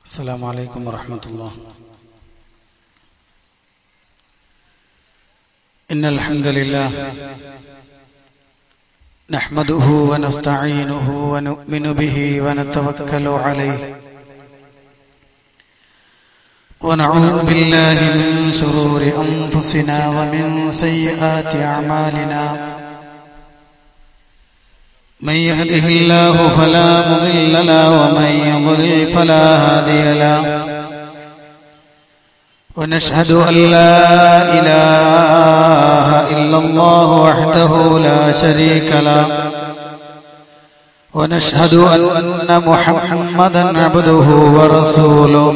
السلام عليكم ورحمة الله. إن الحمد لله نحمده ونستعينه ونؤمن به ونتوكل عليه ونعوذ بالله من شرور أنفسنا ومن سيئات أعمالنا. من يهده الله فلا مضل له ومن يضلل فلا هادي له. ونشهد أن لا إله إلا الله وحده لا شريك له. ونشهد أن محمدا عبده ورسوله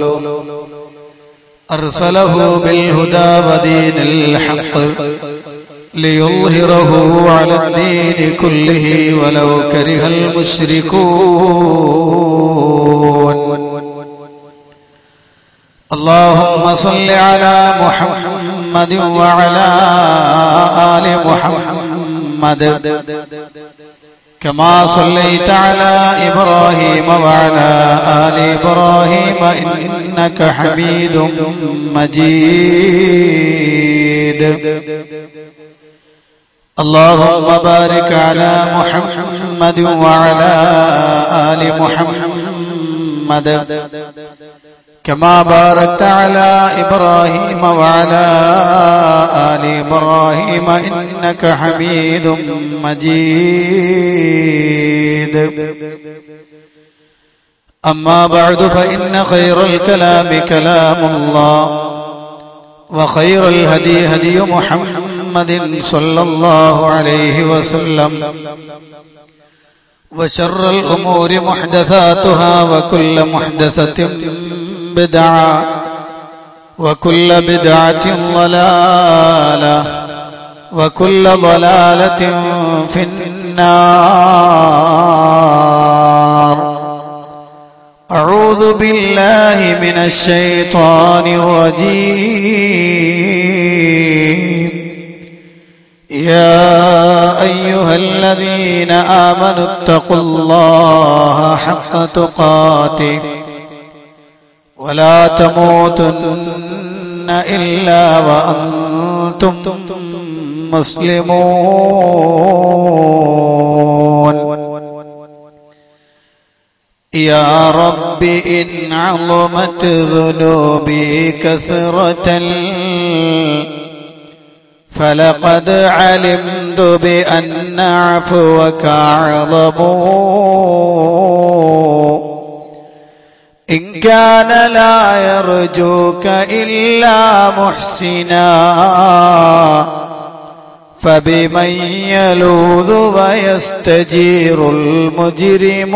أرسله بالهدى ودين الحق ليظهره على الدين كله ولو كره المشركون. اللهم صل على محمد وعلى آل محمد كما صليت على إبراهيم وعلى آل إبراهيم إنك حميد مجيد. اللهم بارك على محمد وعلى آل محمد كما باركت على إبراهيم وعلى آل إبراهيم إنك حميد مجيد. أما بعد فإن خير الكلام كلام الله وخير الهدي هدي محمد صلى الله عليه وسلم وشر الأمور محدثاتها وكل محدثة بدعة وكل بدعة ضلالة وكل ضلالة في النار. أعوذ بالله من الشيطان الرجيم. يا أيها الذين آمنوا اتقوا الله حق تقاته ولا تموتن إلا وأنتم مسلمون. يا رب إن عظمت ذنوبي كثرة فلقد علمت بأن عفوك أعظم. إن كان لا يرجوك إلا محسنا فبمن يلوذ ويستجير المجرم.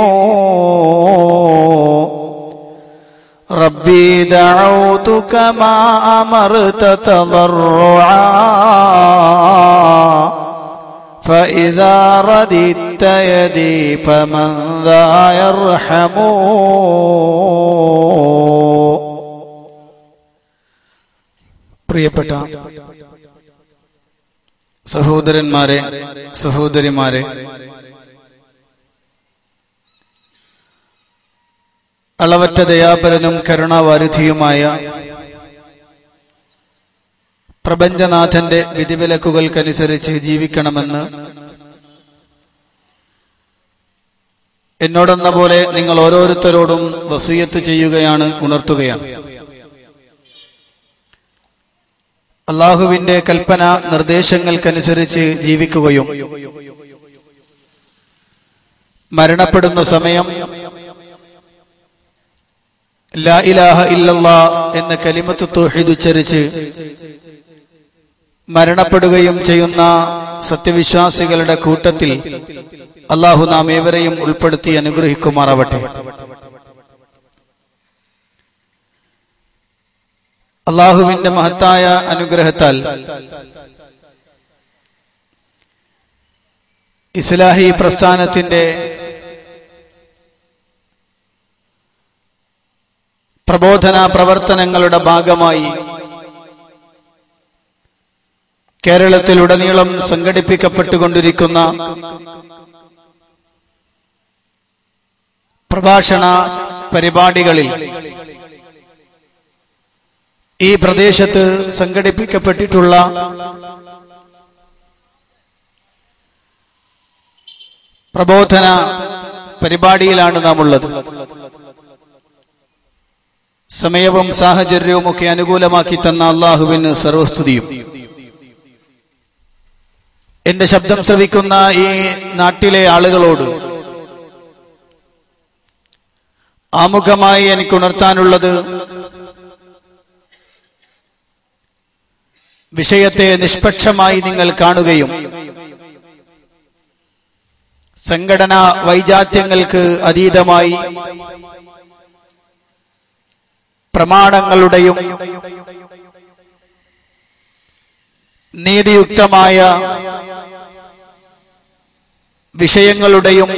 ربي دعوتك ما أمرت تضرعا فإذا رددت يدي فمن ذا يرحم. പ്രിയപ്പെട്ട സഹോദരന്മാരെ സഹോദരിമാരെ, അളവറ്റ ദയാപരനും കരുണാവാരിധിയുമായ പ്രപഞ്ചനാഥന്റെ വിധിവിലക്കുകൾക്കനുസരിച്ച് ജീവിക്കണമെന്ന് എന്നോടെന്ന പോലെ നിങ്ങൾ ഓരോരുത്തരോടും വസിയത്ത് ചെയ്യുകയാണ്, ഉണർത്തുകയാണ്. അള്ളാഹുവിന്റെ കൽപ്പന നിർദ്ദേശങ്ങൾക്കനുസരിച്ച് ജീവിക്കുകയും മരണപ്പെടുന്ന സമയം ലാ ഇലാഹ ഇല്ലല്ലാഹ് എന്ന കലിമത്ത് തൗഹീദ് ഉച്ചരിച്ച് മരണപ്പെടുകയും ചെയ്യുന്ന സത്യവിശ്വാസികളുടെ കൂട്ടത്തിൽ അള്ളാഹു നാം ഏവരെയും ഉൾപ്പെടുത്തി അനുഗ്രഹിക്കുമാറാവട്ടെ. അള്ളാഹുവിന്റെ മഹത്തായ അനുഗ്രഹത്താൽ ഇസ്ലാഹി പ്രസ്ഥാനത്തിന്റെ പ്രബോധന പ്രവർത്തനങ്ങളുടെ ഭാഗമായി കേരളത്തിലുടനീളം സംഘടിപ്പിക്കപ്പെട്ടുകൊണ്ടിരിക്കുന്ന പ്രഭാഷണ പരിപാടികളിൽ ഈ പ്രദേശത്ത് സംഘടിപ്പിക്കപ്പെട്ടിട്ടുള്ള പ്രബോധന പരിപാടിയിലാണ് നാം ഉള്ളത്. സമയവും സാഹചര്യവും ഒക്കെ അനുകൂലമാക്കി തന്ന അള്ളാഹുവിന് സർവസ്തുതിയും. എന്റെ ശബ്ദം ശ്രവിക്കുന്ന ഈ നാട്ടിലെ ആളുകളോട് ആമുഖമായി എനിക്ക് ഉണർത്താനുള്ളത്, വിഷയത്തെ നിഷ്പക്ഷമായി നിങ്ങൾ കാണുകയും സംഘടനാ വൈജാത്യങ്ങൾക്ക് അതീതമായി പ്രമാണങ്ങളുടെയും നീതിയുക്തമായ വിഷയങ്ങളുടെയും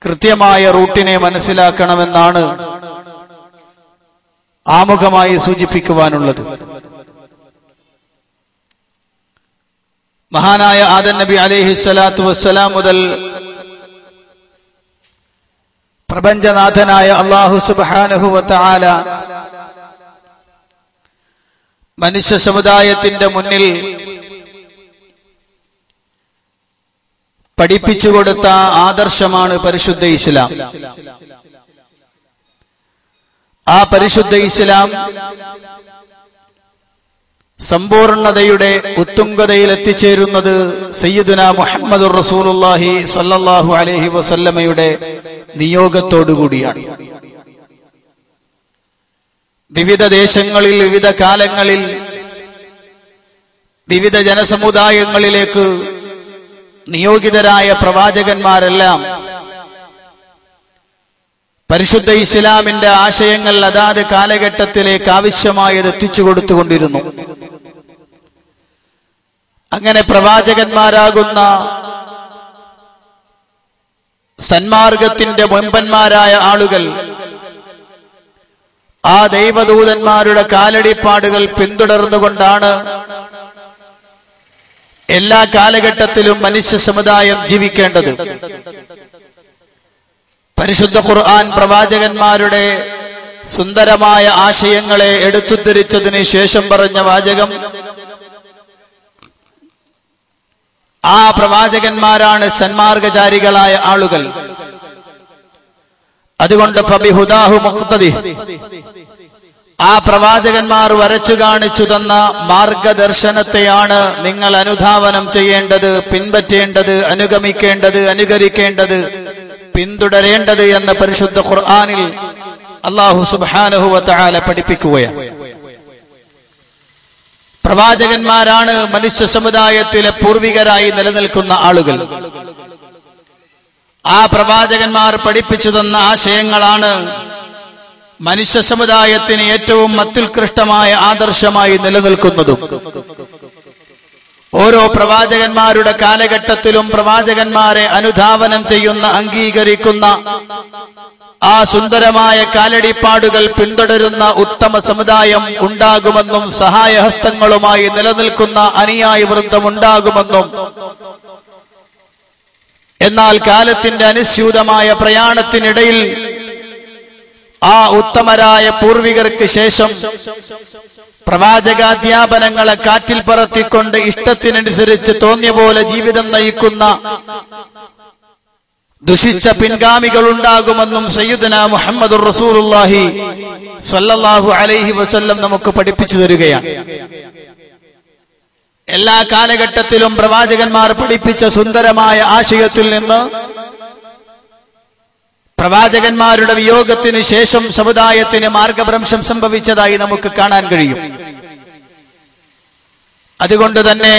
കൃത്യമായ റൂട്ടിനെ മനസ്സിലാക്കണമെന്നാണ് ആമുഖമായി സൂചിപ്പിക്കുവാനുള്ളത്. മഹാനായ ആദം നബി അലൈഹിസ്സലാത്തു വസ്സലാം മുതൽ പ്രപഞ്ചനാഥനായ അല്ലാഹു സുബ്ഹാനഹു വ തആല മനുഷ്യ സമുദായത്തിന്റെ മുന്നിൽ പഠിപ്പിച്ചു കൊടുത്ത ആദർശമാണ് പരിശുദ്ധ ഇസ്ലാം. ആ പരിശുദ്ധ ഇസ്ലാം സമ്പൂർണതയുടെ ഉത്തുംഗതയിൽ എത്തിച്ചേരുന്നത് സയ്യിദുനാ മുഹമ്മദുർ റസൂലുള്ളാഹി സ്വല്ലല്ലാഹു അലൈഹി വസല്ലമയുടെ നിയോഗത്തോടുകൂടിയാണ്. വിവിധ ദേശങ്ങളിൽ, വിവിധ കാലങ്ങളിൽ, വിവിധ ജനസമുദായങ്ങളിലേക്ക് നിയോഗിതരായ പ്രവാചകന്മാരെല്ലാം പരിശുദ്ധ ഇസ്ലാമിന്റെ ആശയങ്ങൾ അതാത് കാലഘട്ടത്തിലേക്ക് ആവശ്യമായത് എത്തിച്ചു കൊടുത്തുകൊണ്ടിരുന്നു. അങ്ങനെ പ്രവാചകന്മാരാകുന്ന സന്മാർഗത്തിന്റെ മുൻപന്മാരായ ആളുകൾ ആ ദൈവദൂതന്മാരുടെ കാലടിപ്പാടുകൾ പിന്തുടർന്നുകൊണ്ടാണ് എല്ലാ കാലഘട്ടത്തിലും മനുഷ്യ സമുദായം ജീവിക്കേണ്ടത്. പരിശുദ്ധ ഖുർആൻ പ്രവാചകന്മാരുടെ സുന്ദരമായ ആശയങ്ങളെ എടുത്തുദ്ധരിച്ചതിന് ശേഷം പറഞ്ഞ വാചകം, ആ പ്രവാചകന്മാരാണ് സന്മാർഗചാരികളായ ആളുകൾ. അതുകൊണ്ട് ഫബിഹുദാഹു മുഖ്തദി, ആ പ്രവാചകന്മാർ വരച്ചു കാണിച്ചു തന്ന മാർഗദർശനത്തെയാണ് നിങ്ങൾ അനുധാവനം ചെയ്യേണ്ടത്, പിൻപറ്റേണ്ടത്, അനുഗമിക്കേണ്ടത്, അനുകരിക്കേണ്ടത്, പിന്തുടരേണ്ടത് എന്ന് പരിശുദ്ധ ഖുർആനിൽ അല്ലാഹു സുബ്ഹാനഹു വ തആല പഠിപ്പിക്കുകയാണ്. പ്രവാചകന്മാരാണ് മനുഷ്യ സമുദായത്തിലെ പൂർവികരായി നിലനിൽക്കുന്ന ആളുകൾ. ആ പ്രവാചകന്മാർ പഠിപ്പിച്ചു തന്ന ആശയങ്ങളാണ് മനുഷ്യ സമുദായത്തിന് ഏറ്റവും അത്യുത്കൃഷ്ടമായ ആദർശമായി നിലനിൽക്കുന്നതും. ഓരോ പ്രവാചകന്മാരുടെ കാലഘട്ടത്തിലും പ്രവാചകന്മാരെ അനുധാവനം ചെയ്യുന്ന, അംഗീകരിക്കുന്ന, ആ സുന്ദരമായ കാലടിപ്പാടുകൾ പിന്തുടരുന്ന ഉത്തമ സമുദായം ഉണ്ടാകുമെന്നും സഹായഹസ്തങ്ങളുമായി നിലനിൽക്കുന്ന അനുയായി വൃന്ദം ഉണ്ടാകുമെന്നും, എന്നാൽ കാലത്തിന്റെ അനുസ്യൂതമായ പ്രയാണത്തിനിടയിൽ ആ ഉത്തമരായ പൂർവികർക്ക് ശേഷം പ്രവാചകാധ്യാപനങ്ങളെ കാറ്റിൽ പറത്തിക്കൊണ്ട് ഇഷ്ടത്തിനനുസരിച്ച് തോന്നിയ പോലെ ജീവിതം നയിക്കുന്ന ദുഷിച്ച പിൻഗാമികൾ ഉണ്ടാകുമെന്നും സയ്യിദുനാ മുഹമ്മദുർ റസൂലുള്ളാഹി സ്വല്ലല്ലാഹു അലൈഹി വസല്ലം നമുക്ക് പഠിപ്പിച്ചു തരികയാണ്. എല്ലാ കാലഘട്ടത്തിലും പ്രവാചകന്മാർ പഠിപ്പിച്ച സുന്ദരമായ ആശയത്തിൽ നിന്ന് പ്രവാചകന്മാരുടെ വിയോഗത്തിന് ശേഷം സമുദായത്തിന് മാർഗഭ്രംശം സംഭവിച്ചതായി നമുക്ക് കാണാൻ കഴിയും. അതുകൊണ്ട് തന്നെ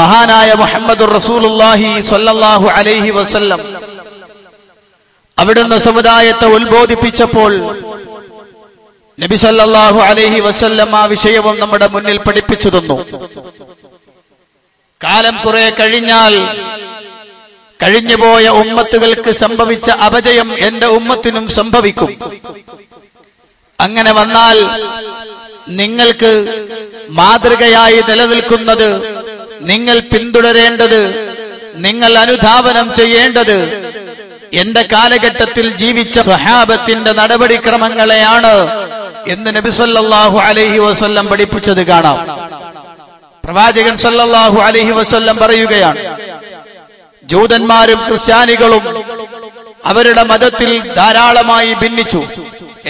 മഹാനായ മുഹമ്മദുർ റസൂലുള്ളാഹി സ്വല്ലല്ലാഹു അലൈഹി വസല്ലം അവിടുന്ന് സമുദായത്തെ ഉത്ബോധിപ്പിച്ചപ്പോൾ നബി സല്ലല്ലാഹു അലൈഹി വസല്ലം ആ വിഷയവും നമ്മുടെ മുന്നിൽ പഠിപ്പിച്ചു തന്നു. കാലം കുറെ കഴിഞ്ഞാൽ കഴിഞ്ഞുപോയ ഉമ്മത്തുകൾക്ക് സംഭവിച്ച അപജയം എന്റെ ഉമ്മത്തിനും സംഭവിക്കും. അങ്ങനെ വന്നാൽ നിങ്ങൾക്ക് മാതൃകയായി നിലനിൽക്കുന്നത്, നിങ്ങൾ പിന്തുടരേണ്ടത്, നിങ്ങൾ അനുധാവനം ചെയ്യേണ്ടത് എന്റെ കാലഘട്ടത്തിൽ ജീവിച്ച സ്വഹാബത്തിന്റെ നടപടിക്രമങ്ങളെയാണ് എന്ന് നബി സല്ലല്ലാഹു അലൈഹി വസല്ലം പഠിപ്പിച്ചത് കാണാം. പ്രവാചകൻ സല്ലല്ലാഹു അലൈഹി വസല്ലം പറയുകയാണ്, ജൂതന്മാരും ക്രിസ്ത്യാനികളും അവരുടെ മതത്തിൽ ധാരാളമായി ഭിന്നിച്ചു.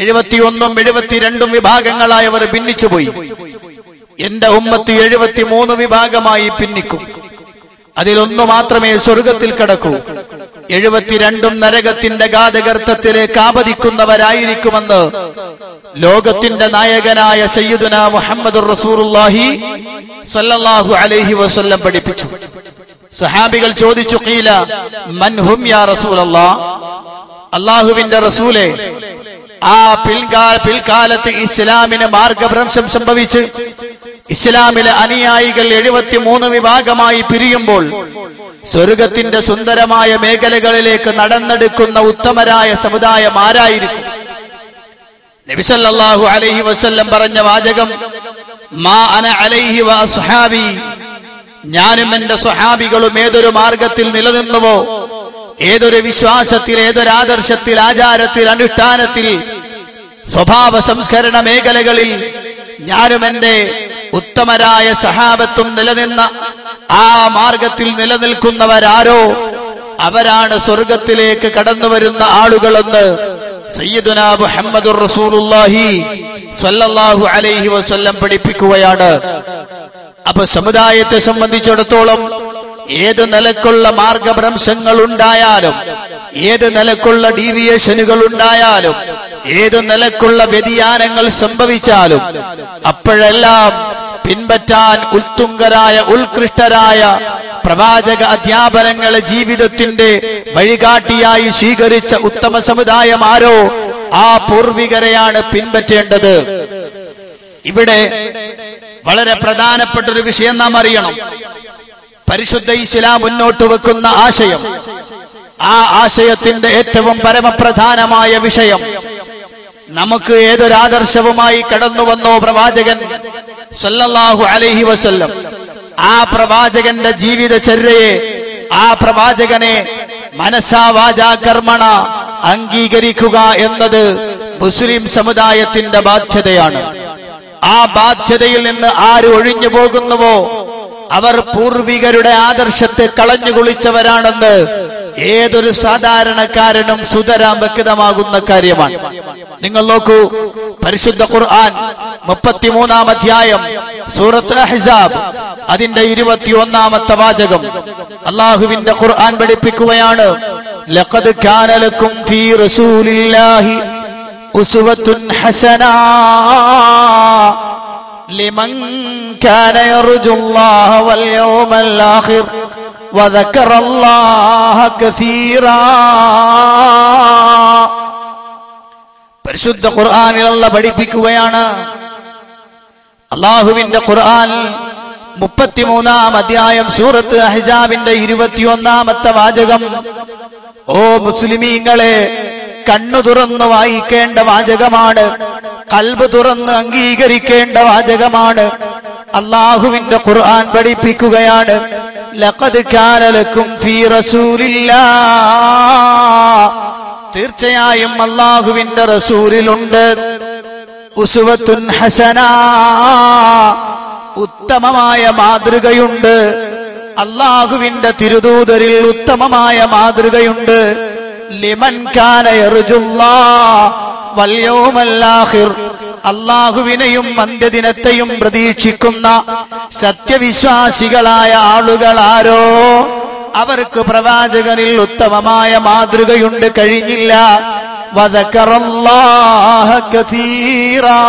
71ഉം 72ഉം വിഭാഗങ്ങളായി അവർ ഭിന്നിച്ചുപോയി. എന്റെ ഉമ്മത്ത് 73 വിഭാഗമായി ഭിന്നിക്കും. അതിലൊന്നു മാത്രമേ സ്വർഗത്തിൽ കടക്കൂ. 72ഉം നരകത്തിന്റെ ഗാധഗർത്തത്തിലേക്ക് ആപതിക്കുന്നവരായിരിക്കുമെന്ന് ലോകത്തിന്റെ നായകനായ സയ്യിദുനാ മുഹമ്മദുർ റസൂലുള്ളാഹി സ്വല്ലല്ലാഹു അലൈഹി വസല്ലം പഠിപ്പിച്ചു. സഹാബികൾ ചോദിച്ചു, ഖീല മൻ ഹും യാ റസൂലല്ലാഹ്, അല്ലാഹുവിന്റെ റസൂലേ, ആ പിൽക്കാലത്ത് ഇസ്ലാമിന് മാർഗഭ്രംശം സംഭവിച്ച് ഇസ്ലാമിലെ അനുയായികൾ 73 വിഭാഗമായി പിരിയുമ്പോൾ സ്വർഗത്തിന്റെ സുന്ദരമായ മേഖലകളിലേക്ക് നടന്നെടുക്കുന്ന ഉത്തമരായ സമുദായം ആരായിരിക്കും? നബി സല്ലല്ലാഹു അലൈഹി വസല്ലം പറഞ്ഞ വാചകം, മാ അന അലൈഹി വ അസ്ഹാബി, ഞാനും എന്റെ സ്വഹാബികളും ഏതൊരു മാർഗത്തിൽ നിലനിന്നുവോ, ഏതൊരു വിശ്വാസത്തിൽ, ഏതൊരു ആദർശത്തിൽ, ആചാരത്തിൽ, അനുഷ്ഠാനത്തിൽ, സ്വഭാവ സംസ്കരണ മേഖലകളിൽ ഞാനും എന്റെ ഉത്തമരായ സഹാബത്തും നിലനിന്ന ആ മാർഗത്തിൽ നിലനിൽക്കുന്നവരാരോ അവരാണ് സ്വർഗത്തിലേക്ക് കടന്നു വരുന്ന ആളുകളെന്ന് സയ്യിദുനാ മുഹമ്മദുർ റസൂലുള്ളാഹി സ്വല്ലല്ലാഹു അലൈഹി വസല്ലം പഠിപ്പിക്കുകയാണ്. അപ്പൊ സമുദായത്തെ സംബന്ധിച്ചിടത്തോളം ഏത് നിലക്കുള്ള മാർഗഭ്രംശങ്ങൾ ഉണ്ടായാലും, ഏത് നിലക്കുള്ള ഡീവിയേഷനുകൾ ഉണ്ടായാലും, ഏത് നിലക്കുള്ള വ്യതിയാനങ്ങൾ സംഭവിച്ചാലും അപ്പോഴെല്ലാം പിൻപറ്റാൻ ഉത്തുംഗരായ ഉത്കൃഷ്ടരായ പ്രവാചക അധ്യാപനങ്ങളെ ജീവിതത്തിന്റെ വഴികാട്ടിയായി സ്വീകരിച്ച ഉത്തമ സമുദായം ആരോ ആ പൂർവികരെയാണ് പിൻപറ്റേണ്ടത്. ഇവിടെ വളരെ പ്രധാനപ്പെട്ട ഒരു വിഷയം നാം അറിയണം. പരിശുദ്ധ ഇസ്ലാം മുന്നോട്ട് വെക്കുന്ന ആശയം, ആ ആശയത്തിന്റെ ഏറ്റവും പരമപ്രധാനമായ വിഷയം, നമുക്ക് ഏതൊരാദർശവുമായി കടന്നു വന്നോ പ്രവാചകൻ സല്ലല്ലാഹു അലൈഹി വസല്ലം, ആ പ്രവാചകന്റെ ജീവിതചര്യയെ, ആ പ്രവാചകനെ മനസ്സാ വാചാ കർമ്മണ അംഗീകരിക്കുക എന്നത് മുസ്ലിം സമുദായത്തിന്റെ ബാധ്യതയാണ്. ആ ബാധ്യതയിൽ നിന്ന് ആര് ഒഴിഞ്ഞു പോകുന്നുവോ അവർ പൂർവികരുടെ ആദർശത്തെ കളഞ്ഞു കുളിച്ചവരാണെന്ന് ഏതൊരു സാധാരണക്കാരനും സുതരാം വ്യക്തമാകുന്ന കാര്യമാണ്. നിങ്ങൾ നോക്കൂ, പരിശുദ്ധ ഖുർആൻ 33-ാം അധ്യായം സൂറത്ത് അഹ്സാബ് അതിന്റെ 21-ാമത്തെ വാചകം അല്ലാഹുവിന്റെ ഖുർആൻ പഠിപ്പിക്കുകയാണ്, ലഖദ് കാന ലക്കും ഫീ റസൂലില്ലാഹി ഉസ്വത്തുൻ ഹസനാ ലിമൻ കാന യർജുല്ലാഹ വൽ യൗമൽ ആഖിർ വദക്കറല്ലാഹ കസീറാ. പരിശുദ്ധ ഖുർആനിൽ അല്ലാഹു പഠിപ്പിക്കുകയാണ്, അല്ലാഹുവിന്റെ ഖുർആൻ 33-ാം അധ്യായം സൂറത്ത് അഹ്സാബിന്റെ 21-ാമത്തെ വാചകം, ഓ മുസ്ലിമീങ്ങളെ, കണ്ണു തുറന്ന് വായിക്കേണ്ട വാചകമാണ്, ഖൽബ് തുറന്ന് അംഗീകരിക്കേണ്ട വാചകമാണ്. അല്ലാഹുവിന്റെ ഖുർആൻ പഠിപ്പിക്കുകയാണ്, ലഖദ് കാന ലക്കും ഫീ റസൂലില്ലാഹ്, തീർച്ചയായും അല്ലാഹുവിന്റെ റസൂലിലുണ്ട് ഉസ്വത്തുൻ ഹസന, ഉത്തമമായ മാതൃകയുണ്ട്. അല്ലാഹുവിന്റെ തിരുദൂതരിൽ ഉത്തമമായ മാതൃകയുണ്ട്. ലിമൻ കാന യർജുല്ലാഹ് വൽ യൗമൽ ആഖിർ, അല്ലാഹുവിനെയും അന്ത്യദിനത്തെയും പ്രതീക്ഷിക്കുന്ന സത്യവിശ്വാസികളായ ആളുകൾ ആരോ അവർക്ക് പ്രവാചകനിൽ ഉത്തമമായ മാതൃകയുണ്ട്. കഴിഞ്ഞില്ല, വദക്കറല്ലാഹ കസീറാ,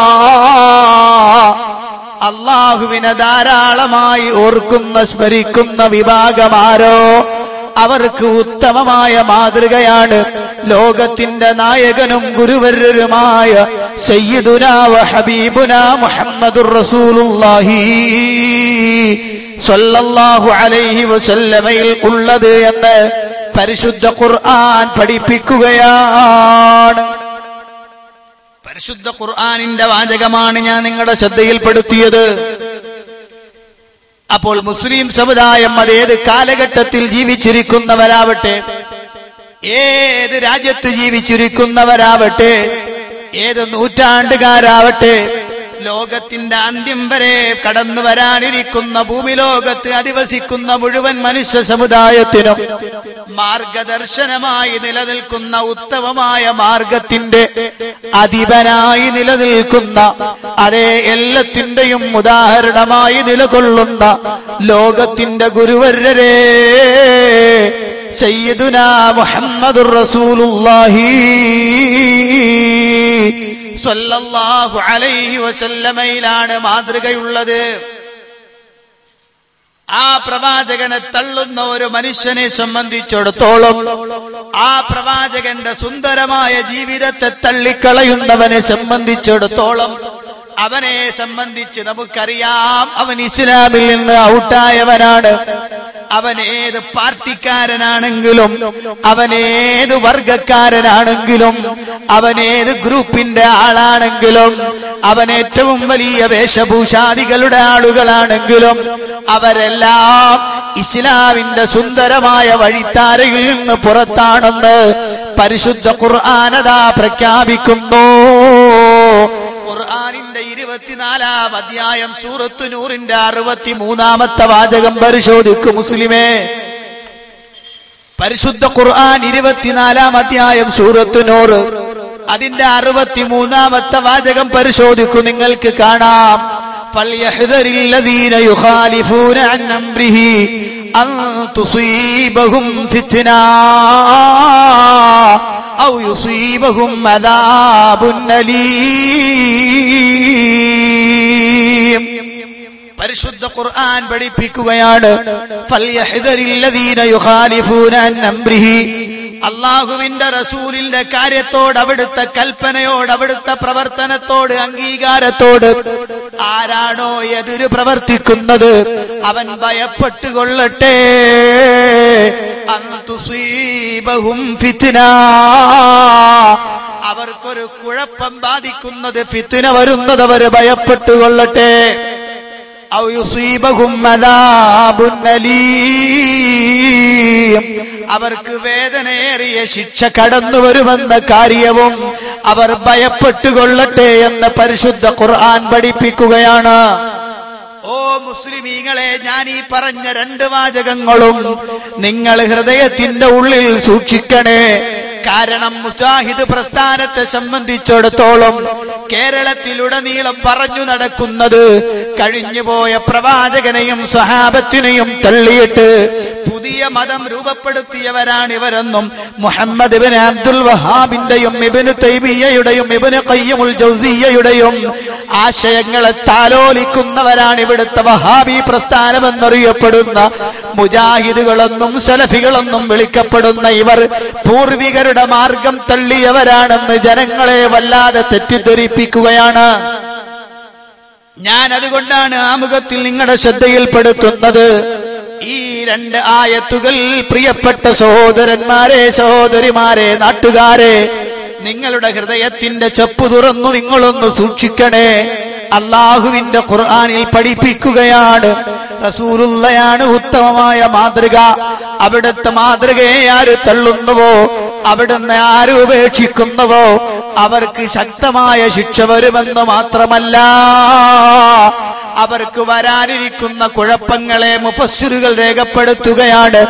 അല്ലാഹുവിനെ ധാരാളമായി ഓർക്കുന്ന സ്മരിക്കുന്ന വിഭാഗമാരോ അവർക്ക് ഉത്തമമായ മാതൃകയാണ് ലോകത്തിന്റെ നായകനും ഗുരുവര്യരുമായ സയ്യിദുനാ വ ഹബീബുനാ മുഹമ്മദുർ റസൂലുള്ളാഹി സ്വല്ലല്ലാഹു അലൈഹി വസല്ലമയിൽ ഉള്ളത് എന്ന് പരിശുദ്ധ ഖുർആൻ പഠിപ്പിക്കുകയാണ്. പരിശുദ്ധ ഖുർആനിന്റെ വാചകമാണ് ഞാൻ നിങ്ങളുടെ ശ്രദ്ധയിൽപ്പെടുത്തിയത്. അപ്പോൾ മുസ്ലിം സമുദായം അതേത് കാലഘട്ടത്തിൽ ജീവിച്ചിരിക്കുന്നവരാവട്ടെ, ഏത് രാജ്യത്ത് ജീവിച്ചിരിക്കുന്നവരാവട്ടെ, ഏത് നൂറ്റാണ്ടുകാരാവട്ടെ, ലോകത്തിന്റെ അന്ത്യം വരെ കടന്നു വരാനിരിക്കുന്ന ഭൂമി ലോകത്ത് അധിവസിക്കുന്ന മുഴുവൻ മനുഷ്യ സമുദായത്തിനും മാർഗദർശനമായി നിലനിൽക്കുന്ന ഉത്തമമായ മാർഗത്തിന്റെ അധിപനായി നിലനിൽക്കുന്ന, അതേ എല്ലാത്തിന്റെയും ഉദാഹരണമായി നിലകൊള്ളുന്ന ലോകത്തിന്റെ ഗുരുവര്യരേ സയ്യിദുനാ മുഹമ്മദുർ റസൂലുള്ളാഹി സ്വല്ലല്ലാഹു അലൈഹി വസല്ലമയിലാണ് മാതൃകയുള്ളത്. ആ പ്രവാചകനെ തള്ളുന്ന ഒരു മനുഷ്യനെ സംബന്ധിച്ചിടത്തോളം, ആ പ്രവാചകന്റെ സുന്ദരമായ ജീവിതത്തെ തള്ളിക്കളയുന്നവനെ സംബന്ധിച്ചിടത്തോളം, അവനെ സംബന്ധിച്ച് നമുക്കറിയാം, അവൻ ഇസ്ലാമിൽ നിന്ന് ഔട്ടായവനാണ്. അവൻ ഏത് പാർട്ടിക്കാരനാണെങ്കിലും, അവനേത് വർഗക്കാരനാണെങ്കിലും, അവനേത് ഗ്രൂപ്പിന്റെ ആളാണെങ്കിലും, അവൻ ഏറ്റവും വലിയ വേഷഭൂഷാദികളുടെ ആളുകളാണെങ്കിലും, അവരെല്ലാം ഇസ്ലാമിന്റെ സുന്ദരമായ വഴിത്താരയിൽ നിന്ന് പുറത്താണെന്ന് പരിശുദ്ധ ഖുർആനതാ പ്രഖ്യാപിക്കുന്നു. ഖുർആനിന്റെ 24-ാം അധ്യായം സൂറത്തു നൂറിന്റെ 63-ാമത്തെ വാചകം പരിശോധിക്കും മുസ്ലിമേ. പരിശുദ്ധ ഖുർആൻ 24-ാം അധ്യായം സൂറത്തു നൂർ, അതിന്റെ 63-ാമത്തെ വാചകം പരിശോധിക്കും. നിങ്ങൾക്ക് കാണാം, ഫൽയഹ്ദരില്ലദീന യുഖാലിഫൂന അൻ അംരിഹി അൻ തുസീബഹും ഫിത്ന ഔ യുസീബഹും അദാബുൻ അലീം. പരിശുദ്ധ ഖുർആൻ പഠിപ്പിക്കുകയാണ്, ഫൽയഹ്ദരില്ലദീന യുഖാലിഫൂന അൻ അംരിഹി, അല്ലാഹുവിന്റെ റസൂലിന്റെ കാര്യത്തോട്, അവിടുത്തെ കൽപ്പനയോട്, അവിടുത്തെ പ്രവർത്തനത്തോട്, അംഗീകാരത്തോട് ആരാണോ എതിര് പ്രവർത്തിക്കുന്നത് അവൻ ഭയപ്പെട്ടുകൊള്ളട്ടെ. അൻ തുസീബഹും ഫിത്ന, അവർക്കൊരു കുഴപ്പം ബാധിക്കുന്നത്, ഫിത്ന വരുന്നത് അവർ ഭയപ്പെട്ടുകൊള്ളട്ടെ. ഔ യുസീബഹും അദാബുൻ അലീം, അവർക്ക് വേദനയേറിയ ശിക്ഷ കടന്നു വരുമെന്ന കാര്യവും അവർ ഭയപ്പെട്ടുകൊള്ളട്ടെ എന്ന് പരിശുദ്ധ ഖുർആൻ പഠിപ്പിക്കുകയാണ്. ഓ മുസ്ലിമീങ്ങളെ, ഞാൻ ഈ പറഞ്ഞ 2 വാചകങ്ങളും നിങ്ങൾ ഹൃദയത്തിന്റെ ഉള്ളിൽ സൂക്ഷിക്കണേ. കാരണം മുജാഹിദ് പ്രസ്ഥാനത്തെ സംബന്ധിച്ചിടത്തോളം കേരളത്തിലുടനീളം പറഞ്ഞു നടക്കുന്നത്, കഴിഞ്ഞുപോയ പ്രവാചകനെയും സഹാബത്തിനെയും തള്ളിയിട്ട് പുതിയ മതം രൂപപ്പെടുത്തിയവരാണ് ഇവരെന്നും, മുഹമ്മദ് ഇബ്നു അബ്ദുൽ വഹാബിന്റെയും ഇബ്നു തൈമിയ്യയുടെയും ഇബ്നു ഖയ്യിമുൽ ജൗസിയ്യയുടെയും ആശയങ്ങളെ താലോലിക്കുന്നവരാണ് ഇവിടുത്തെ വഹാബി പ്രസ്ഥാനം എന്നറിയപ്പെടുന്ന മുജാഹിദുകളെന്നും സലഫികളെന്നും വിളിക്കപ്പെടുന്ന ഇവർ പൂർവികരുടെ മാർഗം തള്ളിയവരാണെന്ന് ജനങ്ങളെ വല്ലാതെ തെറ്റിദ്ധരിപ്പിക്കുകയാണ്. ഞാൻ അതുകൊണ്ടാണ് ആമുഖത്തിൽ നിങ്ങളുടെ ശ്രദ്ധയിൽപ്പെടുത്തുന്നത്, ഈ 2 ആയത്തുകൾ പ്രിയപ്പെട്ട സഹോദരന്മാരെ, സഹോദരിമാരെ, നാട്ടുകാരെ, നിങ്ങളുടെ ഹൃദയത്തിന്റെ ചെപ്പ് തുറന്നു നിങ്ങളൊന്ന് സൂക്ഷിക്കണേ. അല്ലാഹുവിന്റെ ഖുർആനിൽ പഠിപ്പിക്കുകയാണ്, റസൂലുള്ളയാണ് ഉത്തമമായ മാതൃക. അവിടുത്തെ മാതൃകയെ ആര് തള്ളുന്നുവോ, അവിടുന്ന് ആര് ഉപേക്ഷിക്കുന്നുവോ അവർക്ക് ശക്തമായ ശിക്ഷ വരുമെന്ന് മാത്രമല്ല, അവർക്ക് വരാനിരിക്കുന്ന കുഴപ്പങ്ങളെ മുഫസ്സിറുകൾ രേഖപ്പെടുത്തുകയാണ്.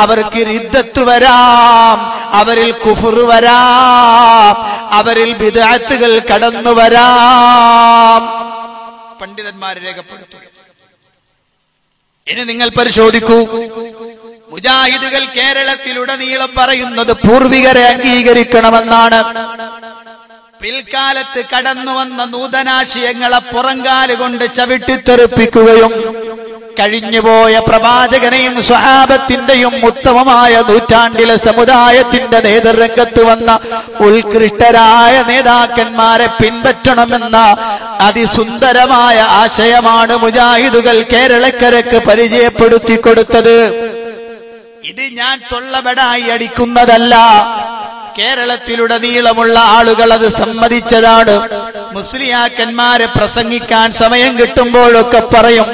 അവർക്ക് റിദ്ദത്ത് വരാം, അവരിൽ കുഫ്ർ വരാം, അവരിൽ ബിദ്അത്തുകൾ കടന്നു വരാം, പണ്ഡിതന്മാർ രേഖപ്പെടുത്തുക. ഇനി നിങ്ങൾ പരിശോധിക്കൂ, മുജാഹിദുകൾ കേരളത്തിലുടനീളം പറയുന്നത് പൂർവികരെ അംഗീകരിക്കണമെന്നാണ്. പിൽക്കാലത്ത് കടന്നുവന്ന നൂതനാശയങ്ങളെ പുറങ്കാലുകൊണ്ട് ചവിട്ടിത്തെറിപ്പിക്കുകയും കഴിഞ്ഞുപോയ പ്രവാചകനെയും സ്വഹാബത്തിന്റെയും ഉത്തമമായ നൂറ്റാണ്ടിലെ സമുദായത്തിന്റെ നേതൃരംഗത്ത് വന്ന ഉത്കൃഷ്ടരായ നേതാക്കന്മാരെ പിൻപറ്റണമെന്ന അതിസുന്ദരമായ ആശയമാണ് മുജാഹിദുകൾ കേരളക്കരക്ക് പരിചയപ്പെടുത്തി കൊടുത്തത്. ഇത് ഞാൻ തൊള്ളബടായി അടിക്കുന്നതല്ല, കേരളത്തിലുടനീളമുള്ള ആളുകൾ അത് സമ്മതിച്ചതാണ്. മുസ്ലിയാക്കന്മാരെ പ്രസംഗിക്കാൻ സമയം കിട്ടുമ്പോഴൊക്കെ പറയും,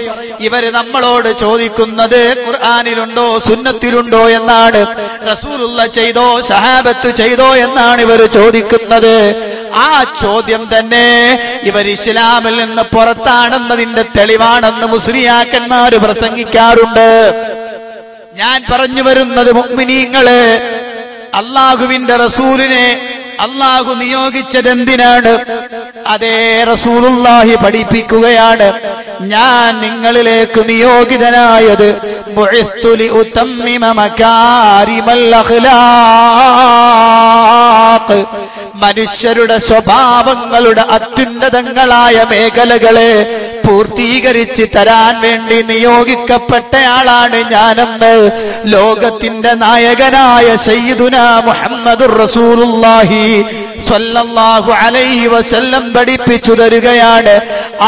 ഇവര് നമ്മളോട് ചോദിക്കുന്നത് ഖുർആനിലുണ്ടോ സുന്നത്തിലുണ്ടോ എന്നാണ്. റസൂലുള്ള ചെയ്തോ സഹാബത്ത് ചെയ്തോ എന്നാണ് ഇവർ ചോദിക്കുന്നത്. ആ ചോദ്യം തന്നെ ഇവർ ഇസ്ലാമിൽ നിന്ന് പുറത്താണെന്നതിന്റെ തെളിവാണെന്ന് മുസ്ലിയാക്കന്മാര് പ്രസംഗിക്കാറുണ്ട്. ഞാൻ പറഞ്ഞു വരുന്നത് മുഅ്മിനീങ്ങളെ, അള്ളാഹുവിന്റെ റസൂലിനെ അള്ളാഹു നിയോഗിച്ചതെന്തിനാണ്? അതേ റസൂലുള്ളാഹി പഠിപ്പിക്കുകയാണ്, ഞാൻ നിങ്ങളിലേക്ക് നിയോഗിതനായത് ബുഇസ്തു ലിഉതമ്മിമ മകാരിമൽ അഖ്ലാഖ്, മനുഷ്യരുടെ സ്വഭാവങ്ങളുടെ അത്യുന്നതങ്ങളായ മേഖലകളെ പൂർത്തീകരിച്ച് തരാൻ വേണ്ടി നിയോഗിക്കപ്പെട്ടയാളാണ് ഞാനെന്ന് ലോകത്തിന്റെ നായകനായ സയ്യിദുനാ മുഹമ്മദുർ റസൂലുള്ളാഹി സ്വല്ലല്ലാഹു അലൈഹി വസല്ലം പഠിപ്പിച്ചു തരികയാണ്.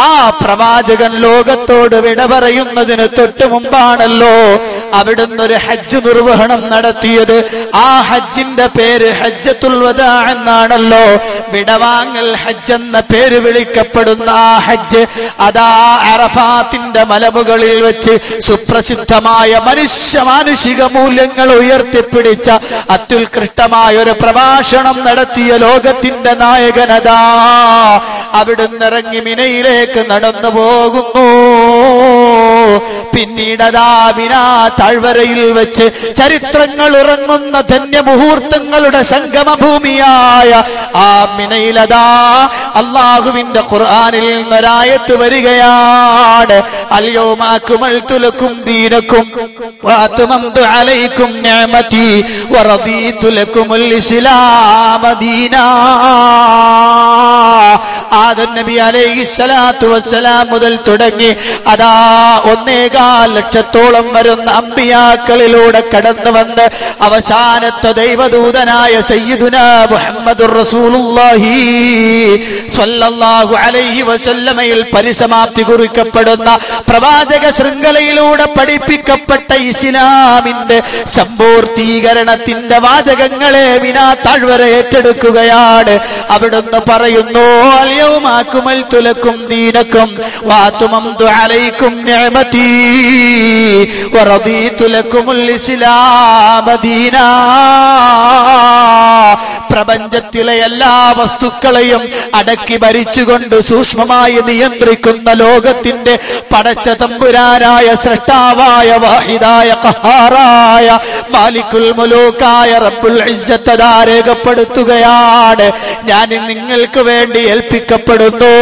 ആ പ്രവാചകൻ ലോകത്തോട് വിട പറയുന്നതിന് തൊട്ട് മുമ്പാണല്ലോ അവിടുന്ന് ഒരു ഹജ്ജ് നിർവഹണം നടത്തിയത്. ആ ഹജ്ജിന്റെ പേര് ഹജ്ജത്തുൽ വദാ എന്നാണല്ലോ. വിടവാങ്ങൽ ഹജ്ജ് എന്ന പേര് വിളിക്കപ്പെടുന്ന ആ ഹജ്ജ് അതാ അറഫാത്തിന്റെ മലമുകളിൽ വെച്ച് സുപ്രസിദ്ധമായ മാനുഷിക മൂല്യങ്ങൾ ഉയർത്തിപ്പിടിച്ച അത്യുത്കൃഷ്ടമായ ഒരു പ്രഭാഷണം നടത്തിയ ലോകത്തിന്റെ നായകനതാ അവിടുന്ന് ഇറങ്ങി മിനയിലേക്ക് നടന്നു പോകുന്നു. പിന്നീടതാ മിനാ താഴ്വരയിൽ വെച്ച് ചരിത്രങ്ങൾ ഉറങ്ങുന്ന ധന്യമുഹൂർത്തങ്ങളുടെ സംഗമഭൂമിയായ ആ മിനയിലതാ അല്ലാഹുവിന്റെ ഖുർആനിൽ നിന്നൊരായത്ത് വരികയാണ്. അൽയൗമ അക്മൽതു ലക്കും ദീനക്കും വഅത്മംതു അലൈക്കും നിഅമതി വറദീതു ലക്കുമുൽ ഇസ്ലാമ ദീനാ. ആദം നബി അലൈഹിസ്സലാത്തു വസ്സലാം മുതൽ തുടങ്ങി അതാ 1.25 ലക്ഷത്തോളം വരുന്ന അമ്പിയാക്കളിലൂടെ കടന്നു വന്ന് അവസാനത്തെ ദൈവദൂതനായ സയ്യിദുനാ മുഹമ്മദുർ റസൂലുള്ളാഹി സ്വല്ലല്ലാഹു അലൈഹി വസല്ലമയിൽ പരിസമാപ്തി കുറിക്കപ്പെടുന്ന പ്രവാചക ശൃംഖലയിലൂടെ പഠിപ്പിക്കപ്പെട്ട ഇസ്ലാമിന്റെ സമ്പൂർത്തീകരണത്തിന്റെ വാചകങ്ങളെ മിനാ താഴ്വര ഏറ്റെടുക്കുകയാണ്. അവിടുന്ന് പറയുന്നു, അൽയൗമ അക്മൽതു ലക്കും ദീനക്കും വഅത്മംതു അലൈക്കും നിഅമതി വറദീതു ലക്കുമുൽ ഇസ്ലാമ ദീനാ. പ്രപഞ്ചത്തിലെ എല്ലാ വസ്തുക്കളെയും അടക്കി ഭരിച്ചുകൊണ്ട് സൂക്ഷ്മമായി നിയന്ത്രിക്കുന്ന ലോകത്തിന്റെ പടച്ച തമ്പുരാനായ സൃഷ്ടാവായ വാഹിദായ ഖഹാറായ മാലിക്കുൽ മുലൂക്കായ റബ്ബുൽ ഇസ്സത്ത് രേഖപ്പെടുത്തുകയാണ്, ഞാൻ നിങ്ങൾക്ക് വേണ്ടി ഏൽപ്പിക്കപ്പെടുന്നു,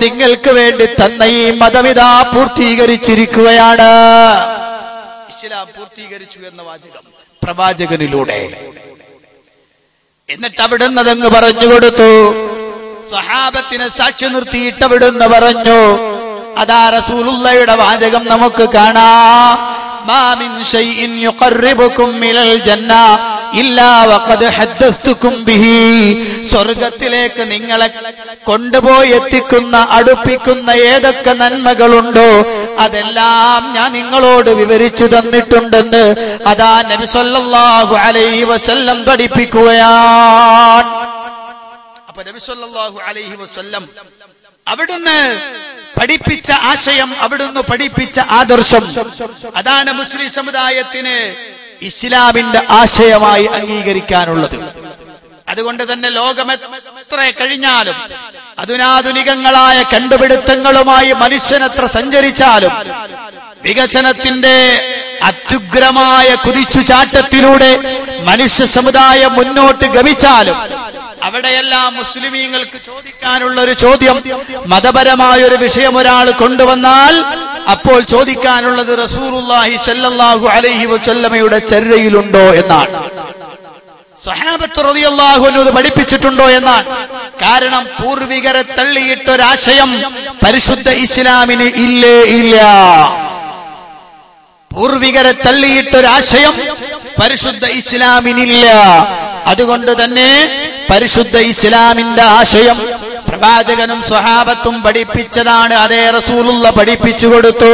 നിങ്ങൾക്ക് വേണ്ടി തന്ന ഈ മതമിതാ പൂർത്തീകരിച്ചിരിക്കുകയാണ്. ഇസ്ലാം പൂർത്തീകരിച്ചു എന്ന വാചകം പ്രവാചകനിലൂടെ. എന്നിട്ട് അവിടുന്ന് അതങ്ങ് പറഞ്ഞു കൊടുത്തു. സ്വഹാബത്തിനെ സാക്ഷി നിർത്തിയിട്ട് അവിടുന്ന് പറഞ്ഞു, അതാ റസൂലുള്ളാഹിയുടെ വാചകം നമുക്ക് കാണാം. മാ മിൻ ശൈഇൻ യുഖർരിബുകും മിനൽ ജന്ന ഇല്ലാ വഖദ് ഹദ്ദസ്തുകും ബിഹി. സ്വർഗ്ഗത്തിലേക്ക് നിങ്ങളെ കൊണ്ടുപോയി എത്തിക്കുന്ന അടുപ്പിക്കുന്ന ഏതൊക്കെ നന്മകളുണ്ടോ അതെല്ലാം ഞാൻ നിങ്ങളോട് വിവരിച്ചു തന്നിട്ടുണ്ടെന്ന് അതാ നബി സല്ലല്ലാഹു അലൈഹി വസല്ലം പഠിപ്പിക്കുകയാണ്. അപ്പൊ നബി സല്ലല്ലാഹു അലൈഹി വസല്ലം അവിടുന്ന് പഠിപ്പിച്ച ആശയം, അവിടുന്ന് പഠിപ്പിച്ച ആദർശം, അതാണ് മുസ്ലിം സമുദായത്തിന് ഇസ്ലാമിന്റെ ആശയമായി അംഗീകരിക്കാനുള്ളത്. അതുകൊണ്ട് തന്നെ ലോകം എത്ര കഴിഞ്ഞാലും അധുനാധുനികങ്ങളായ കണ്ടുപിടുത്തങ്ങളുമായി മനുഷ്യനെത്ര സഞ്ചരിച്ചാലും വികസനത്തിന്റെ അത്യുഗ്രമായ കുതിച്ചുചാട്ടത്തിലൂടെ മനുഷ്യ സമുദായം മുന്നോട്ട് ഗമിച്ചാലും അവിടെയെല്ലാം മുസ്ലിമീങ്ങൾക്ക് ചോദിക്കാനുള്ള ഒരു ചോദ്യം, മതപരമായ ഒരു വിഷയം ഒരാൾ കൊണ്ടുവന്നാൽ അപ്പോൾ ചോദിക്കാനുള്ളത് റസൂലുള്ളാഹി സ്വല്ലല്ലാഹു അലൈഹി വസല്ലമയുടെ ചര്യയിലുണ്ടോ എന്നാണ്. സ്വഹാബത്ത് റളിയല്ലാഹു അൻഹു പഠിപ്പിച്ചിട്ടുണ്ടോ എന്നാണ്. കാരണം പൂർവികരെ തള്ളിയിട്ടൊരാശയം പരിശുദ്ധ ഇസ്ലാമിന് ഇല്ലേ ഇല്ല. പൂർവികരെ തള്ളിയിട്ടൊരാശയം പരിശുദ്ധ ഇസ്ലാമിനില്ല. അതുകൊണ്ട് തന്നെ പരിശുദ്ധ ഇസ്ലാമിന്റെ ആശയം പ്രവാചകനും സ്വഹാബത്തും പഠിപ്പിച്ചതാണ്. അതേ റസൂലുള്ള പഠിപ്പിച്ചു കൊടുത്തു.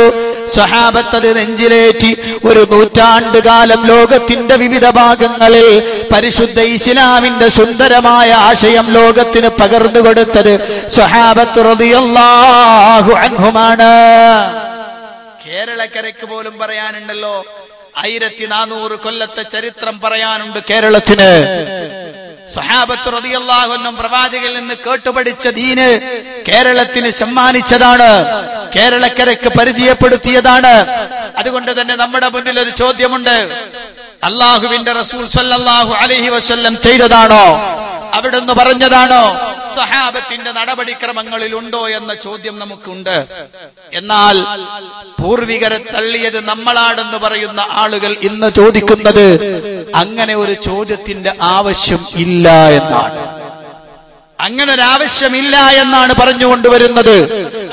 സ്വഹാബത്ത് അത് നെഞ്ചിലേറ്റി 1 നൂറ്റാണ്ട് കാലം ലോകത്തിന്റെ വിവിധ ഭാഗങ്ങളിൽ പരിശുദ്ധ ഇസ്ലാമിന്റെ സുന്ദരമായ ആശയം ലോകത്തിന് പകർന്നു കൊടുത്തത് സ്വഹാബത്ത് റളിയല്ലാഹു അൻഹുമാണ്. കേരളക്കരയ്ക്ക് പോലും പറയാനുണ്ടല്ലോ. 1400 കൊല്ലത്തെ ചരിത്രം പറയാനുണ്ട് കേരളത്തിന്. സഹാബത്ത് റളിയല്ലാഹു അൻഹും പ്രവാചകനിൽ നിന്ന് കേട്ടുപഠിച്ച ദീന് കേരളത്തിന് സമ്മാനിച്ചതാണ്, കേരളക്കരയ്ക്ക് പരിചയപ്പെടുത്തിയതാണ്. അതുകൊണ്ട് തന്നെ നമ്മുടെ മുന്നിൽ ഒരു ചോദ്യമുണ്ട്. അള്ളാഹുവിന്റെ റസൂൽ സല്ലല്ലാഹു അലൈഹി വസല്ലം ചെയ്തതാണോ, അവിടുന്ന് പറഞ്ഞതാണോ, സഹാബത്തിന്റെ നടപടിക്രമങ്ങളിൽ ഉണ്ടോ എന്ന ചോദ്യം നമുക്കുണ്ട്. എന്നാൽ പൂർവികരെ തള്ളിയത് നമ്മളാണെന്ന് പറയുന്ന ആളുകൾ ഇന്ന് ചോദിക്കുന്നത് അങ്ങനെ ഒരു ചോദ്യത്തിന്റെ ആവശ്യം ഇല്ല എന്നാണ്. അങ്ങനെ ഒരു ആവശ്യമില്ല എന്നാണ് പറഞ്ഞുകൊണ്ടുവരുന്നത്.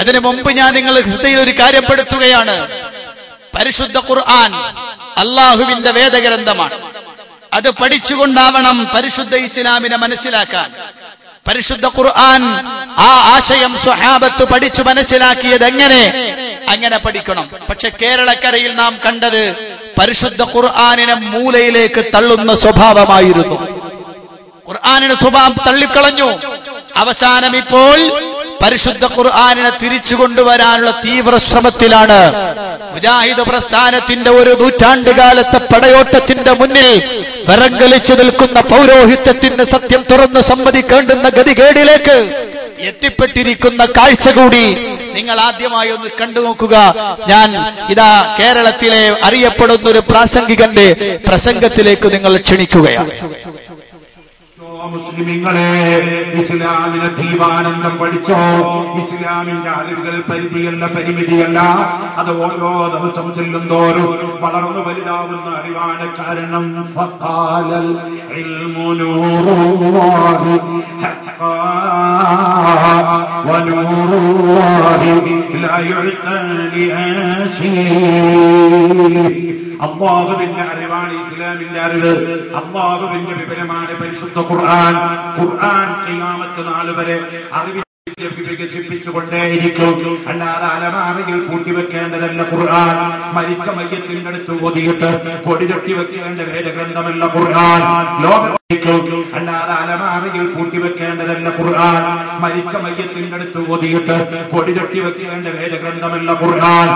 അതിനു മുമ്പ് ഞാൻ നിങ്ങളുടെ ഹൃദയത്തിൽ ഒരു കാര്യപ്പെടുത്തുകയാണ്. പരിശുദ്ധ ഖുർആൻ അള്ളാഹുവിന്റെ വേദഗ്രന്ഥമാണ്. അത് പഠിച്ചുകൊണ്ടാവണം പരിശുദ്ധ ഇസ്ലാമിനെ മനസ്സിലാക്കാൻ. പരിശുദ്ധ ഖുർആൻ ആ ആശയം സ്വഹാബത്ത് പഠിച്ചു മനസ്സിലാക്കിയത് അങ്ങനെ പഠിക്കണം. പക്ഷെ കേരളക്കരയിൽ നാം കണ്ടത് പരിശുദ്ധ ഖുർആനിനെ മൂലയിലേക്ക് തള്ളുന്ന സ്വഭാവമായിരുന്നു. ഖുർആനിന്റെ സ്വഭാവം തള്ളിക്കളഞ്ഞു. അവസാനം ഇപ്പോൾ പരിശുദ്ധ ഖുർആനിനെ തിരിച്ചു കൊണ്ടുവരാനുള്ള തീവ്ര ശ്രമത്തിലാണ്. മുജാഹിദ് പ്രസ്ഥാനത്തിന്റെ ഒരു നൂറ്റാണ്ടുകാലത്തെ പടയോട്ടത്തിന്റെ മുന്നിൽ വിറങ്ങലിച്ചു നിൽക്കുന്ന പൗരോഹിത്യത്തിന്റെ സത്യം തുറന്നു സമ്മതിക്കേണ്ടുന്ന ഗതികേടിലേക്ക് എത്തിപ്പെട്ടിരിക്കുന്ന കാഴ്ച കൂടി നിങ്ങൾ ആദ്യമായി ഒന്ന് കണ്ടു നോക്കുക. ഞാൻ ഇതാ കേരളത്തിലെ അറിയപ്പെടുന്ന ഒരു പ്രാസംഗികന്റെ പ്രസംഗത്തിലേക്ക് നിങ്ങൾ ക്ഷണിക്കുകയാണ്. മുസ്ലിമീങ്ങളെ, ഇസ്ലാമിനെ ദീപാനന്ദം പഠിച്ചോ. ഇസ്ലാമിന്റെ അറിവുകൾ പരിധിയല്ല, പരിമിതിയല്ല. അത് ഓരോ ദിവസം ചെല്ലുന്തോറും വളർന്നു വലുതാവുന്ന അറിവാണ്. കാരണം ഫഖാലൽ ഇൽമു നൂറുല്ലാഹി ഹഖ്ഖാ വനൂറുല്ലാഹി ലാ യുഅ്താ ലിആശി. അല്ലാഹുവിന്റെ അറിവാണ് ഇസ്ലാമിന്റെ അറിവ്. അല്ലാഹുവിന്റെ വിവരമാണ് പരിശുദ്ധ ഖുർആൻ. ഖുർആൻ ഖിയാമത്ത് നാൾ വരെ അറിവ് വികസിപ്പിച്ചുകൊണ്ടേയിരിക്കും. അല്ലാതെ അലമാരയിൽ കൂട്ടിവെക്കേണ്ടതല്ല ഖുർആൻ. മരിച്ച മയ്യത്തിന്റെ അടുത്ത് ഓതിയിട്ട് പൊടി തട്ടി വെക്കേണ്ട വേദഗ്രന്ഥമല്ല ഖുർആൻ. അല്ലാതെ അലമാരയിൽ കൂട്ടിവെക്കേണ്ടതല്ല ഖുർആൻ. മരിച്ച മയ്യത്തിന്റെ അടുത്ത് ഓതിയിട്ട് പൊടി തട്ടി വെക്കേണ്ട വേദഗ്രന്ഥമല്ല ഖുർആൻ.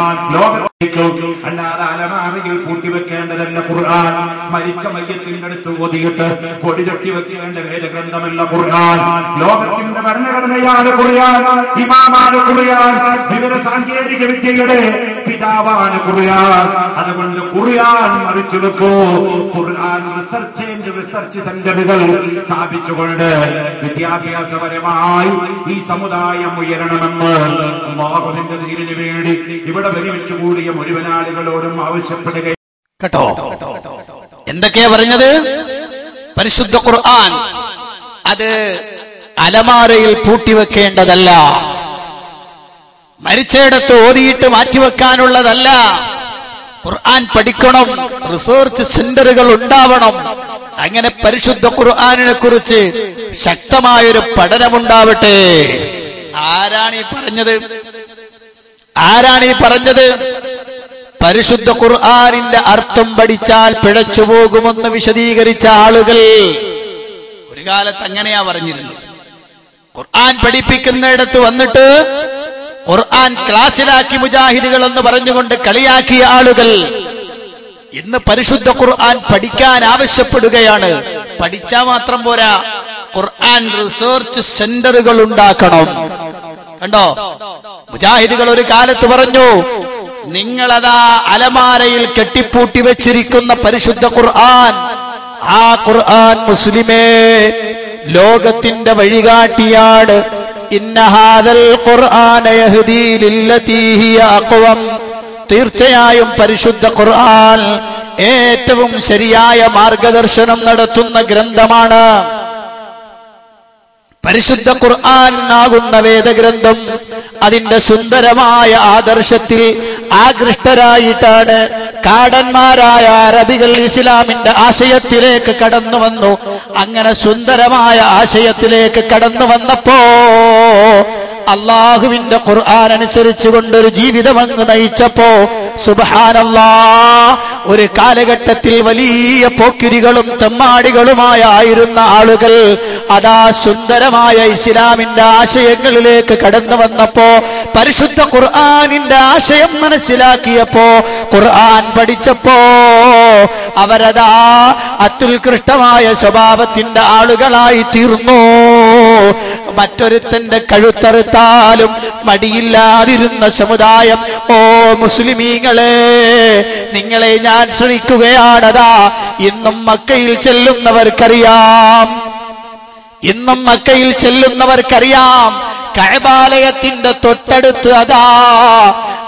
അല്ലാതെ അലമാരയിൽ കൂട്ടിവെക്കേണ്ടതല്ല ഖുർആൻ. മരിച്ച മയ്യത്തിന്റെ അടുത്ത് ഓതിയിട്ട് പൊടി തട്ടി വെക്കേണ്ട വേദഗ്രന്ഥമല്ല ഖുർആൻ. ലോകത്തിന്റെ ഭരണഘടനയാണ് ഖുർആൻ. ഇമാമാണ് ഖുർആൻ. വിവര സാങ്കേതിക വിദ്യയുടെ പിതാവാണ് ഖുർആൻ. അതുകൊണ്ട് ഖുർആൻ മറിച്ചു വെക്കൂ. ഖുർആൻ റിസർച്ച് സെന്ററുകൾ സ്ഥാപിച്ചുകൊണ്ട് വിദ്യാഭ്യാസപരമായി ഈ സമുദായം ഉയരണമെന്ന് അല്ലാഹുവിന്റെ ദീനിനു വേണ്ടി ഇവിടെ ഒരുമിച്ച് കൂടിയ മുഴുവൻ ആളുകളോടും ആവശ്യപ്പെടുക. കേട്ടോ എന്തൊക്കെയാ പറഞ്ഞത്? പരിശുദ്ധ ഖുർആൻ അത് അലമാരയിൽ പൂട്ടിവെക്കേണ്ടതല്ല, മരിച്ചയിടത്ത് ഓതിയിട്ട് മാറ്റിവെക്കാനുള്ളതല്ല. ഖുർആൻ പഠിക്കണം, റിസർച്ച് സെന്ററുകൾ ഉണ്ടാവണം. അങ്ങനെ പരിശുദ്ധ ഖുർആനിനെ കുറിച്ച് ശക്തമായൊരു പഠനമുണ്ടാവട്ടെ. ആരാണ് ഈ പറഞ്ഞത്? പരിശുദ്ധ ഖുർആനിന്റെ അർത്ഥം പഠിച്ചാൽ പിഴച്ചു പോകുമെന്ന് വിശദീകരിച്ച ആളുകൾ ഒരു കാലത്ത് അങ്ങനെയാ പറഞ്ഞിരുന്നത്. ഖുർആൻ പഠിപ്പിക്കുന്നിടത്ത് വന്നിട്ട് ഖുർആൻ ക്ലാസ്സിലാക്കി മുജാഹിദുകൾ എന്ന് പറഞ്ഞുകൊണ്ട് കളിയാക്കിയ ആളുകൾ ഇന്ന് പരിശുദ്ധ ഖുർആൻ പഠിക്കാൻ ആവശ്യപ്പെടുകയാണ്. പഠിച്ചാൽ മാത്രം പോരാ, ഖുർആൻ റിസർച്ച് സെന്ററുകൾ ഉണ്ടാക്കണം. കണ്ടോ, മുജാഹിദുകൾ ഒരു കാലത്ത് പറഞ്ഞു, നിങ്ങളതാ അലമാരയിൽ കെട്ടിപ്പൂട്ടി വെച്ചിരിക്കുന്ന പരിശുദ്ധ ഖുർആൻ, ആ ഖുർആൻ മുസ്ലിമേ ലോകത്തിന്റെ വഴികാട്ടിയാണ്. ഇന്ന ഹാദൽ ഖുർആന യഹ്ദീ ലില്ലതീ ഹിയ അഖ്വം. തീർച്ചയായും പരിശുദ്ധ ഖുർആൻ ഏറ്റവും ശരിയായ മാർഗദർശനം നടത്തുന്ന ഗ്രന്ഥമാണ്. പരിശുദ്ധ ഖുർആനാകുന്ന വേദഗ്രന്ഥം അതിന്റെ സുന്ദരമായ ആദർശത്തിൽ ആകൃഷ്ടരായിട്ടാണ് കാടന്മാരായ അറബികൾ ഇസ്ലാമിന്റെ ആശയത്തിലേക്ക് കടന്നു വന്നു. അങ്ങനെ സുന്ദരമായ ആശയത്തിലേക്ക് കടന്നു വന്നപ്പോ അള്ളാഹുവിന്റെ ഖുർആൻ അനുസരിച്ചു കൊണ്ടൊരു ജീവിതം അങ്ങ് നയിച്ചപ്പോ സുബ്ഹാനല്ലാഹ്, ഒരു കാലഘട്ടത്തിൽ വലിയ പോക്കിരികളും തെമ്മാടികളുമായിരുന്ന ആളുകൾ അതാ സുന്ദരമായ ഇസ്ലാമിന്റെ ആശയങ്ങളിലേക്ക് കടന്നു വന്നപ്പോ, പരിശുദ്ധ ഖുർആനിന്റെ ആശയം മനസ്സിലാക്കിയപ്പോ, ഖുർആൻ പഠിച്ചപ്പോ അവരതാ അത്യുത്കൃഷ്ടമായ സ്വഭാവത്തിന്റെ ആളുകളായി തീർന്നു. മറ്റൊരുത്തന്റെ കഴുത്തറുത്താലും മടിയില്ലാതിരുന്ന സമുദായം. ഓ മുസ്ലിമീങ്ങളെ, നിങ്ങളെ ഞാൻ ക്ഷണിക്കുകയാണതാ. ഇന്നും മക്കയിൽ ചെല്ലുന്നവർക്കറിയാം, കഅബാലയത്തിന്റെ തൊട്ടടുത്ത് അതാ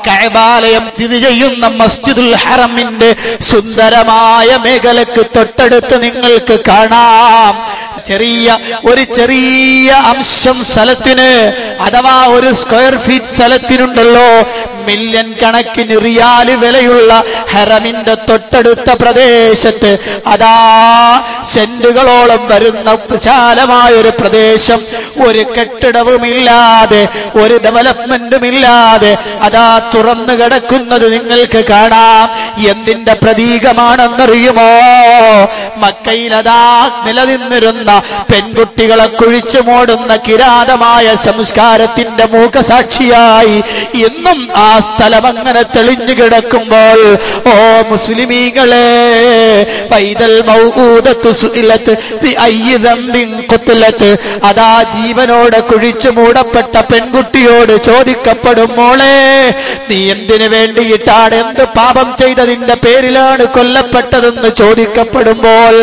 കഅബാലയം സ്ഥിതി ചെയ്യുന്ന മസ്ജിദുൽ ഹറമിന്റെ സുന്ദരമായ മേഖലക്ക് തൊട്ടടുത്ത് നിങ്ങൾക്ക് കാണാം ഒരു ചെറിയ അംശം സ്ഥലത്തിന്, അഥവാ ഒരു സ്ക്വയർ ഫീറ്റ് സ്ഥലത്തിനുണ്ടല്ലോ മില്യൺ കണക്കിന് റിയാല് വിലയുള്ള ഹറമിന്റെ തൊട്ടടുത്ത പ്രദേശത്ത് അതാ സെന്റുകളോളം വരുന്ന വിശാലമായൊരു പ്രദേശം, ഒരു കെട്ടിടവുമില്ലാതെ ഒരു ഡെവലപ്മെന്റുമില്ലാതെ അതാ തുറന്നു കിടക്കുന്നത് നിങ്ങൾക്ക് കാണാം. എന്തിന്റെ പ്രതീകമാണെന്നറിയുമോ? മക്കയിലതാ നിലനിന്നിരുന്ന പെൺകുട്ടികളെ കുഴിച്ചു മൂടുന്ന കിരാതമായ സംസ്കാരത്തിന്റെ മൂകസാക്ഷിയായി ഇന്നും ആ സ്ഥലം അങ്ങനെ തെളിഞ്ഞു കിടക്കുമ്പോൾ, ഓ മുസ്ലിമീങ്ങളെ, പൈതൽ മൗഊദത്തു സുഇലത്ത് ബിഅയ്യി ദംബിൻ ഖുത്ലത്ത്, അതാ ജീവനോടെ കുഴിച്ചു മൂടപ്പെട്ട പെൺകുട്ടിയോട് ചോദിക്കപ്പെടും, മോളെ നീ എന്തിനു വേണ്ടിയിട്ടാണ്, എന്ത് പാപം ചെയ്തതിന്റെ പേരിലാണ് കൊല്ലപ്പെട്ടതെന്ന് ചോദിക്കപ്പെടുമ്പോൾ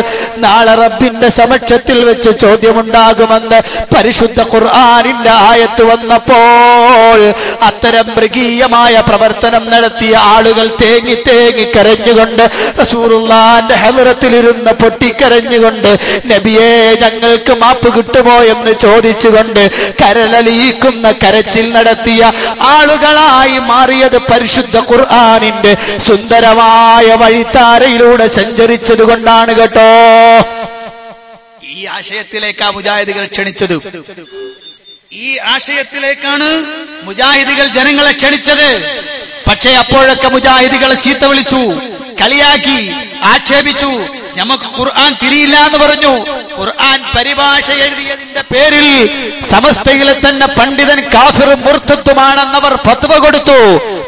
നാളെ റബ്ബിന്റെ സമക്ഷത്തിൽ വെച്ച് ചോദ്യമുണ്ടാകുമെന്ന് പരിശുദ്ധ ഖുർആനിന്റെ ആയത്ത് വന്നപ്പോൾ അത്തരം മൃഗീയമായ പ്രവർത്തനം നടത്തിയ ആളുകൾ തേങ്ങി തേങ്ങി കരഞ്ഞുകൊണ്ട് റസൂലുള്ളാഹിന്റെ ഹദ്റത്തിലിരുന്ന് പൊട്ടിക്കരഞ്ഞുകൊണ്ട്, നബിയേ ഞങ്ങൾക്ക് മാപ്പ് കിട്ടുമോ എന്ന് ചോദിച്ചുകൊണ്ട് കരളലിയിക്കുന്ന കരച്ചിൽ നടത്തിയ ആളുകളായി മാറിയത് പരിശുദ്ധ ഖുർആനിന്റെ സുന്ദരമായ വഴിത്താരയിലൂടെ സഞ്ചരിച്ചത് കൊണ്ടാണ് കേട്ടോ. ഈ ആശയത്തിലേക്കാ മുജാഹിദുകൾ ക്ഷണിച്ചത്. ഈ ആശയത്തിലേക്കാണ് മുജാഹിദുകൾ ജനങ്ങളെ ക്ഷണിച്ചത്. പക്ഷേ അപ്പോഴൊക്കെ മുജാഹിദുകളെ ചീത്ത വിളിച്ചു, കളിയാക്കി, ആക്ഷേപിച്ചു. നമുക്ക് ഖുർആൻ തിരിയില്ല എന്ന് പറഞ്ഞു. ഖുർആൻ പരിഭാഷ എഴുതിയതിന്റെ പേരിൽ സമസ്തയിലെ തന്നെ പണ്ഡിതൻ കാഫിറും മുർത്തത്തുമാണെന്നവർ ഫത്വ കൊടുത്തു.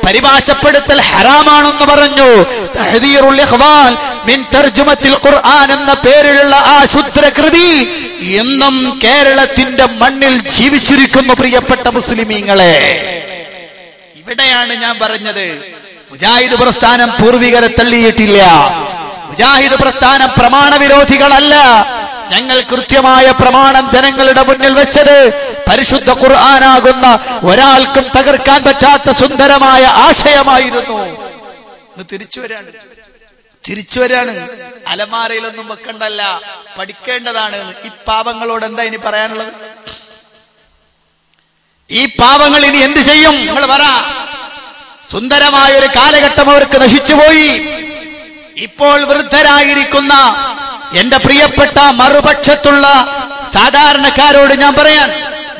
പരിഭാഷപ്പെടുത്തൽ ഹറാമാണെന്ന് പറഞ്ഞു. തഹ്ദീറുൽ ഇഖ്വാൻ മിൻ തർജുമത്തിൽ ഖുർആൻ എന്ന പേരിലുള്ള ആ ശുദ്രകൃതി എന്നും കേരളത്തിന്റെ മണ്ണിൽ ജീവിച്ചിരിക്കുന്നു. പ്രിയപ്പെട്ട മുസ്ലിമീങ്ങളെ, ഇവിടെയാണ് ഞാൻ പറഞ്ഞത്, മുജാഹിദ് പ്രസ്ഥാനം പൂർവികരെ തള്ളിയിട്ടില്ല. മുജാഹിദ് പ്രസ്ഥാനം പ്രമാണവിരോധികളല്ല. ഞങ്ങൾ കൃത്യമായ പ്രമാണം ജനങ്ങളുടെ മുന്നിൽ വെച്ചത് പരിശുദ്ധ ഖുർആനാകുന്ന ഒരാൾക്കും തകർക്കാൻ പറ്റാത്ത സുന്ദരമായ ആശയമായിരുന്നു. തിരിച്ചു വരാണ്. അലമാരയിലൊന്നും വെക്കണ്ടല്ല, പഠിക്കേണ്ടതാണ്. ഈ പാവങ്ങളോട് എന്താ ഇനി പറയാനുള്ളത്? ഈ പാവങ്ങൾ ഇനി എന്ത് ചെയ്യും? നിങ്ങൾ പറ. സുന്ദരമായൊരു കാലഘട്ടം അവർക്ക് നശിച്ചുപോയി. ഇപ്പോൾ വൃദ്ധരായിരിക്കുന്ന എന്റെ പ്രിയപ്പെട്ട മറുപക്ഷത്തുള്ള സാധാരണക്കാരോട് ഞാൻ പറയാൻ,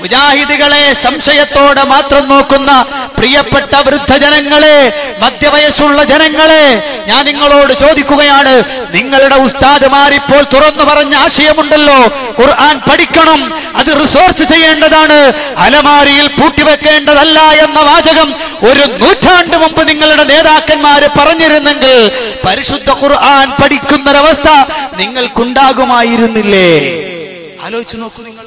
മുജാഹിദുകളെ സംശയത്തോടെ മാത്രം നോക്കുന്ന പ്രിയപ്പെട്ട വൃദ്ധജനങ്ങളെ, മധ്യവയസ്സുള്ള ജനങ്ങളെ, ഞാൻ നിങ്ങളോട് ചോദിക്കുകയാണ്, നിങ്ങളുടെ ഉസ്താദുമാരിപ്പോൾ തുറന്നു പറഞ്ഞ ആശയമുണ്ടല്ലോ, ഖുർആൻ പഠിക്കണം, അത് റിസോർച്ച് ചെയ്യേണ്ടതാണ്, അലമാരിയിൽ പൂട്ടിവെക്കേണ്ടതല്ല എന്ന വാചകം ഒരു നൂറ്റാണ്ട് മുമ്പ് നിങ്ങളുടെ നേതാക്കന്മാര് പറഞ്ഞിരുന്നെങ്കിൽ പരിശുദ്ധ ഖുർആൻ പഠിക്കുന്നൊരവസ്ഥ നിങ്ങൾക്കുണ്ടാകുമായിരുന്നില്ലേ? ആലോചിച്ചു നോക്കൂ, നിങ്ങൾ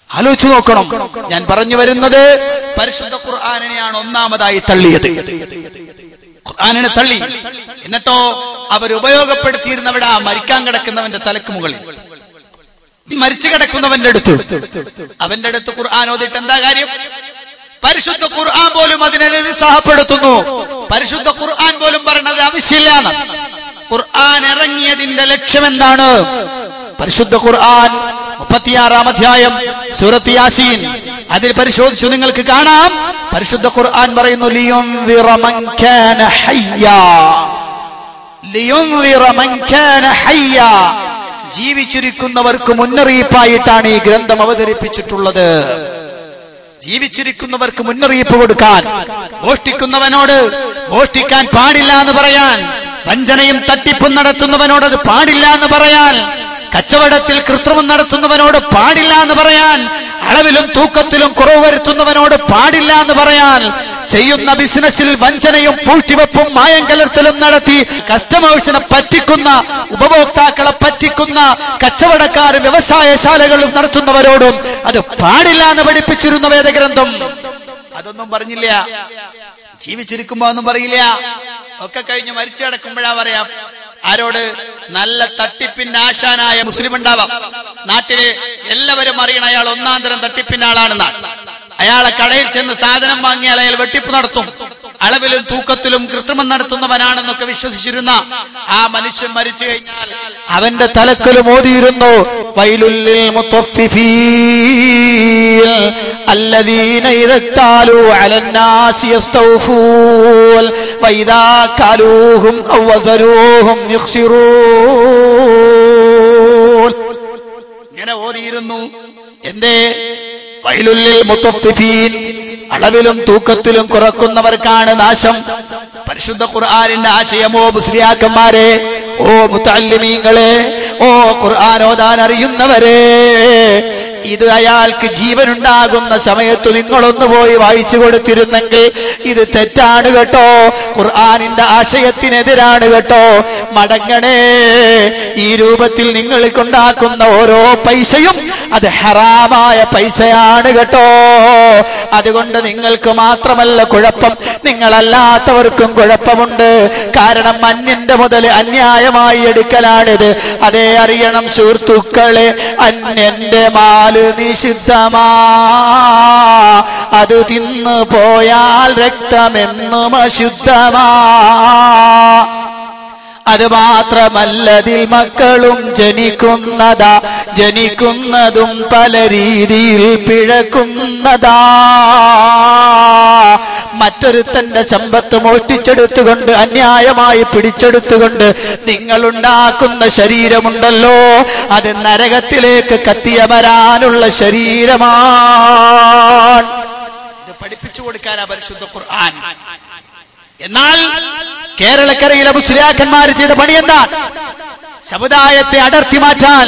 ആലോചിച്ചു നോക്കണം. ഞാൻ പറഞ്ഞു വരുന്നത്, പരിശുദ്ധ ഖുർആനിനെയാണ് ഒന്നാമതായി തള്ളിയത്. ഖുർആനിനെ തള്ളി. എന്നിട്ടോ അവരുപയോഗപ്പെടുത്തിയിരുന്നവിടെ ആ മരിക്കാൻ കിടക്കുന്നവന്റെ തലക്ക് മുകളിൽ, മരിച്ചു കിടക്കുന്നവന്റെ അടുത്ത്, അവന്റെ അടുത്ത് ഖുർആൻ ഓതിട്ട് എന്താ കാര്യം? പരിശുദ്ധ ഖുർആൻ പോലും അതിനെ നിരുത്സാഹപ്പെടുത്തുന്നു. പരിശുദ്ധ ഖുർആൻ പോലും പറയണത് ആവശ്യമില്ലാണ്. ഖുർആൻ ഇറങ്ങിയതിന്റെ ലക്ഷ്യം എന്താണ്? പരിശുദ്ധ ഖുർആൻ 36-ാം അധ്യായം സൂറത്ത് യാസീൻ, അതിൽ പരിശോധിച്ചു നിങ്ങൾക്ക് കാണാം, പരിശുദ്ധ ഖുർആൻ പറയുന്നു, ലിയുൻദിറ മൻ കാന ഹയ്യാ, ലിയുൻദിറ മൻ കാന ഹയ്യാ, ജീവിച്ചിരിക്കുന്നവർക്ക് മുന്നറിയിപ്പായിട്ടാണ് ഈ ഗ്രന്ഥം അവതരിപ്പിച്ചിട്ടുള്ളത്. ജീവിച്ചിരിക്കുന്നവർക്ക് മുന്നറിയിപ്പ് കൊടുക്കാൻ, മോഷ്ടിക്കുന്നവനോട് മോഷ്ടിക്കാൻ പാടില്ല എന്ന് പറയാൻ, വഞ്ചനയും തട്ടിപ്പും നടത്തുന്നവനോട് അത് പാടില്ല എന്ന് പറയാൻ, കച്ചവടത്തിൽ കൃത്രിമം നടത്തുന്നവനോട് പാടില്ല എന്ന് പറയാൻ, അളവിലും തൂക്കത്തിലും കുറവ് വരുത്തുന്നവനോട് പാടില്ല എന്ന് പറയാൻ, ചെയ്യുന്ന ബിസിനസ്സിൽ വഞ്ചനയും പൂഴ്ത്തിവെപ്പും മായം കലർത്തലും നടത്തി കസ്റ്റമേഴ്സിനെ പറ്റിക്കുന്ന, ഉപഭോക്താക്കളെ പറ്റിക്കുന്ന കച്ചവടക്കാരും വ്യവസായശാലകളും നടത്തുന്നവരോടും അത് പാടില്ല എന്ന് പഠിപ്പിച്ചിരുന്ന വേദഗ്രന്ഥം. അതൊന്നും പറഞ്ഞില്ല. ജീവിച്ചിരിക്കുമ്പോ ഒന്നും പറയില്ല. ഒക്കെ കഴിഞ്ഞ് മരിച്ചു കിടക്കുമ്പോഴാ പറയാം. ആരോട്? നല്ല തട്ടിപ്പിന്റെ ആശാനായ മുസ്ലിം ഉണ്ടാവാം. നാട്ടില് എല്ലാവരും അറിയണം അയാൾ ഒന്നാം തരം തട്ടിപ്പിന്റെ ആളാണെന്നാണ്. അയാളെ കടയിൽ ചെന്ന് സാധനം വാങ്ങിയാൽ അയാൾ വെട്ടിപ്പ് നടത്തും, അളവിലും തൂക്കത്തിലും കൃത്രിമം നടത്തുന്നവനാണെന്നൊക്കെ വിശ്വസിച്ചിരുന്ന ആ മനുഷ്യൻ മരിച്ചു കഴിഞ്ഞാൽ അവന്റെ തലക്കലും ഓതിയിരുന്നു വൈലുല്ലിൽ മുത്തഫിഫീൻ അല്ലദീന ഇദക്താലു അലന്നാസി യസ്തൗഫൂൻ വഇദാ കാലൂഹും ഔ വസനൂഹും യുഖ്സിറൂൻ. ഇങ്ങനെ ഓതിയിരുന്നു. എന്തേ? വൈലുല്ലിൽ മുത്തഫിഫീൻ, അളവിലും തൂക്കത്തിലും കുറക്കുന്നവർക്കാണ് നാശം. പരിശുദ്ധ ഖുർആനിന്റെ ആശയമോ മുസ്ലിയാക്കന്മാരെ, ഓ മുതഅല്ലിമീങ്ങളെ, ഓ ഖുർആൻ ഓതാൻ അറിയുന്നവരെ, ഇത് അയാൾക്ക് ജീവനുണ്ടാകുന്ന സമയത്ത് നിങ്ങളൊന്നു പോയി വായിച്ചു കൊടുത്തിരുന്നെങ്കിൽ ഇത് തെറ്റാണ് കേട്ടോ, ഖുർആനിന്റെ ആശയത്തിനെതിരാണ് കേട്ടോ. മടങ്ങണേ. ഈ രൂപത്തിൽ നിങ്ങൾ കൊണ്ടാക്കുന്ന ഓരോ പൈസയും അത് ഹറാമായ പൈസയാണ് കേട്ടോ. അതുകൊണ്ട് നിങ്ങൾക്ക് മാത്രമല്ല കുഴപ്പം, നിങ്ങളല്ലാത്തവർക്കും കുഴപ്പമുണ്ട്. കാരണം അന്യന്റെ മുതൽ അന്യായമായി എടുക്കലാണിത്. അതേ അറിയണം സുഹൃത്തുക്കളെ, അന്യന്റെ മാല് നിഷിദ്ധമാ, അത് തിന്നു പോയാൽ രക്തമെന്നും അശുദ്ധമാ. അത് മാത്രമല്ലതിൽ മക്കളും ജനിക്കുന്നതാ, ജനിക്കുന്നതും പല രീതിയിൽ പിഴക്കുന്നതാ. മറ്റൊരുത്തന്റെ സമ്പത്ത് മോഷ്ടിച്ചെടുത്തുകൊണ്ട്, അന്യായമായി പിടിച്ചെടുത്തുകൊണ്ട് നിങ്ങളുണ്ടാക്കുന്ന ശരീരമുണ്ടല്ലോ, അത് നരകത്തിലേക്ക് കത്തിയമരാനുള്ള ശരീരമാണ്. ഇത് പഠിപ്പിച്ചു കൊടുക്കാനാ പരിശുദ്ധ ഖുർആൻ. എന്നാൽ കേരളക്കരയിലെ മുസ്ലിയാക്കന്മാർ ചെയ്ത പണി എന്താ? സമുദായത്തെ അടർത്തി മാറ്റാൻ,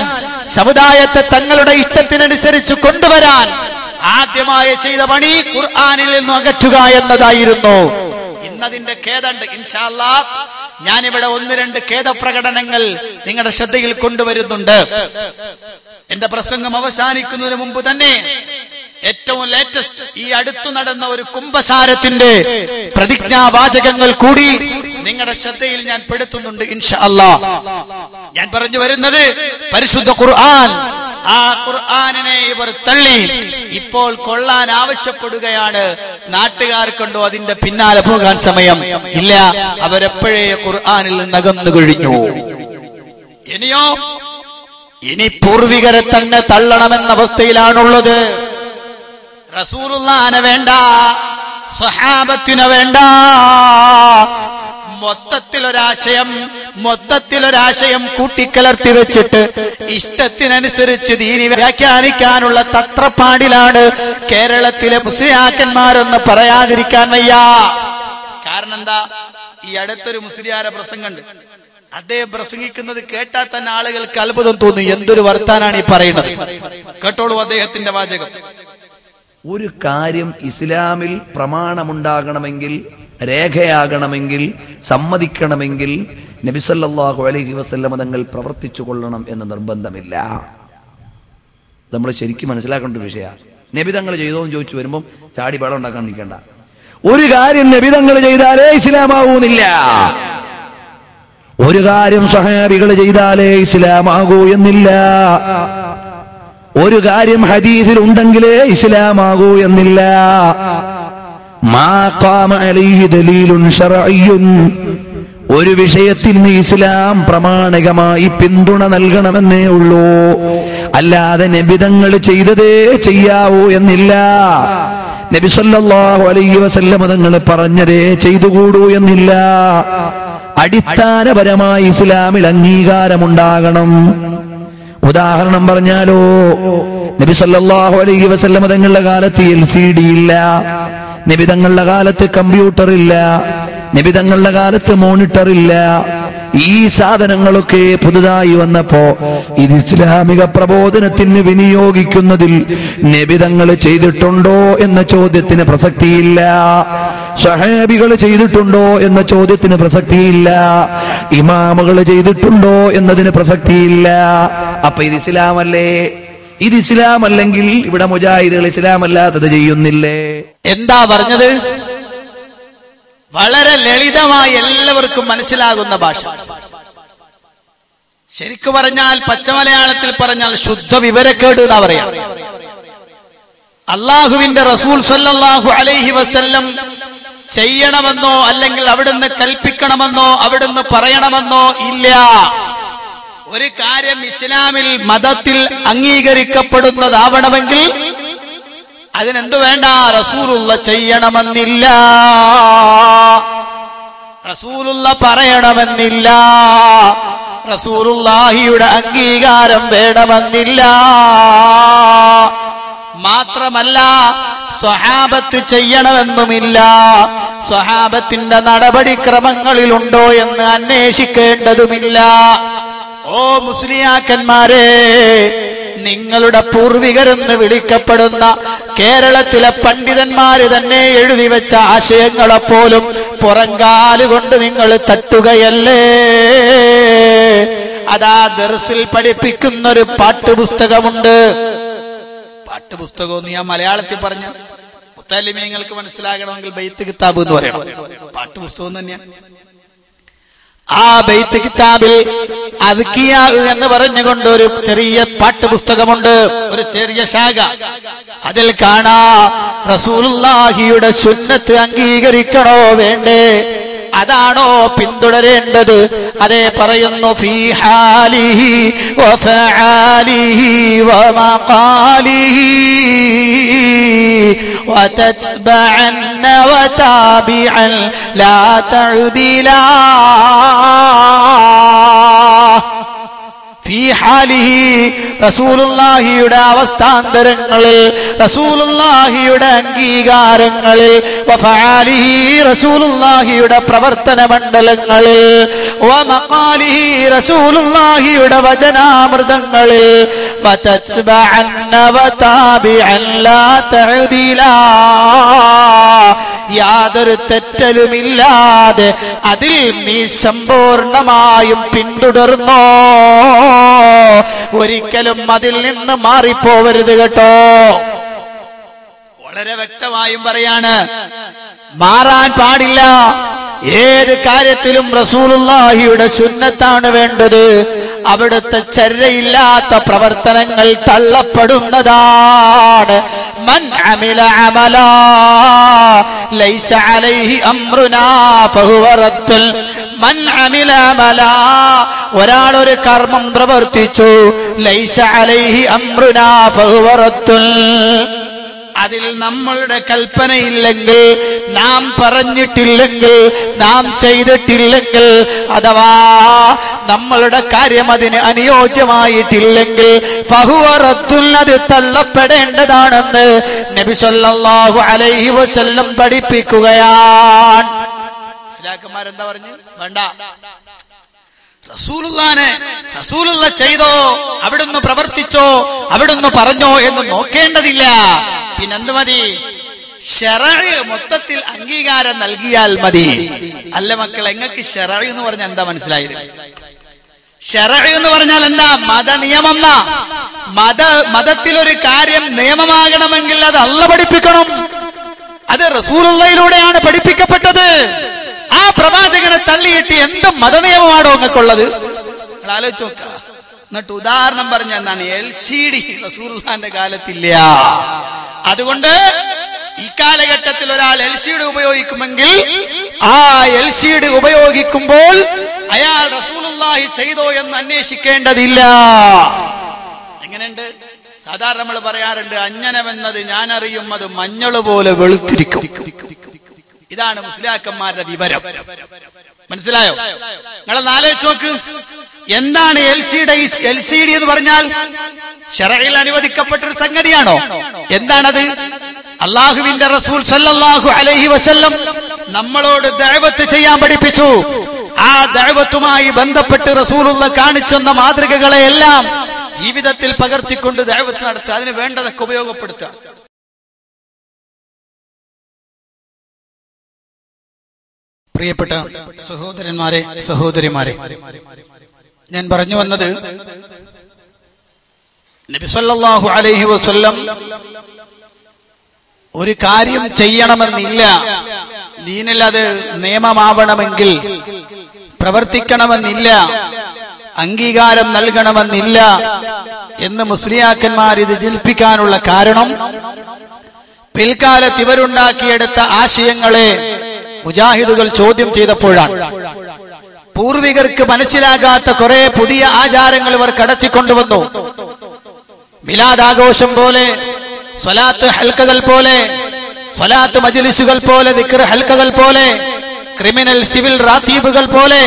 സമുദായത്തെ തങ്ങളുടെ ഇഷ്ടത്തിനനുസരിച്ച് കൊണ്ടുവരാൻ ആദ്യമായി ചെയ്ത പണി ഖുർആനിൽ നിന്ന് അകറ്റുക എന്നതായിരുന്നു. ഇന്നതിന്റെ ഖേദമുണ്ട്. ഇൻഷാ അല്ലാഹ് ഞാനിവിടെ 1-2 ഖേദപ്രകടനങ്ങൾ നിങ്ങളുടെ ശ്രദ്ധയിൽ കൊണ്ടുവരുന്നുണ്ട്. എന്റെ പ്രസംഗം അവസാനിക്കുന്നതിന് മുമ്പ് തന്നെ ഏറ്റവും ലേറ്റസ്റ്റ് ഈ അടുത്തു നടന്ന ഒരു കുംഭസാരത്തിന്റെ പ്രതിജ്ഞാവാചകങ്ങൾ കൂടി നിങ്ങളുടെ ശ്രദ്ധയിൽ ഞാൻ പെടുത്തുന്നുണ്ട് ഇൻഷാ അല്ലാഹ്. ഞാൻ പറഞ്ഞു വരുന്നത് പരിശുദ്ധ ഖുർആൻ, ആ ഖുർആനിനെ ഇവർ തള്ളി ഇപ്പോൾ കൊള്ളാൻ ആവശ്യപ്പെടുകയാണ്. നാട്ടുകാർക്കുണ്ടോ അതിന്റെ പിന്നാലെ പോകാൻ സമയം? ഇല്ല. അവരെപ്പോഴേ ഖുർആനിൽ നിന്ന് അകന്നു കഴിഞ്ഞു. ഇനിയോ? ഇനി പൂർവികരെ തന്നെ തള്ളണമെന്ന അവസ്ഥയിലാണുള്ളത്. റസൂലുള്ളാഹിനെ വേണ്ട, സ്വഹാബത്തിനെ വേണ്ട. മൊത്തത്തിലൊരാശയം കൂട്ടിക്കലർത്തി വെച്ചിട്ട് ഇഷ്ടത്തിനനുസരിച്ച് ദീനി വ്യാഖ്യാനിക്കാനുള്ള തത്രപ്പാടിലാണ് കേരളത്തിലെ മുസ്ലിയാക്കന്മാരെന്ന് പറയാതിരിക്കാൻ വയ്യ. കാരണം എന്താ? ഈ അടുത്തൊരു മുസ്ലിയാരെ പ്രസംഗമുണ്ട്. അദ്ദേഹം പ്രസംഗിക്കുന്നത് കേട്ടാൽ തന്നെ ആളുകൾക്ക് അത്ഭുതം തോന്നും. എന്തൊരു വർത്താനാണ് ഈ പറയുന്നത്. കേട്ടോളൂ അദ്ദേഹത്തിന്റെ വാചകം. ഒരു കാര്യം ഇസ്ലാമിൽ പ്രമാണമുണ്ടാകണമെങ്കിൽ, രേഖയാകണമെങ്കിൽ, സമ്മതിക്കണമെങ്കിൽ നബി സല്ലല്ലാഹു അലൈഹി വസല്ലം തങ്ങൾ പ്രവർത്തിച്ചു കൊള്ളണം എന്ന് നിർബന്ധമില്ല. നമ്മൾ ശരിക്കും മനസ്സിലാക്കേണ്ട ഒരു വിഷയമാണ്. നബി തങ്ങൾ ചെയ്തോന്ന് ചോദിച്ചു വരുമ്പം ചാടി ബഹളം ഉണ്ടാക്കാൻ നിൽക്കണ്ട. ഒരു കാര്യം നബി തങ്ങൾ ചെയ്താലേ ഇസ്ലാമാകൂന്നില്ല. ഒരു കാര്യം സഹാബികൾ ചെയ്താലേ ഇസ്ലാമാകൂ എന്നില്ല. ഒരു കാര്യം ഹദീസിൽ ഉണ്ടെങ്കിലേ ഇസ്ലാമാകൂ എന്നില്ല. മാ ഖാമ അലൈഹി ദലീലുൻ ശർഇയ്യുൻ, ഒരു വിഷയത്തിന് ഇസ്ലാം പ്രാമാണികമായി പിന്തുണ നൽകണമെന്നേ ഉള്ളൂ. അല്ലാതെ നബിതങ്ങൾ ചെയ്തതേ ചെയ്യാവൂ എന്നില്ല. നബി സല്ലല്ലാഹു അലൈഹി വസല്ലം തങ്ങൾ പറഞ്ഞതേ ചെയ്തുകൂടൂ എന്നില്ല. അടിസ്ഥാനപരമായി ഇസ്ലാമിൽ അംഗീകാരമുണ്ടാകണം. ഉദാഹരണം പറഞ്ഞാലോ, നബി സല്ലല്ലാഹു അലൈഹി വസല്ലം തങ്ങളുടെ കാലത്ത് LCD ഇല്ല, നബി തങ്ങളുടെ കാലത്ത് കമ്പ്യൂട്ടർ ഇല്ല, നബി തങ്ങളുടെ കാലത്ത് മോണിറ്റർ ഇല്ല, ഈ സാധനങ്ങളൊക്കെ പുതുതായി വന്നപ്പോ ഇത് ഇസ്ലാമിക പ്രബോധനത്തിന് വിനിയോഗിക്കുന്നതിൽ നബിതങ്ങൾ ചെയ്തിട്ടുണ്ടോ എന്ന ചോദ്യത്തിന് പ്രസക്തിയില്ല. സ്വഹാബികൾ ചെയ്തിട്ടുണ്ടോ എന്ന ചോദ്യത്തിന് പ്രസക്തിയില്ല. ഇമാമുകൾ ചെയ്തിട്ടുണ്ടോ എന്നതിന് പ്രസക്തിയില്ല. അപ്പൊ ഇത് ഇസ്ലാമല്ലേ? ഇത് ഇസ്ലാം അല്ലെങ്കിൽ ഇവിടെ മുജാഹിദുകൾ ഇസ്ലാം അല്ലാത്തത് ചെയ്യുന്നില്ലേ? എന്താ പറഞ്ഞത്? വളരെ ലളിതമായി എല്ലാവർക്കും മനസ്സിലാകുന്ന ഭാഷ. ശരിക്കു പറഞ്ഞാൽ, പച്ചമലയാളത്തിൽ പറഞ്ഞാൽ ശുദ്ധ വിവരക്കേട് എന്നാ പറയാ. അള്ളാഹുവിന്റെ റസൂൽ സല്ലല്ലാഹു അലൈഹി വസല്ലം ചെയ്യണമെന്നോ അല്ലെങ്കിൽ അവിടുന്ന് കൽപ്പിക്കണമെന്നോ അവിടുന്ന് പറയണമെന്നോ ഇല്ല. ഒരു കാര്യം ഇസ്ലാമിൽ മതത്തിൽ അംഗീകരിക്കപ്പെടുന്നതാവണമെങ്കിൽ അതിനെന്തു വേണ്ട? റസൂലുള്ള ചെയ്യണമെന്നില്ല, റസൂലുള്ള പറയണമെന്നില്ല, റസൂലുള്ളാഹിയുടെ അംഗീകാരം വേണമെന്നില്ല. മാത്രമല്ല സ്വഹാബത്ത് ചെയ്യണമെന്നുമില്ല. സ്വഹാബത്തിന്റെ നടപടിക്രമങ്ങളിലുണ്ടോ എന്ന് അന്വേഷിക്കേണ്ടതുമില്ല. ഓ മുസ്ലിയാക്കന്മാരെ, നിങ്ങളുടെ പൂർവികരെന്ന് വിളിക്കപ്പെടുന്ന കേരളത്തിലെ പണ്ഡിതന്മാര് തന്നെ എഴുതി വെച്ച ആശയങ്ങളെപ്പോലും പുറങ്കാലുകൊണ്ട് നിങ്ങൾ തട്ടുകയല്ലേ? അതാ ദർസിൽ പഠിപ്പിക്കുന്നൊരു പാട്ടുപുസ്തകമുണ്ട്. പാട്ടുപുസ്തകം എന്ന് ഞാൻ മലയാളത്തിൽ പറഞ്ഞ മുത്തല്ലിമീങ്ങൾക്ക് മനസ്സിലാകണമെങ്കിൽ ബൈത്ത് കിതാബ് എന്ന് പറയണം. പാട്ടുപുസ്തകം തന്നെയാണ്. ആ ബൈത്ത് കിതാബിൽ അദ്കിയ എന്ന് പറഞ്ഞുകൊണ്ട് ഒരു ചെറിയ പാട്ടുപുസ്തകമുണ്ട്, ഒരു ചെറിയ ശാഖ. അതിൽ കാണാ റസൂലുള്ളാഹിയുടെ സുന്നത്ത് അംഗീകരിക്കണോ വേണ്ടേ? അതാണോ പിന്തുടരേണ്ടത്? അതേ പറയുന്നു, ഫീ ഹാലിഹി വഫആലിഹി വമഖാലിഹി വതത്ബഅന്ന വതാബിഅൻ ലാ തഅദിലാ. ഫീ ഹാലിഹി, റസൂലുള്ളാഹിയുടെ അവസ്ഥാന്തരങ്ങളിൽ, റസൂലുള്ളാഹിയുടെ അംഗീകാരങ്ങളിൽ, വഫആലിഹി, റസൂലുള്ളാഹിയുടെ പ്രവർത്തന മണ്ഡലങ്ങളിൽ, വമഖാലിഹി, റസൂലുള്ളാഹിയുടെ വചനാമൃതങ്ങളിൽ, വതത്ബഅന്ന വതാബിഅൻ ലാ തഅദിലാ, യാതൊരു തെറ്റലുമില്ലാതെ അതിൽ നീ സമ്പൂർണമായും പിന്തുടർന്നോ. ഒരിക്കലും അതിൽ നിന്ന് മാറിപ്പോവരുത് കേട്ടോ. വളരെ വ്യക്തമായും പറയാണ്, മാറാൻ പാടില്ല. ഏത് കാര്യത്തിലും റസൂലുള്ളാഹിയുടെ സുന്നത്താണ് വേണ്ടത്. അവിടുത്തെ ചര്യയില്ലാത്ത പ്രവർത്തനങ്ങൾ തള്ളപ്പെടുന്നതാണ്. മൻ അമില അമലാ ലൈസ അലൈഹി അംറുനാ ഫഹുവ റദ്ദുൽ. മൻ അമില അമലാ, ഒരാൾ ഒരു കർമ്മം പ്രവർത്തിച്ചു, ലൈസ അലൈഹി അംറുനാ ഫഹുവ റദ്ദുൽ, അതിൽ നമ്മളുടെ കൽപ്പനയില്ലെങ്കിൽ, നാം പറഞ്ഞിട്ടില്ലെങ്കിൽ, നാം ചെയ്തിട്ടില്ലെങ്കിൽ, അഥവാ നമ്മളുടെ കാര്യം അതിന് അനുയോജ്യമായിട്ടില്ലെങ്കിൽ, ഫഹുവ റദ്ദുൽ, അത് തള്ളപ്പെടേണ്ടതാണെന്ന് നബി സല്ലല്ലാഹു അലൈഹി വസല്ലം പഠിപ്പിക്കുകയാണ്. മനസ്സിലാക്കന്മാരെന്താ പറഞ്ഞു? വേണ്ട, റസൂലുള്ള ചെയ്തോ, അവിടുന്ന് പ്രവർത്തിച്ചോ, അവിടുന്ന് പറഞ്ഞോ എന്ന് നോക്കേണ്ടതില്ല. പിന്നെന്ത് മതി? ശറഅ് മൊത്തത്തിൽ അംഗീകാരം നൽകിയാൽ മതി. അല്ല മക്കൾ, എങ്ങൾക്ക് ശറഅ് എന്ന് പറഞ്ഞാൽ എന്താ മനസ്സിലായത്? ശറഅ് എന്ന് പറഞ്ഞാൽ എന്താ? മതനിയമം. മതത്തിലൊരു കാര്യം നിയമമാകണമെങ്കിൽ അത് അല്ലാഹ് പഠിപ്പിക്കണം. അത് റസൂലുള്ളാഹിയിലൂടെയാണ് പഠിപ്പിക്കപ്പെട്ടത്. ആ പ്രവാചകനെ തള്ളിയിട്ട് എന്ത് മതനിയമമാണോ നിങ്ങൾക്കുള്ളത്? ആലോചിച്ച് നോക്ക. എന്നിട്ട് ഉദാഹരണം പറഞ്ഞ എന്താണ്? LCD റസൂലുള്ളാഹിന്റെ കാലത്തില്ല. അതുകൊണ്ട് ഈ കാലഘട്ടത്തിൽ ഒരാൾ LCD ഉപയോഗിക്കുമെങ്കിൽ ആ LCD ഉപയോഗിക്കുമ്പോൾ അയാൾ റസൂലുള്ളാഹി ചെയ്തോ എന്ന് അന്വേഷിക്കേണ്ടതില്ല. എങ്ങനെയുണ്ട്? സാധാരണ നമ്മൾ പറയാറുണ്ട്, അഞ്ജനമെന്നത് ഞാൻ അറിയും, അത് മഞ്ഞൾ പോലെ വെളുത്തിരിക്കും. ഇതാണ് മുസ്ലിയാക്കന്മാരുടെ വിവരം. മനസ്സിലായോ? നിങ്ങളൊന്ന് ആലോചിച്ച് നോക്ക്. എന്താണ് LCD എന്ന് പറഞ്ഞാൽ? ശറഇൽ അനുവദിക്കപ്പെട്ടൊരു സംഗതിയാണോ? എന്താണത്? അള്ളാഹുവിന്റെ റസൂൽ സല്ലല്ലാഹു അലൈഹി വസല്ലം നമ്മളോട് ദഅവത്ത് ചെയ്യാൻ പഠിപ്പിച്ചു. ആ ദഅവത്തുമായി ബന്ധപ്പെട്ട് റസൂലുള്ള കാണിച്ചെന്ന മാതൃകകളെയെല്ലാം ജീവിതത്തിൽ പകർത്തിക്കൊണ്ട് ദഅവത്ത് നടത്തുക, അതിന് വേണ്ടതൊക്കെ ഉപയോഗപ്പെടുത്തുക. പ്രിയപ്പെട്ട സഹോദരന്മാരെ, സഹോദരിമാരെ, ഞാൻ പറഞ്ഞു വന്നത് നബി സല്ലല്ലാഹു അലൈഹി വസല്ലം ഒരു കാര്യം ചെയ്യണമെന്നില്ല, ദീനിൽ അത് നിയമമാവണമെങ്കിൽ പ്രവർത്തിക്കണമെന്നില്ല, അംഗീകാരം നൽകണമെന്നില്ല എന്ന് മുസ്ലിയാക്കന്മാർ ഇത് ജൽപ്പിക്കാനുള്ള കാരണം പിൽക്കാലത്ത് ഇവരുണ്ടാക്കിയെടുത്ത ആശയങ്ങളെ മുജാഹിദുകൾ ചോദ്യം ചെയ്തപ്പോഴാണ്. പൂർവികർക്ക് മനസ്സിലാകാത്ത കുറെ പുതിയ ആചാരങ്ങൾ ഇവർ കടത്തിക്കൊണ്ടുവന്നു. മിലാദ് ആഘോഷം പോലെ, സ്വലാത്ത് ഹൽക്കകൾ പോലെ, സ്വലാത്ത് മജ്ലിസുകൾ പോലെ, ദിക്ർ ഹൽക്കകൾ പോലെ, ക്രിമിനൽ സിവിൽ റാത്തീബുകൾ പോലെ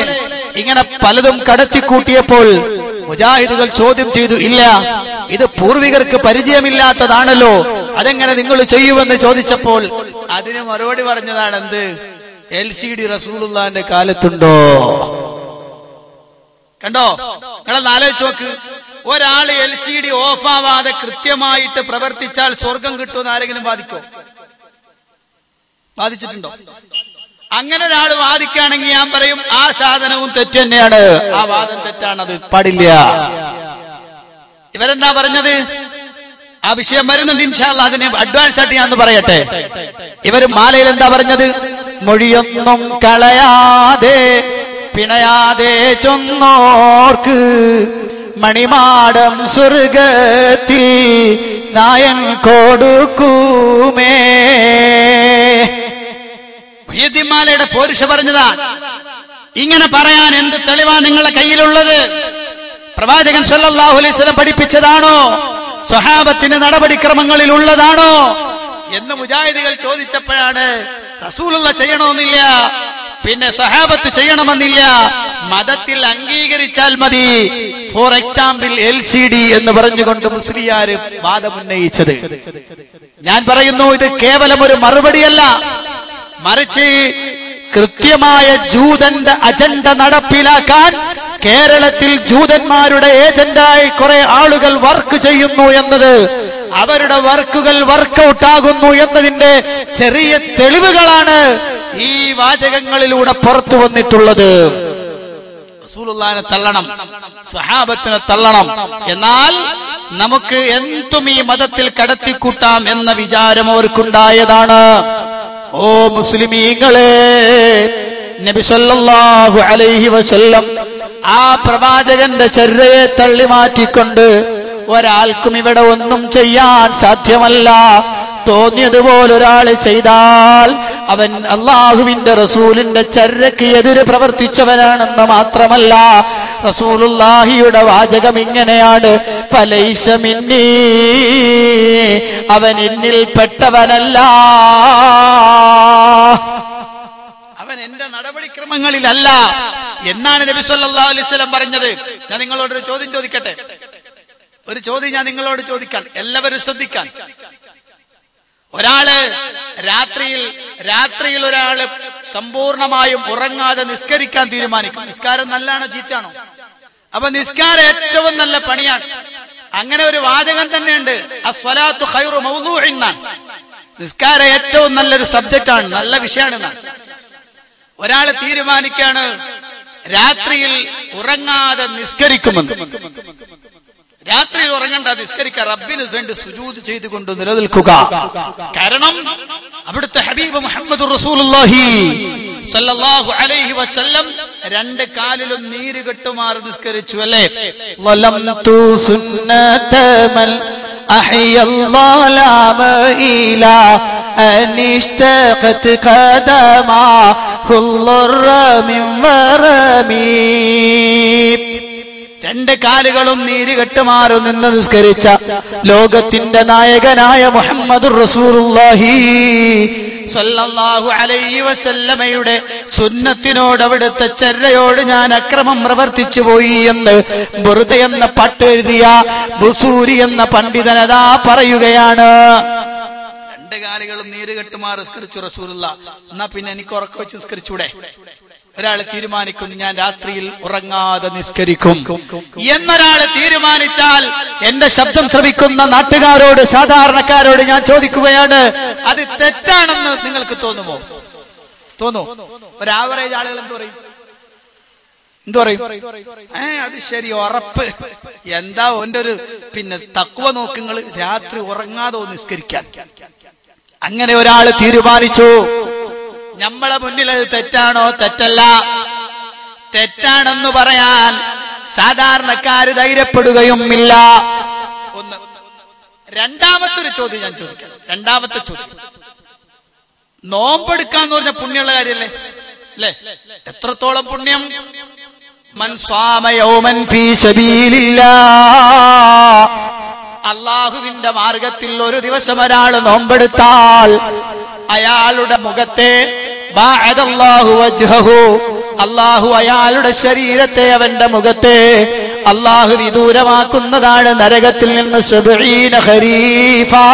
ഇങ്ങനെ പലതും കടത്തിക്കൂട്ടിയപ്പോൾ മുജാഹിദുകൾ ചോദ്യം ചെയ്തു, ഇല്ല, ഇത് പൂർവികർക്ക് പരിചയമില്ലാത്തതാണല്ലോ, അതെങ്ങനെ നിങ്ങൾ ചെയ്യുമെന്ന് ചോദിച്ചപ്പോൾ അതിന് മറുപടി പറഞ്ഞതാണ് എന്ത്? LCD റസൂലുള്ളാഹിന്റെ കാലത്തുണ്ടോ? കണ്ടോ? നിങ്ങളൊന്ന് ആലോചിച്ച് നോക്ക്. ഒരാള് LCD ഓഫാവാതെ കൃത്യമായിട്ട് പ്രവർത്തിച്ചാൽ സ്വർഗം കിട്ടുമെന്ന് ആരെങ്കിലും വാദിക്കോ? വാദിച്ചിട്ടുണ്ടോ? അങ്ങനെ ഒരാൾ വാദിക്കുകയാണെങ്കിൽ ഞാൻ പറയും ആ സാധനവും തെറ്റ് തന്നെയാണ്, ആ വാദം തെറ്റാണ്, അത് പാടില്ല. ഇവരെന്താ പറഞ്ഞത്? ആ വിഷയം വരുന്നുണ്ട് ഇൻഷാ അല്ലാഹ്, അതിന് അഡ്വാൻസ് ആയിട്ട് ഞാൻ പറയട്ടെ. ഇവര് മാലയിൽ എന്താ പറഞ്ഞത്? മൊഴിയൊന്നും കളയാതെ പിണയാതെ ചൊന്നോർക്ക് മണിമാടം സ്വർഗത്തിൽ നായൻ കൊടുക്കുമേ. മുഹ്യിദ്ദീൻമാലയുടെ പോരുഷ പറഞ്ഞതാണ്. ഇങ്ങനെ പറയാൻ എന്ത് തെളിവാ നിങ്ങളുടെ കയ്യിലുള്ളത്? പ്രവാചകൻ സല്ലല്ലാഹു അലൈഹി വസല്ലം പഠിപ്പിച്ചതാണോ? സ്വഹാബത്തിന്റെ നടപടിക്രമങ്ങളിൽ ഉള്ളതാണോ എന്ന് മുജാഹിദുകൾ ചോദിച്ചപ്പോഴാണ് റസൂലുള്ള ചെയ്യണമെന്നില്ല, പിന്നെ സഹാബത്ത് ചെയ്യണമെന്നില്ല, മതത്തിൽ അംഗീകരിച്ചാൽ മതി, ഫോർ എക്സാമ്പിൾ LCD എന്ന് പറഞ്ഞുകൊണ്ട് മുസ്ലിയാര് വാദമുന്നയിച്ചത്. ഞാൻ പറയുന്നു, ഇത് കേവലം ഒരു മറുപടിയല്ല, മറിച്ച് കൃത്യമായ ജൂതന്റെ അജണ്ട നടപ്പിലാക്കാൻ കേരളത്തിൽ ജൂതന്മാരുടെ ഏജന്റായി കുറെ ആളുകൾ വർക്ക് ചെയ്യുന്നു എന്നത്, അവരുടെ വർക്കുകൾ വർക്കൗട്ട് ആകുന്നു എന്നതിന്റെ ചെറിയ തെളിവുകളാണ് ഈ വാചകങ്ങളിലൂടെ പുറത്തു വന്നിട്ടുള്ളത്. റസൂലുള്ളാഹിനെ തള്ളണം, സ്വഹാബത്തിനെ തള്ളണം, എന്നാൽ നമുക്ക് എന്തും ഈ മതത്തിൽ കടത്തിക്കൂട്ടാം എന്ന വിചാരം അവർക്കുണ്ടായതാണ്. ഓ മുസ്ലിമീങ്ങളെ, നബി സല്ലല്ലാഹു അലൈഹി വസല്ലം ആ പ്രവാചകന്റെ ചര്യയെ തള്ളി മാറ്റിക്കൊണ്ട് ഒരാൾക്കും ഇവിടെ ഒന്നും ചെയ്യാൻ സാധ്യമല്ല. തോന്നിയതുപോലൊരാൾ ചെയ്താൽ അവൻ അള്ളാഹുവിന്റെ റസൂലിന്റെ ചര്യക്ക് എതിര് പ്രവർത്തിച്ചവനാണെന്ന് മാത്രമല്ല, റസൂലുള്ളാഹിയുടെ വാചകം ഇങ്ങനെയാണ്, ഫലൈസ മിന്നീ, അവൻ എന്നിൽ പെട്ടവനല്ല, അവൻ എന്റെ നടപടിക്രമങ്ങളിലല്ല എന്നാണ് നബി സല്ലല്ലാഹു അലൈഹി വസല്ലം പറഞ്ഞത്. ഞാൻ നിങ്ങളോടൊരു ചോദ്യം ചോദിക്കട്ടെ, ഒരു ചോദ്യം ഞാൻ നിങ്ങളോട് ചോദിക്കാൻ, എല്ലാവരും ശ്രദ്ധിക്കാൻ. ഒരാള് രാത്രിയിൽ ഒരാള് സമ്പൂർണമായും ഉറങ്ങാതെ നിസ്കരിക്കാൻ തീരുമാനിക്കും. നിസ്കാരം നല്ലതാണോ ചീത്താണോ? അപ്പൊ നിസ്കാരം ഏറ്റവും നല്ല പണിയാണ്. അങ്ങനെ ഒരു വാചകം തന്നെയുണ്ട്, അസ്വലാത്തു ഖൈറു മൗദൂഇൻ. നിസ്കാരം ഏറ്റവും നല്ലൊരു സബ്ജക്റ്റാണ്, നല്ല വിഷയമാണ്. ഒരാള് തീരുമാനിക്കാണ് രാത്രിയിൽ ഉറങ്ങാതെ നിസ്കരിക്കുമെന്ന്. രാത്രിയിൽ ഉറങ്ങണ്ട, നിസ്കരിക്കുക, റബ്ബിന് വേണ്ടി സുജൂദ് ചെയ്തുകൊണ്ട് നിലനിൽക്കുക. കാരണം അവിടുത്തെ ഹബീബ് മുഹമ്മദ് റസൂലുള്ളാഹി സല്ലല്ലാഹു അലൈഹി വസല്ലം രണ്ട് കാലിലും നീര് കെട്ടുമാറി നിസ്കരിച്ചു, അല്ലേ? വലംതു സുന്നതമൽ അഹ്യല്ലാഹു ഇലാ അനിഷ്തഖത് ഖദമാ ഹുല്ലറ മിൻ വറമീ. രണ്ട് കാലുകളും നീര് കെട്ടുമാറി നിന്ന് നിസ്കരിച്ച ലോകത്തിന്റെ നായകനായ മുഹമ്മദുർ റസൂലുള്ളാഹി സല്ലല്ലാഹു അലൈഹി വസല്ലമയുടെ സുന്നത്തിനോട്, അവിടുത്തെ ചര്യയോട് ഞാൻ അക്രമം പ്രവർത്തിച്ചു പോയി എന്ന് ബുർദ എന്ന പാട്ട് എഴുതിയ ബുസൂരി എന്ന പണ്ഡിതനതാ പറയുകയാണ്. രണ്ട് കാലുകളും നീര് കെട്ടുമാറി നിസ്കരിച്ചു റസൂലുള്ളാഹ്. എന്നാ പിന്നെ എനിക്ക് ഉറക്കം വെച്ച് നിസ്കരിച്ചൂടെ? ഒരാൾ തീരുമാനിക്കുന്നു ഞാൻ രാത്രിയിൽ ഉറങ്ങാതെ നിസ്കരിക്കും എന്നൊരാൾ തീരുമാനിച്ചാൽ എന്റെ ശബ്ദം ശ്രവിക്കുന്ന നാട്ടുകാരോട്, സാധാരണക്കാരോട് ഞാൻ ചോദിക്കുകയാണ്, അത് തെറ്റാണെന്ന് നിങ്ങൾക്ക് തോന്നുമോ? ഒരു ആവറേജ് ആളുകൾ എന്ത് പറയും? അത് ശരി, ഉറപ്പ്. എന്താ ഓന്റെ ഒരു തഖ്വ നോക്കുങ്ങൾ രാത്രി ഉറങ്ങാതെ നിസ്കരിക്കാൻ. അങ്ങനെ ഒരാൾ തീരുമാനിച്ചു. നമ്മളെ മുന്നിൽ അത് തെറ്റാണോ? തെറ്റല്ല. തെറ്റാണെന്ന് പറയാൻ സാധാരണക്കാര് ധൈര്യപ്പെടുകയും ഇല്ല. ഒന്ന്. രണ്ടാമത്തെ ചോദ്യം ഞാൻ ചോദിക്കാം. രണ്ടാമത്തെ ചോദ്യം, നോമ്പെടുക്കാന്ന് പറഞ്ഞ പുണ്യമുള്ള കാര്യല്ലേ? അല്ലേ? എത്രത്തോളം പുണ്യം? മൻ സ്വാമ യൗമൻ ഫീ സബീലില്ലാഹ്, അല്ലാഹുവിന്റെ മാർഗത്തിൽ ഒരു ദിവസം ഒരാൾ നോമ്പെടുത്താൽ അയാളുടെ മുഖത്തെ ബഅദല്ലാഹു വജ്ഹഹു, അല്ലാഹു അയാളുടെ ശരീരത്തെ, അവന്റെ മുഖത്തെ അല്ലാഹു വിദൂരമാക്കുന്നതാണ് നരകത്തിൽ നിന്ന് 70 ഖരീഫാ,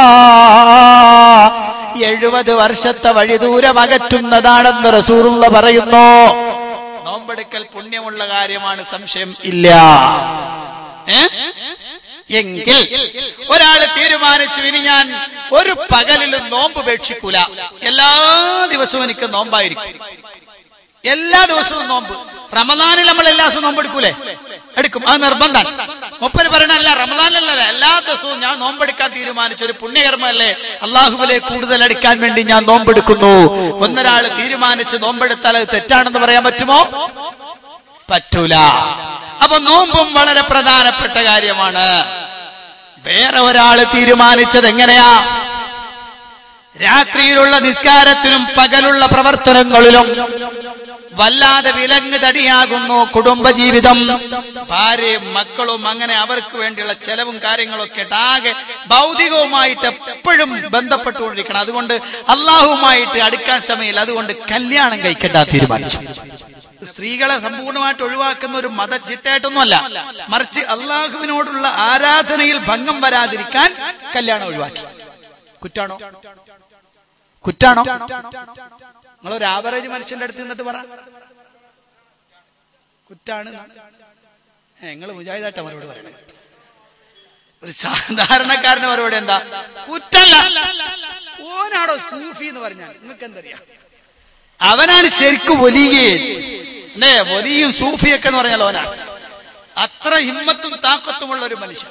70 വർഷത്തെ വഴി ദൂരം അകറ്റുന്നതാണെന്ന് റസൂലുള്ള പറയുന്നു. നോമ്പെടുക്കൽ പുണ്യമുള്ള കാര്യമാണ്, സംശയം ഇല്ല. എങ്കിൽ ഒരാൾ തീരുമാനിച്ചു, ഇനി ഞാൻ ഒരു പകലിലും നോമ്പ് ഉപേക്ഷിക്കൂല, എല്ലാ ദിവസവും എനിക്ക് നോമ്പായിരിക്കും, എല്ലാ ദിവസവും നോമ്പ്. റമദാനിൽ നമ്മൾ എല്ലാ ദിവസവും നോമ്പെടുക്കൂലേ? എടുക്കും, അത് നിർബന്ധമാണ്. മുപ്പര് പറയണല്ല, റമദാനിലല്ല, എല്ലാ ദിവസവും ഞാൻ നോമ്പെടുക്കാൻ തീരുമാനിച്ചു, ഒരു പുണ്യകർമ്മല്ലേ, അള്ളാഹുവിലേക്ക് കൂടുതൽ അടുക്കാൻ വേണ്ടി ഞാൻ നോമ്പെടുക്കുന്നു. ഒന്നൊരാൾ തീരുമാനിച്ച് നോമ്പെടുത്താൽ അത് തെറ്റാണെന്ന് പറയാൻ പറ്റുമോ? പറ്റൂല. അപ്പൊ നോമ്പും വളരെ പ്രധാനപ്പെട്ട കാര്യമാണ്. വേറെ ഒരാൾ തീരുമാനിച്ചത് എങ്ങനെയാ? രാത്രിയിലുള്ള നിസ്കാരത്തിനും പകലുള്ള പ്രവർത്തനങ്ങളിലും വല്ലാതെ വിലങ്ങ് തടിയാകുന്നു കുടുംബജീവിതം. ഭാര്യയും മക്കളും, അങ്ങനെ അവർക്ക് വേണ്ടിയുള്ള ചെലവും കാര്യങ്ങളൊക്കെ ആകെ ഭൗതികവുമായിട്ട് എപ്പോഴും ബന്ധപ്പെട്ടുകൊണ്ടിരിക്കണം. അതുകൊണ്ട് അള്ളാഹുവുമായിട്ട് അടുക്കാൻ സമയമില്ല. അതുകൊണ്ട് കല്യാണം കഴിക്കേണ്ട തീരുമാനിച്ചു. സ്ത്രീകളെ സമ്പൂർണ്ണമായിട്ട് ഒഴിവാക്കുന്ന ഒരു മതചിട്ടയായിട്ടൊന്നുമല്ല, മറിച്ച് അള്ളാഹുവിനോടുള്ള ആരാധനയിൽ ഭംഗം വരാതിരിക്കാൻ കല്യാണം ഒഴിവാക്കി. കുറ്റാണോ? നിങ്ങളൊരു ആവറേജ് മനുഷ്യന്റെ അടുത്ത് നിന്നിട്ട് പറ, കുറ്റാണ്. നിങ്ങൾ മുജാഹിദായിട്ടാ മറുപടി പറയണത്. ഒരു സാധാരണക്കാരന്റെ മറുപടി എന്താ? കുറ്റല്ല. ഓനാണോ സൂഫി എന്ന് പറഞ്ഞാൽ നിങ്ങൾക്ക് എന്തറിയാം? അവനാണ് ശരിക്കും വലിയ വലിയും സൂഫിയൊക്കെ എന്ന് പറഞ്ഞാൽ ഓനാണ്. അത്ര ഹിമ്മത്തും താക്കത്തുമുള്ള ഒരു മനുഷ്യൻ.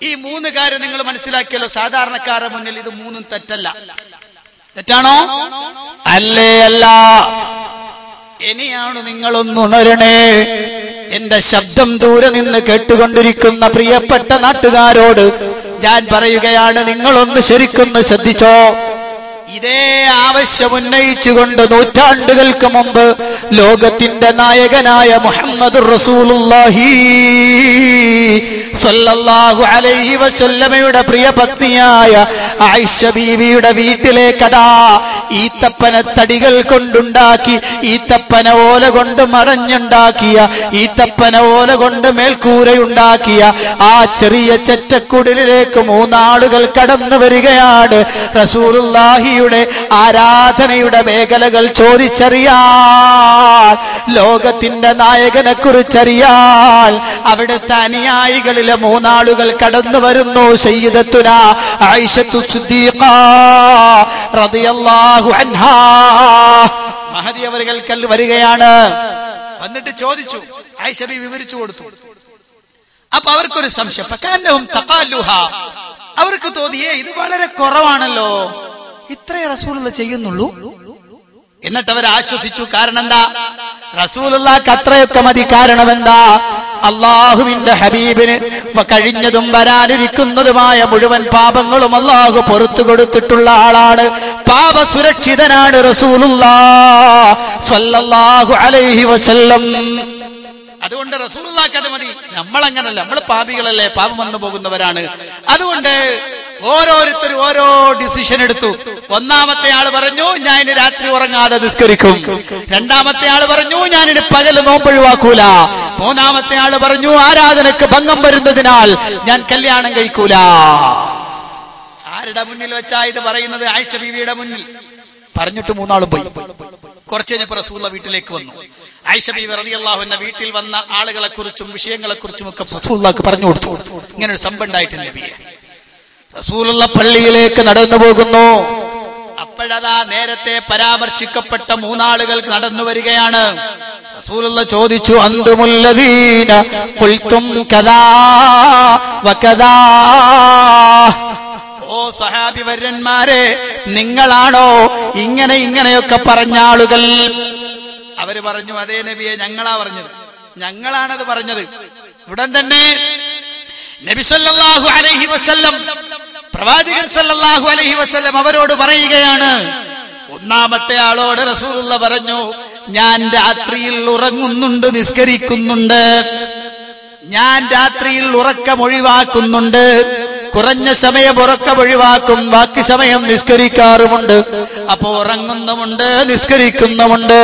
ഈ 3 കാര്യം നിങ്ങൾ മനസ്സിലാക്കിയല്ലോ. സാധാരണക്കാരുടെ മുന്നിൽ ഇത് 3 തെറ്റല്ല. തെറ്റാണോ? അല്ലേ? അല്ല. ഇനിയാണ് നിങ്ങളൊന്നുണരണേ. എന്റെ ശബ്ദം ദൂരെ നിന്ന് കേട്ടുകൊണ്ടിരിക്കുന്ന പ്രിയപ്പെട്ട നാട്ടുകാരോട് ഞാൻ പറയുകയാണ്, നിങ്ങളൊന്ന് ശരിക്കൊന്ന് ശ്രദ്ധിച്ചോ. ഇതേ ആവശ്യം ഉന്നയിച്ചുകൊണ്ട് നൂറ്റാണ്ടുകൾക്ക് മുമ്പ് ലോകത്തിന്റെ നായകനായ മുഹമ്മദുർ റസൂലുള്ളാഹി സ്വല്ലല്ലാഹു അലൈഹി വസല്ലമയുടെ പ്രിയ പത്നിയായ ആയിഷ ബീവിയുടെ വീട്ടിലേക്കതാ ഈത്തപ്പന തടികൾ കൊണ്ടുണ്ടാക്കി, ഈത്തപ്പന ഓല കൊണ്ട് മറഞ്ഞുണ്ടാക്കിയ, ഈത്തപ്പന ഓല കൊണ്ട് മേൽക്കൂരയുണ്ടാക്കിയ ആ ചെറിയ ചെറ്റക്കുടിലേക്ക് 3 ആളുകൾ കടന്നു വരികയാണ്. റസൂലുള്ളാഹിയുടെ ആരാധനയുടെ മേഖലകൾ ചോദിച്ചറിയാൻ, ലോകത്തിന്റെ നായകനെ കുറിച്ചറിയാൻ അവിടുത്തെ അനുയായികളിലെ 3 ആളുകൾ കടന്നു വരുന്നു. സയ്യിദത്തുന ആയിഷത്തു സിദ്ദീഖ റളിയല്ലാഹു അൻഹാ മഹദി അവர்கள் വരികയാണ്. വന്നിട്ട് ചോദിച്ചു, ആയിഷ ബി വിവരിച്ചു കൊടുത്തു. അപ്പൊ അവർക്കൊരു സംശയം. ഫകാന്നഹും തഖാലുഹ, അവർക്ക് തോന്നിയേ ഇത് വളരെ കുറവാണല്ലോ, ഇത്രേ റസൂലുള്ള ചെയ്യുന്നുള്ളൂ. എന്നിട്ട് അവർ ആശ്വസിച്ചു. കാരണം എന്താ? റസൂലുള്ളാഹിക്ക് അത്രയൊക്കെ മതി. കാരണം എന്താ? അള്ളാഹുവിന്റെ ഹബീബിന് കഴിഞ്ഞതും വരാനിരിക്കുന്നതുമായ മുഴുവൻ പാപങ്ങളും അള്ളാഹു പുറത്തു കൊടുത്തിട്ടുള്ള ആളാണ്. പാപസുരക്ഷിതനാണ് റസൂലുള്ളാഹി സ്വല്ലല്ലാഹു അലൈഹി വസല്ലം. അതുകൊണ്ട് റസൂലുള്ളാഹിക്ക് അത് മതി. നമ്മളങ്ങനല്ല, നമ്മൾ പാപികളല്ലേ, പാപം വന്നു പോകുന്നവരാണ്. അതുകൊണ്ട് ഓരോരുത്തരും ഓരോ ഡിസിഷൻ എടുത്തു. ഒന്നാമത്തെ ആള് പറഞ്ഞു, ഞാൻ ഇനി രാത്രി ഉറങ്ങാതെ നിസ്കരിക്കും. രണ്ടാമത്തെ ആള് പറഞ്ഞു, ഞാനിനി പകല് നോമ്പൊഴിവാക്കൂല. മൂന്നാമത്തെ ആള് പറഞ്ഞു, ആരാധനക്ക് ഭംഗം വരുന്നതിനാൽ ഞാൻ കല്യാണം കഴിക്കൂല. ആരുടെ മുന്നിൽ വെച്ചാ ഇത് പറയുന്നത്? ആയിഷ ബീവിയുടെ മുന്നിൽ. പറഞ്ഞിട്ട് 3 ആളും പോയി. കുറച്ച് കഴിഞ്ഞപ്പോ റസൂലുള്ള വീട്ടിലേക്ക് വന്നു. ആയിഷ ബീവി റളിയല്ലാഹു അൻഹ വീട്ടിൽ വന്ന ആളുകളെ കുറിച്ചും വിഷയങ്ങളെ കുറിച്ചും ഒക്കെ റസൂലുള്ളാഹിക്ക് പറഞ്ഞു കൊടുത്തു. ഇങ്ങനെ ഒരു സംഭവം ഉണ്ടായിട്ടുണ്ട് നബിയെ. റസൂലുള്ള പള്ളിയിലേക്ക് നടന്നു പോകുന്നു. അപ്പോഴതാ നേരത്തെ പരാമർശിക്കപ്പെട്ട മൂന്നാളുകൾ നടന്നു വരികയാണ്. റസൂലുള്ള ചോദിച്ചു, അന്തുമുല്ലദീന ഖുൽതും കദാ വകദാ. ഓ സഹാബി വര്യന്മാരെ, നിങ്ങളാണോ ഇങ്ങനെയൊക്കെ പറഞ്ഞ ആളുകൾ? അവര് പറഞ്ഞു, അതേ നബിയെ, ഞങ്ങളാ പറഞ്ഞത്, ഞങ്ങളാണത് പറഞ്ഞത്. ഉടൻ തന്നെ നബി സല്ലല്ലാഹു അലൈഹി വസല്ലം, പ്രവാചകൻ സല്ലല്ലാഹു അലൈഹി വസല്ലം അവരോട് പറയുകയാണ്. ഒന്നാമത്തെ ആളോട് റസൂലുള്ള പറഞ്ഞു, ഞാൻ രാത്രിയിൽ ഉറങ്ങുന്നുണ്ട്, നിസ്കരിക്കുന്നുണ്ട്. ഞാൻ രാത്രിയിൽ ഉറക്കം ഒഴിവാക്കുന്നുണ്ട്. കുറഞ്ഞ സമയം ഉറക്കം ഒഴിവാക്കും, ബാക്കി സമയം നിസ്കരിക്കാറുമുണ്ട്. അപ്പോ ഉറങ്ങുന്നുമുണ്ട്, നിസ്കരിക്കുന്നുമുണ്ട്.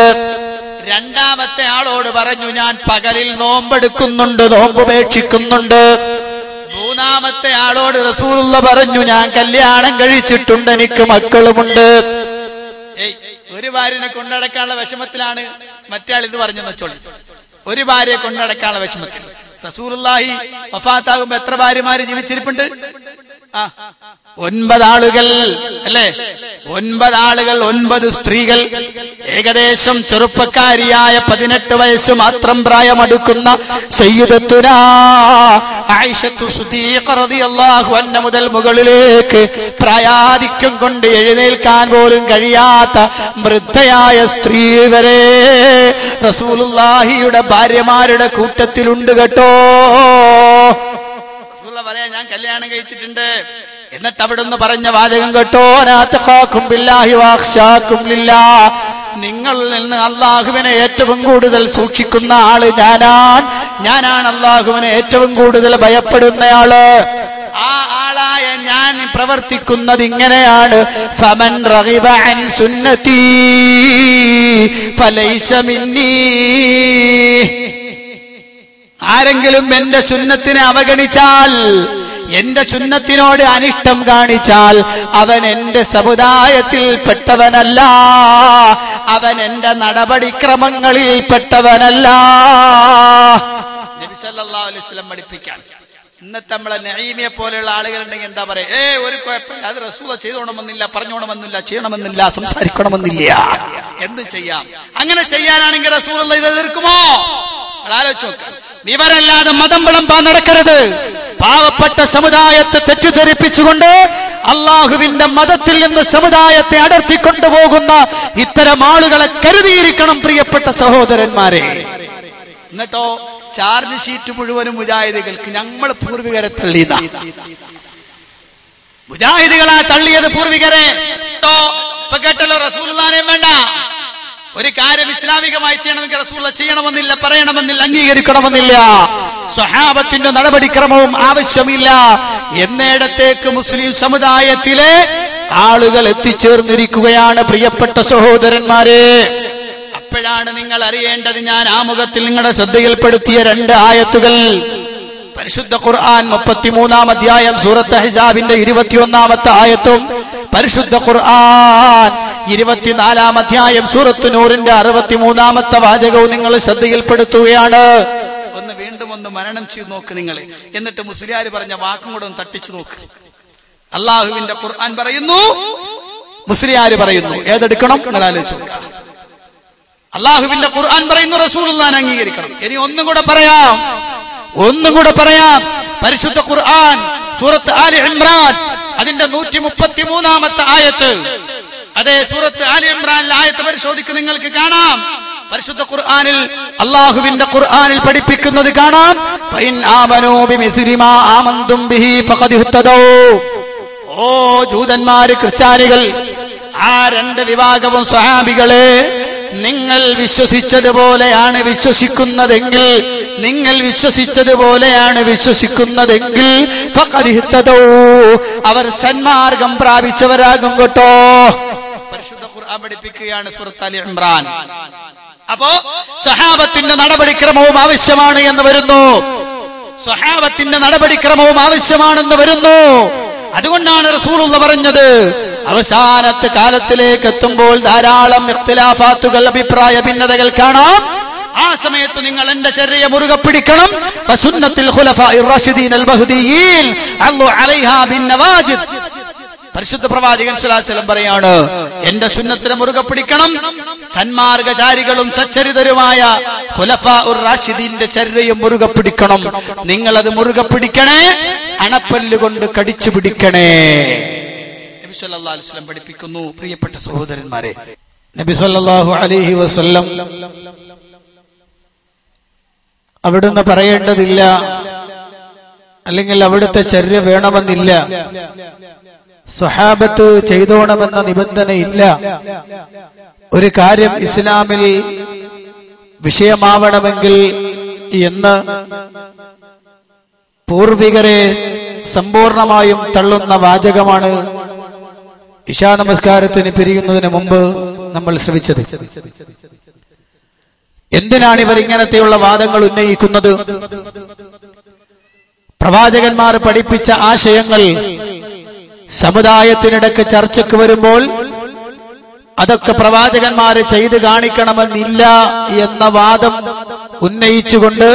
രണ്ടാമത്തെ ആളോട് പറഞ്ഞു, ഞാൻ പകലിൽ നോമ്പെടുക്കുന്നുണ്ട്, നോമ്പുപേക്ഷിക്കുന്നുണ്ട്. മൂന്നാമത്തെ ആളോട് റസൂലുള്ള പറഞ്ഞു, ഞാൻ കല്യാണം കഴിച്ചിട്ടുണ്ട്, എനിക്ക് മക്കളുമുണ്ട്. ഒരു ഭാര്യനെ കൊണ്ടടക്കാനുള്ള വിഷമത്തിലാണ് മറ്റേ ആൾ ഇത് പറഞ്ഞെന്ന് വെച്ചോളി. ഒരു ഭാര്യയെ കൊണ്ടടക്കാനുള്ള വിഷമത്തിൽ. റസൂലുള്ളാഹി വഫാത്താകുമ്പോ എത്ര ഭാര്യമാര് ജീവിച്ചിരിപ്പുണ്ട്? 9 ആളുകൾ അല്ലേ? 9 ആളുകൾ, 9 സ്ത്രീകൾ. ഏകദേശം ചെറുപ്പക്കാരിയായ 18 വയസ്സ് മാത്രം പ്രായമടുക്കുന്ന സയ്യിദത്തുനാ ആയിഷത്തു സിദ്ദീഖ റളിയല്ലാഹു അൻഹ മുതൽ മുകളിലേക്ക് പ്രായാധിക്യം കൊണ്ട് എഴുന്നേൽക്കാൻ പോലും കഴിയാത്ത വൃദ്ധയായ സ്ത്രീ വരെ റസൂലുള്ളാഹിയുടെ ഭാര്യമാരുടെ കൂട്ടത്തിലുണ്ട് കേട്ടോ. പറയാ, ഞാൻ കല്യാണം കഴിച്ചിട്ടുണ്ട്. എന്നിട്ട് അവിടുന്ന് പറഞ്ഞ വാചകം കേട്ടോ, നിങ്ങളിൽ നിന്ന് അള്ളാഹുവിനെ ഏറ്റവും കൂടുതൽ സൂക്ഷിക്കുന്ന ആള് ഞാനാണ് അള്ളാഹുവിനെ ഏറ്റവും കൂടുതൽ ഭയപ്പെടുന്നയാള്. ആ ആളായ ഞാൻ പ്രവർത്തിക്കുന്നത് ഇങ്ങനെയാണ്. ഫമൻ റഗിബ അൻ സുന്നതി ഫലൈസ മിന്നീ. ആരെങ്കിലും എന്റെ സുന്നത്തിനെ അവഗണിച്ചാൽ, എന്റെ സുന്നത്തിനോട് അനിഷ്ടം കാണിച്ചാൽ അവൻ എന്റെ സമുദായത്തിൽ പെട്ടവനല്ല, അവൻ എന്റെ നടപടിക്രമങ്ങളിൽ പെട്ടവനല്ല. നബി സല്ലല്ലാഹു അലൈഹി വസല്ലം പഠിപ്പിക്കാൻ. ഇന്നത്തെ നമ്മളെ നഈമിയെ പോലെയുള്ള ആളുകൾ ഉണ്ടെങ്കിൽ എന്താ പറയാ, ഒരു കുഴപ്പമില്ല, അത് റസൂല ചെയ്തോണമെന്നില്ല, പറഞ്ഞോണമെന്നില്ല, ചെയ്യണമെന്നില്ല, സംസാരിക്കണമെന്നില്ല, എന്ത് ചെയ്യാം. അങ്ങനെ ചെയ്യാനാണെങ്കിൽ റസൂലുള്ള ഇത് എതിർക്കുമോ? ആലോചിച്ച് നോക്കാം. വിവരല്ലാതെ മതം വിളമ്പാൻ നടക്കരുത്. പാവപ്പെട്ട സമുദായത്തെ തെറ്റിദ്ധരിപ്പിച്ചുകൊണ്ട് അള്ളാഹുവിന്റെ മതത്തിൽ നിന്ന് സമുദായത്തെ അടർത്തിക്കൊണ്ടുപോകുന്ന ഇത്തരം ആളുകളെ കരുതിയിരിക്കണം പ്രിയപ്പെട്ട സഹോദരന്മാരെ. എന്നിട്ടോ ചാർജ് ഷീറ്റ് മുഴുവനും മുജാഹിദുകൾക്ക്. നമ്മൾ പൂർവികരെ തള്ളിയതാ. മുജാഹിദുകളാ തള്ളിയത് പൂർവികരെ. ഇപ്പൊ കേട്ടല്ലോ, റസൂലുള്ളാഹിനെ വേണ്ട. ഒരു കാര്യം ഇസ്ലാമികമായി ചെയ്യണമെങ്കിൽ റസൂലുള്ള ചെയ്യണമെന്നില്ല, പറയണമെന്നില്ല, അംഗീകരിക്കണമെന്നില്ല. സ്വഹാബത്തിന്റെ നടപടിക്രമവും ആവശ്യമില്ല എന്നിടത്തേക്ക് മുസ്ലിം സമുദായത്തിലെ ആളുകൾ എത്തിച്ചേർന്നിരിക്കുകയാണ് പ്രിയപ്പെട്ട സഹോദരന്മാരെ. അപ്പോഴാണ് നിങ്ങൾ അറിയേണ്ടത്, ഞാൻ ആമുഖത്തിൽ നിങ്ങളുടെ ശ്രദ്ധയിൽപ്പെടുത്തിയ 2 ആയത്തുകൾ. പരിശുദ്ധ ഖുർആൻ 33-ാം അധ്യായം സൂറത്ത് അഹ്സാബിന്റെ 21-ാമത്തെ ആയത്തും പരിശുദ്ധ ഖുർആൻ 24-ാം അധ്യായം സൂറത്ത് നൂറിന്റെ 63-ാമത്തെ വാചകവും നിങ്ങൾ ശ്രദ്ധയിൽപ്പെടുത്തുകയാണ്. വീണ്ടും മനനം ചെയ്ത് നോക്ക് നിങ്ങൾ. എന്നിട്ട് മുസ്ലിയാർ പറഞ്ഞ വാക്കും കൂടെ ഒന്ന് തട്ടിച്ചു നോക്ക്. അള്ളാഹുവിന്റെ ഖുർആൻ പറയുന്നു, മുസ്ലിയാർ പറയുന്നു. ഏതെടുക്കണം നിങ്ങൾ ആലോചിച്ചു നോക്കുക. അള്ളാഹുവിന്റെ ഖുർആൻ പറയുന്നു, റസൂലുള്ളാഹിനെ അംഗീകരിക്കണം. ഇനി ഒന്നും കൂടെ പറയാം. പരിശുദ്ധ ഖുർആൻ സൂറത്ത് ആലി ഇംറാൻ അതിന്റെ 133-ാമത്തെ ആയത്ത്. അതേ സൂറത്ത് ആലി ഇംറാനിലെ ആയത്ത് പരിശോധിക്ക്, നിങ്ങൾക്ക് കാണാം. പരിശുദ്ധ ഖുർആനിൽ അള്ളാഹുവിന്റെ ഖുർആനിൽ പഠിപ്പിക്കുന്നത് കാണാം. ഫഇൻ ആമനൂ ബിമിസ്ലി മാ ആമൻതും ബിഹി ഫഖദ് ഇഹ്തദൗ. ഓ ജൂതന്മാര്, ക്രിസ്ത്യാനികൾ, ആ 2 വിഭാഗവും സ്വഹാബികളെ, നിങ്ങൾ വിശ്വസിച്ചതുപോലെയാണ് വിശ്വസിക്കുന്നതെങ്കിൽ ഫഖദ് ഇഹ്തദൗ, അവർ സന്മാർഗം പ്രാപിച്ചവരാകും കേട്ടോ. പരിശുദ്ധ ഖുർആൻ പഠിപ്പിക്കുകയാണ് സൂറത്ത് ആലി ഇംറാൻ. അപ്പോ സ്വഹാബത്തിന്റെ നടപടിക്രമവും ആവശ്യമാണ് എന്ന് വരുന്നു. അതുകൊണ്ടാണ് റസൂലുള്ള പറഞ്ഞത്, അവസാനത്തെ കാലത്തിലേക്ക് എത്തുമ്പോൾ ധാരാളം ഇഖ്തിലാഫാത്തുകൾ, അഭിപ്രായ ഭിന്നതകൾ കാണാം. ആ സമയത്ത് നിങ്ങൾ എന്റെ ചര്യയെ മുറുകെ പിടിക്കണം. വസുന്നത്തിൽ ഖുലഫാഇർ റാഷിദീൻ അൽ മഹ്ദിയീൻ അല്ലാഹു അലൈഹാ ബിൻ നവാജിദ്. പരിശുദ്ധ പ്രവാചകൻ സ്വല്ലല്ലാഹു അലൈഹി വസല്ലം പറയാണ്, എന്റെ സുന്നത്തിനെ മുറുകെ പിടിക്കണം. സന്മാർഗചാരികളും സച്ചരിതരുമായ ഖുലഫാഉർ റാഷിദീന്റെ ചര്യയും മുറുകെ പിടിക്കണം. നിങ്ങൾ അത് മുറുകെ പിടിക്കണേ, അണപ്പല്ലുകൊണ്ട് കടിച്ചു പിടിക്കണേ. നബി സല്ലല്ലാഹു അലൈഹി വസല്ലം പഠിപ്പിക്കുന്നു. പ്രിയപ്പെട്ട സഹോദരന്മാരെ, നബി സല്ലല്ലാഹു അലൈഹി വസല്ലം അവിടുന്ന് പറയേണ്ടതില്ല, അല്ലെങ്കിൽ അവിടുത്തെ ചര്യ വേണമെന്നില്ല, സ്വഹാബത്ത് ചെയ്തോണമെന്ന നിബന്ധനയില്ല. ഒരു കാര്യം ഇസ്ലാമിൽ വിഷയമാവണമെങ്കിൽ എന്ന് പൂർവികരെ സമ്പൂർണമായും തള്ളുന്ന വാചകമാണ് ഇശാ നമസ്കാരത്തിന് പിരിയുന്നതിന് മുമ്പ് നമ്മൾ ശ്രവിച്ചത്. എന്തിനാണ് ഇവർ ഇങ്ങനത്തെയുള്ള വാദങ്ങൾ ഉന്നയിക്കുന്നത്? പ്രവാചകന്മാർ പഠിപ്പിച്ച ആശയങ്ങൾ സമുദായത്തിനിടക്ക് ചർച്ചയ്ക്ക് വരുമ്പോൾ അതൊക്കെ പ്രവാചകന്മാര് ചെയ്തു കാണിക്കണമെന്നില്ല എന്ന വാദം ഉന്നയിച്ചുകൊണ്ട്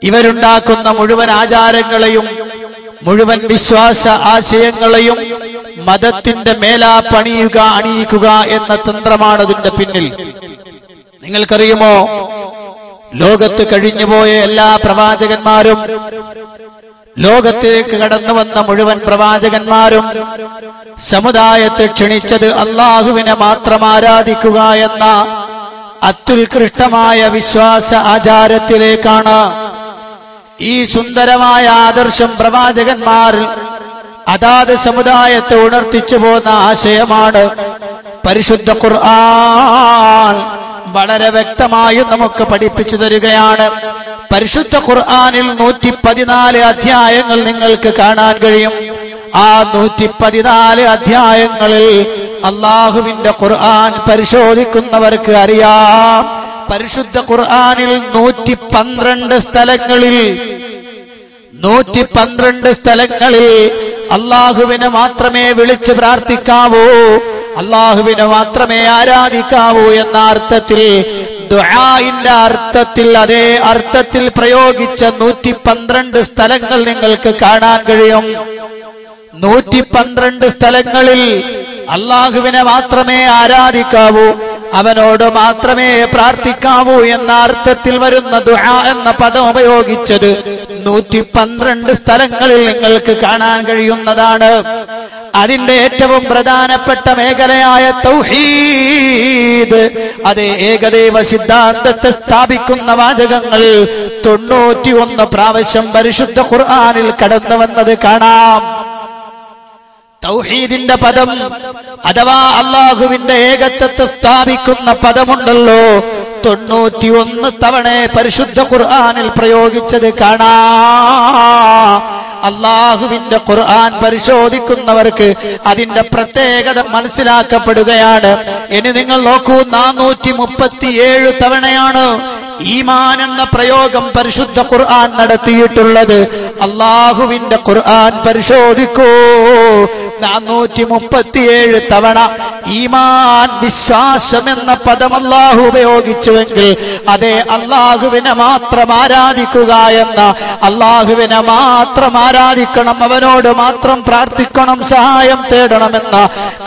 ഇവരുണ്ടാക്കുന്ന മുഴുവൻ ആചാരങ്ങളെയും മുഴുവൻ വിശ്വാസ ആശയങ്ങളെയും മതത്തിന്റെ അണിയിക്കുക എന്ന തന്ത്രമാണ് അതിന്റെ പിന്നിൽ. നിങ്ങൾക്കറിയുമോ, ലോകത്ത് കഴിഞ്ഞുപോയ എല്ലാ പ്രവാചകന്മാരും, ലോകത്തേക്ക് കടന്നു വന്ന മുഴുവൻ പ്രവാചകന്മാരും സമുദായത്തെ ക്ഷണിച്ചത് അള്ളാഹുവിനെ മാത്രം ആരാധിക്കുക എന്ന അത്യുത്കൃഷ്ടമായ വിശ്വാസ ആചാരത്തിലേക്കാണ്. ഈ സുന്ദരമായ ആദർശം പ്രവാചകന്മാർ അതാത് സമുദായത്തെ ഉണർത്തിച്ചു പോന്ന ആശയമാണ്. പരിശുദ്ധ ഖുർആൻ വളരെ വ്യക്തമായി നമുക്ക് പഠിപ്പിച്ചു തരികയാണ്. പരിശുദ്ധ ഖുർആനിൽ 114 അധ്യായങ്ങൾ നിങ്ങൾക്ക് കാണാൻ കഴിയും. ആ 114 അധ്യായങ്ങളിൽ അള്ളാഹുവിന്റെ ഖുർആൻ പരിശോധിക്കുന്നവർക്ക് അറിയാം, പരിശുദ്ധ ഖുർആനിൽ 112 സ്ഥലങ്ങളിൽ അള്ളാഹുവിനെ മാത്രമേ വിളിച്ച് പ്രാർത്ഥിക്കാവൂ, അള്ളാഹുവിനെ മാത്രമേ ആരാധിക്കാവൂ എന്ന അർത്ഥത്തിൽ, ദുആഇന്റെ അർത്ഥത്തിൽ, അതേ അർത്ഥത്തിൽ പ്രയോഗിച്ച 112 സ്ഥലങ്ങൾ നിങ്ങൾക്ക് കാണാൻ കഴിയും. 112 സ്ഥലങ്ങളിൽ അള്ളാഹുവിനെ മാത്രമേ ആരാധിക്കാവൂ, അവനോട് മാത്രമേ പ്രാർത്ഥിക്കാവൂ എന്ന അർത്ഥത്തിൽ വരുന്ന ദുആ എന്ന പദം ഉപയോഗിച്ചത് 112 സ്ഥലങ്ങളിൽ നിങ്ങൾക്ക് കാണാൻ കഴിയുന്നതാണ്. അതിന്റെ ഏറ്റവും പ്രധാനപ്പെട്ട മേഖലയായ തൗഹീദ്, അതേ ഏകദൈവ സിദ്ധാന്തത്തെ സ്ഥാപിക്കുന്ന വാചകങ്ങൾ 91 പ്രാവശ്യം പരിശുദ്ധ ഖുർആനിൽ കടന്നു വന്നത് കാണാം. തൗഹീദിന്റെ പദം അഥവാ അള്ളാഹുവിന്റെ ഏകത്വത്തെ സ്ഥാപിക്കുന്ന പദമുണ്ടല്ലോ, 91 തവണ പരിശുദ്ധ ഖുർആനിൽ പ്രയോഗിച്ചത് കാണാം. അള്ളാഹുവിന്റെ ഖുർആൻ പരിശോധിക്കുന്നവർക്ക് അതിന്റെ പ്രത്യേകത മനസ്സിലാക്കപ്പെടുകയാണ്. ഇനി നിങ്ങൾ നോക്കൂ, 437 തവണയാണ് ഈമാൻ എന്ന പ്രയോഗം പരിശുദ്ധ ഖുർആൻ നടത്തിയിട്ടുള്ളത്. അള്ളാഹുവിന്റെ ഖുർആൻ പരിശോധിക്കൂ, 437 തവണ ഈമാൻ, വിശ്വാസം എന്ന പദം അള്ളാഹു ഉപയോഗിച്ചുവെങ്കിൽ അതേ അള്ളാഹുവിനെ മാത്രം ആരാധിക്കുക എന്ന, അള്ളാഹുവിനെ മാത്രം ആരാധിക്കണം, അവനോട് മാത്രം പ്രാർത്ഥിക്കണം, സഹായം തേടണമെന്ന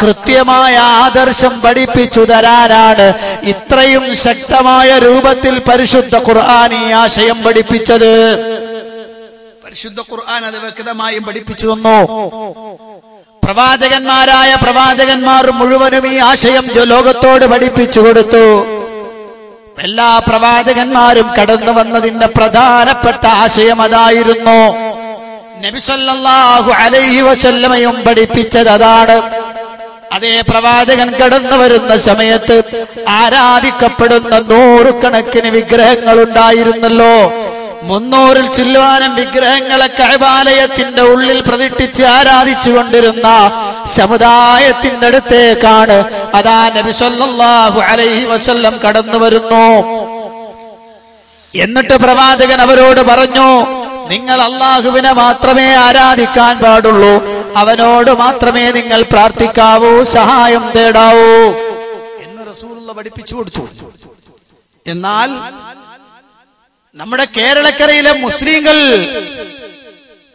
കൃത്യമായ ആദർശം പഠിപ്പിച്ചു തരാനാണ് ഇത്രയും ശക്തമായ രൂപത്തിൽ പരിശുദ്ധ ഖുർആൻ ഈ ആശയം പഠിപ്പിച്ചത്. പരിശുദ്ധ ഖുർആൻ അത് വ്യക്തമായും പഠിപ്പിച്ചു തന്നു. പ്രവാചകന്മാരായ പ്രവാചകന്മാർ മുഴുവനും ഈ ആശയം ലോകത്തോട് പഠിപ്പിച്ചു കൊടുത്തു. എല്ലാ പ്രവാചകന്മാരും കടന്നു വന്നതിന്റെ പ്രധാനപ്പെട്ട ആശയം അതായിരുന്നു. നബി സല്ലല്ലാഹു അലൈഹി വസല്ലമയും പഠിപ്പിച്ചത് അതാണ്. അതേ പ്രവാചകൻ കടന്നു വരുന്ന സമയത്ത് ആരാധിക്കപ്പെടുന്ന 100 കണക്കിന് വിഗ്രഹങ്ങൾ ഉണ്ടായിരുന്നല്ലോ. 300-ൽ ചില്ലുവാനം വിഗ്രഹങ്ങളെ കഅബാലയത്തിന്റെ ഉള്ളിൽ പ്രതിഷ്ഠിച്ച് ആരാധിച്ചു കൊണ്ടിരുന്ന സമുദായത്തിന്റെ അടുത്തേക്കാണ് അതാ നബി സല്ലല്ലാഹു അലൈഹി വസല്ലം കടന്നു വരുന്നു. എന്നിട്ട് പ്രവാചകൻ അവരോട് പറഞ്ഞു, നിങ്ങൾ അള്ളാഹുവിനെ മാത്രമേ ആരാധിക്കാൻ പാടുള്ളൂ, അവനോട് മാത്രമേ നിങ്ങൾ പ്രാർത്ഥിക്കാവൂ, സഹായം തേടാവൂ എന്ന് റസൂലുള്ള പഠിപ്പിച്ചു കൊടുത്തു. എന്നാൽ നമ്മുടെ കേരളക്കരയിലെ മുസ്ലിങ്ങൾ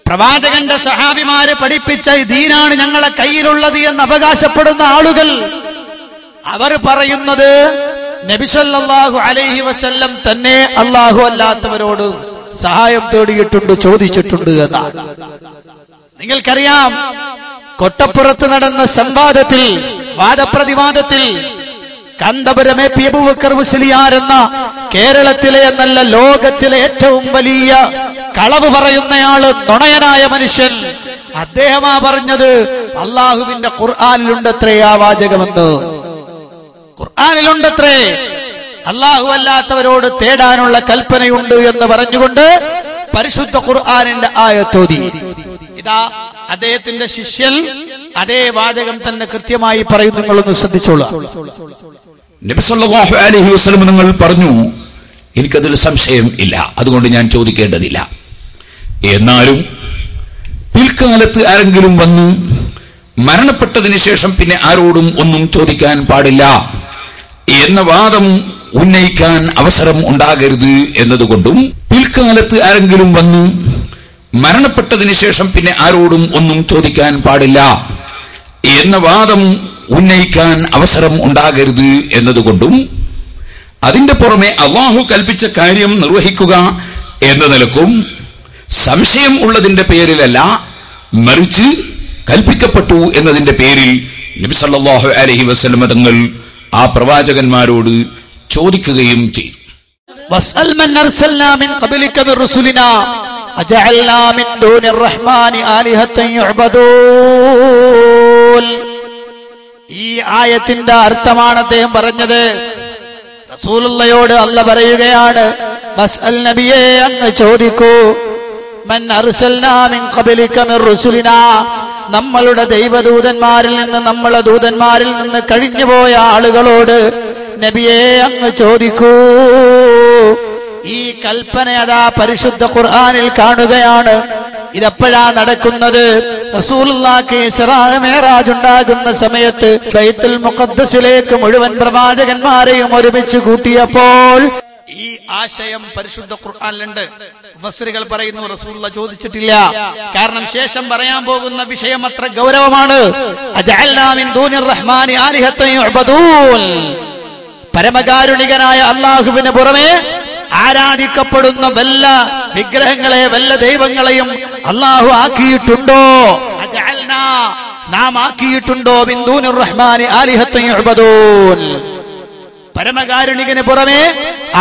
പ്രവാചകന്റെ സഹാബിമാരെ പഠിപ്പിച്ച ദീനാണ് ഞങ്ങളെ കയ്യിലുള്ളത് എന്ന് അവകാശപ്പെടുന്ന ആളുകൾ അവർ പറയുന്നത് നബി സല്ലല്ലാഹു അലൈഹി വസല്ലം തന്നെ അല്ലാഹു അല്ലാത്തവരോട് സഹായം തേടിയിട്ടുണ്ട്, ചോദിച്ചിട്ടുണ്ട് എന്നാണ്. നിങ്ങൾക്കറിയാം, കൊട്ടപ്പുറത്ത് നടന്ന സംവാദത്തിൽ, വാദപ്രതിവാദത്തിൽ കാന്തപുരം എ പി അബൂബക്കർ മുസ്ലിയാർ എന്ന കേരളത്തിലെ എന്നല്ല ലോകത്തിലെ ഏറ്റവും വലിയ കളവ് പറയുന്നയാള്, നുണയനായ മനുഷ്യൻ, അദ്ദേഹമാ പറഞ്ഞത് അള്ളാഹുവിന്റെ ഖുർആനിലുണ്ടത്രേ ആ വാചകമെന്ന്. ഖുർആനിലുണ്ടത്രേ അള്ളാഹു അല്ലാത്തവരോട് തേടാനുള്ള കൽപ്പനയുണ്ട് എന്ന് പറഞ്ഞുകൊണ്ട് പരിശുദ്ധ ഖുർആനിന്റെ ആയത്തോതി. ഇതാ അദ്ദേഹത്തിന്റെ ശിഷ്യൻ അതേ വാചകം തന്നെ കൃത്യമായി പറയും. നിങ്ങളൊന്ന് ശ്രദ്ധിച്ചോളൂ. നബി സല്ലല്ലാഹു അലൈഹി വസല്ലം നിങ്ങൾ പറഞ്ഞു, എനിക്കതിൽ സംശയം ഇല്ല, അതുകൊണ്ട് ഞാൻ ചോദിക്കേണ്ടതില്ല. എന്നാലും പിൽക്കാലത്ത് ആരെങ്കിലും വന്ന് മരണപ്പെട്ടതിന് ശേഷം പിന്നെ ആരോടും ഒന്നും ചോദിക്കാൻ പാടില്ല എന്ന വാദം ഉന്നയിക്കാൻ അവസരം ഉണ്ടാകരുത് എന്നതുകൊണ്ടും, പിൽക്കാലത്ത് ആരെങ്കിലും വന്ന് മരണപ്പെട്ടതിന് ശേഷം പിന്നെ ആരോടും ഒന്നും ചോദിക്കാൻ പാടില്ല എന്ന വാദം ഉന്നയിക്കാൻ അവസരം ഉണ്ടാകരുത് എന്നതുകൊണ്ടും, അതിന്റെ പുറമെ അള്ളാഹു കൽപ്പിച്ച കാര്യം നിർവഹിക്കുക എന്ന നിലക്കും സംശയം ഉള്ളതിന്റെ പേരിലല്ല, മറിച്ച് കൽപ്പിക്കപ്പെട്ടു എന്നതിന്റെ പേരിൽ നബി സല്ലല്ലാഹു അലൈഹി വസല്ലം തങ്ങൾ ആ പ്രവാചകന്മാരോട് ചോദിക്കുകയും ചെയ്തു. വസ്അൽ മൻ അർസൽനാ മിൻ ഖബ്ലിക മിർ റുസുലിനാ അജഅൽനാ മിൻ ദൂനിർ റഹ്മാനി ആലിഹത്തൻ യുഅബദൂൻ. ഈ ആയത്തിന്റെ അർത്ഥമാണ് അദ്ദേഹം പറഞ്ഞത്. റസൂലുള്ളയോട് അല്ലാഹു പറയുകയാണ്, വസ്അൽ നബിയേ, അങ്ങ് ചോദിക്കൂ, മൻ അർസൽനാ മിൻ ഖബ്ലിക മിർ റുസുലിനാ, നമ്മളുടെ ദൈവദൂതന്മാരിൽ നിന്ന്, നമ്മളെ ദൂതന്മാരിൽ നിന്ന് കഴിഞ്ഞുപോയ ആളുകളോട് നബിയെ അങ്ങ് ചോദിക്കൂ. ഈ കൽപ്പന അതാ പരിശുദ്ധ ഖുർആനിൽ കാണുകയാണ്. ഇതെപ്പോഴാ നടക്കുന്നത്? റസൂലുള്ളാഹിക്ക് ഇസ്റാ മിഅ്റാജ് ഉണ്ടാകുന്ന സമയത്ത് ബൈത്തുൽ മുഖദ്ദസിലേക്ക് മുഴുവൻ പ്രവാചകന്മാരെയും ഒരുമിച്ച് കൂട്ടിയപ്പോൾ ഈ ആശയം പരിശുദ്ധ ഖുർആനിലുണ്ട്. മുഫസ്സിറുകൾ പറയുന്നു റസൂലുള്ളാഹി ചോദിച്ചിട്ടില്ല. കാരണം ശേഷം പറയാൻ പോകുന്ന വിഷയം അത്ര ഗൗരവമാണ്. അജഅൽനാ മിൻ ദൂനിർ റഹ്മാനി ആലിഹത്തൻ യുഅബദൂൻ. പരമകാരുണികനായ അല്ലാഹുവിന് പുറമെ ആരാധിക്കപ്പെടുന്ന വല്ല വിഗ്രഹങ്ങളെ, വല്ല ദൈവങ്ങളെയും അല്ലാഹു ആക്കിയിട്ടുണ്ടോ? അജഅൽനാ, നാം ആക്കിയിട്ടുണ്ടോ മിൻ ദൂനിർ റഹ്മാനി ആലിഹത്തൻ യുഅബദൂൻ. പരമകാരുണികന് പുറമെ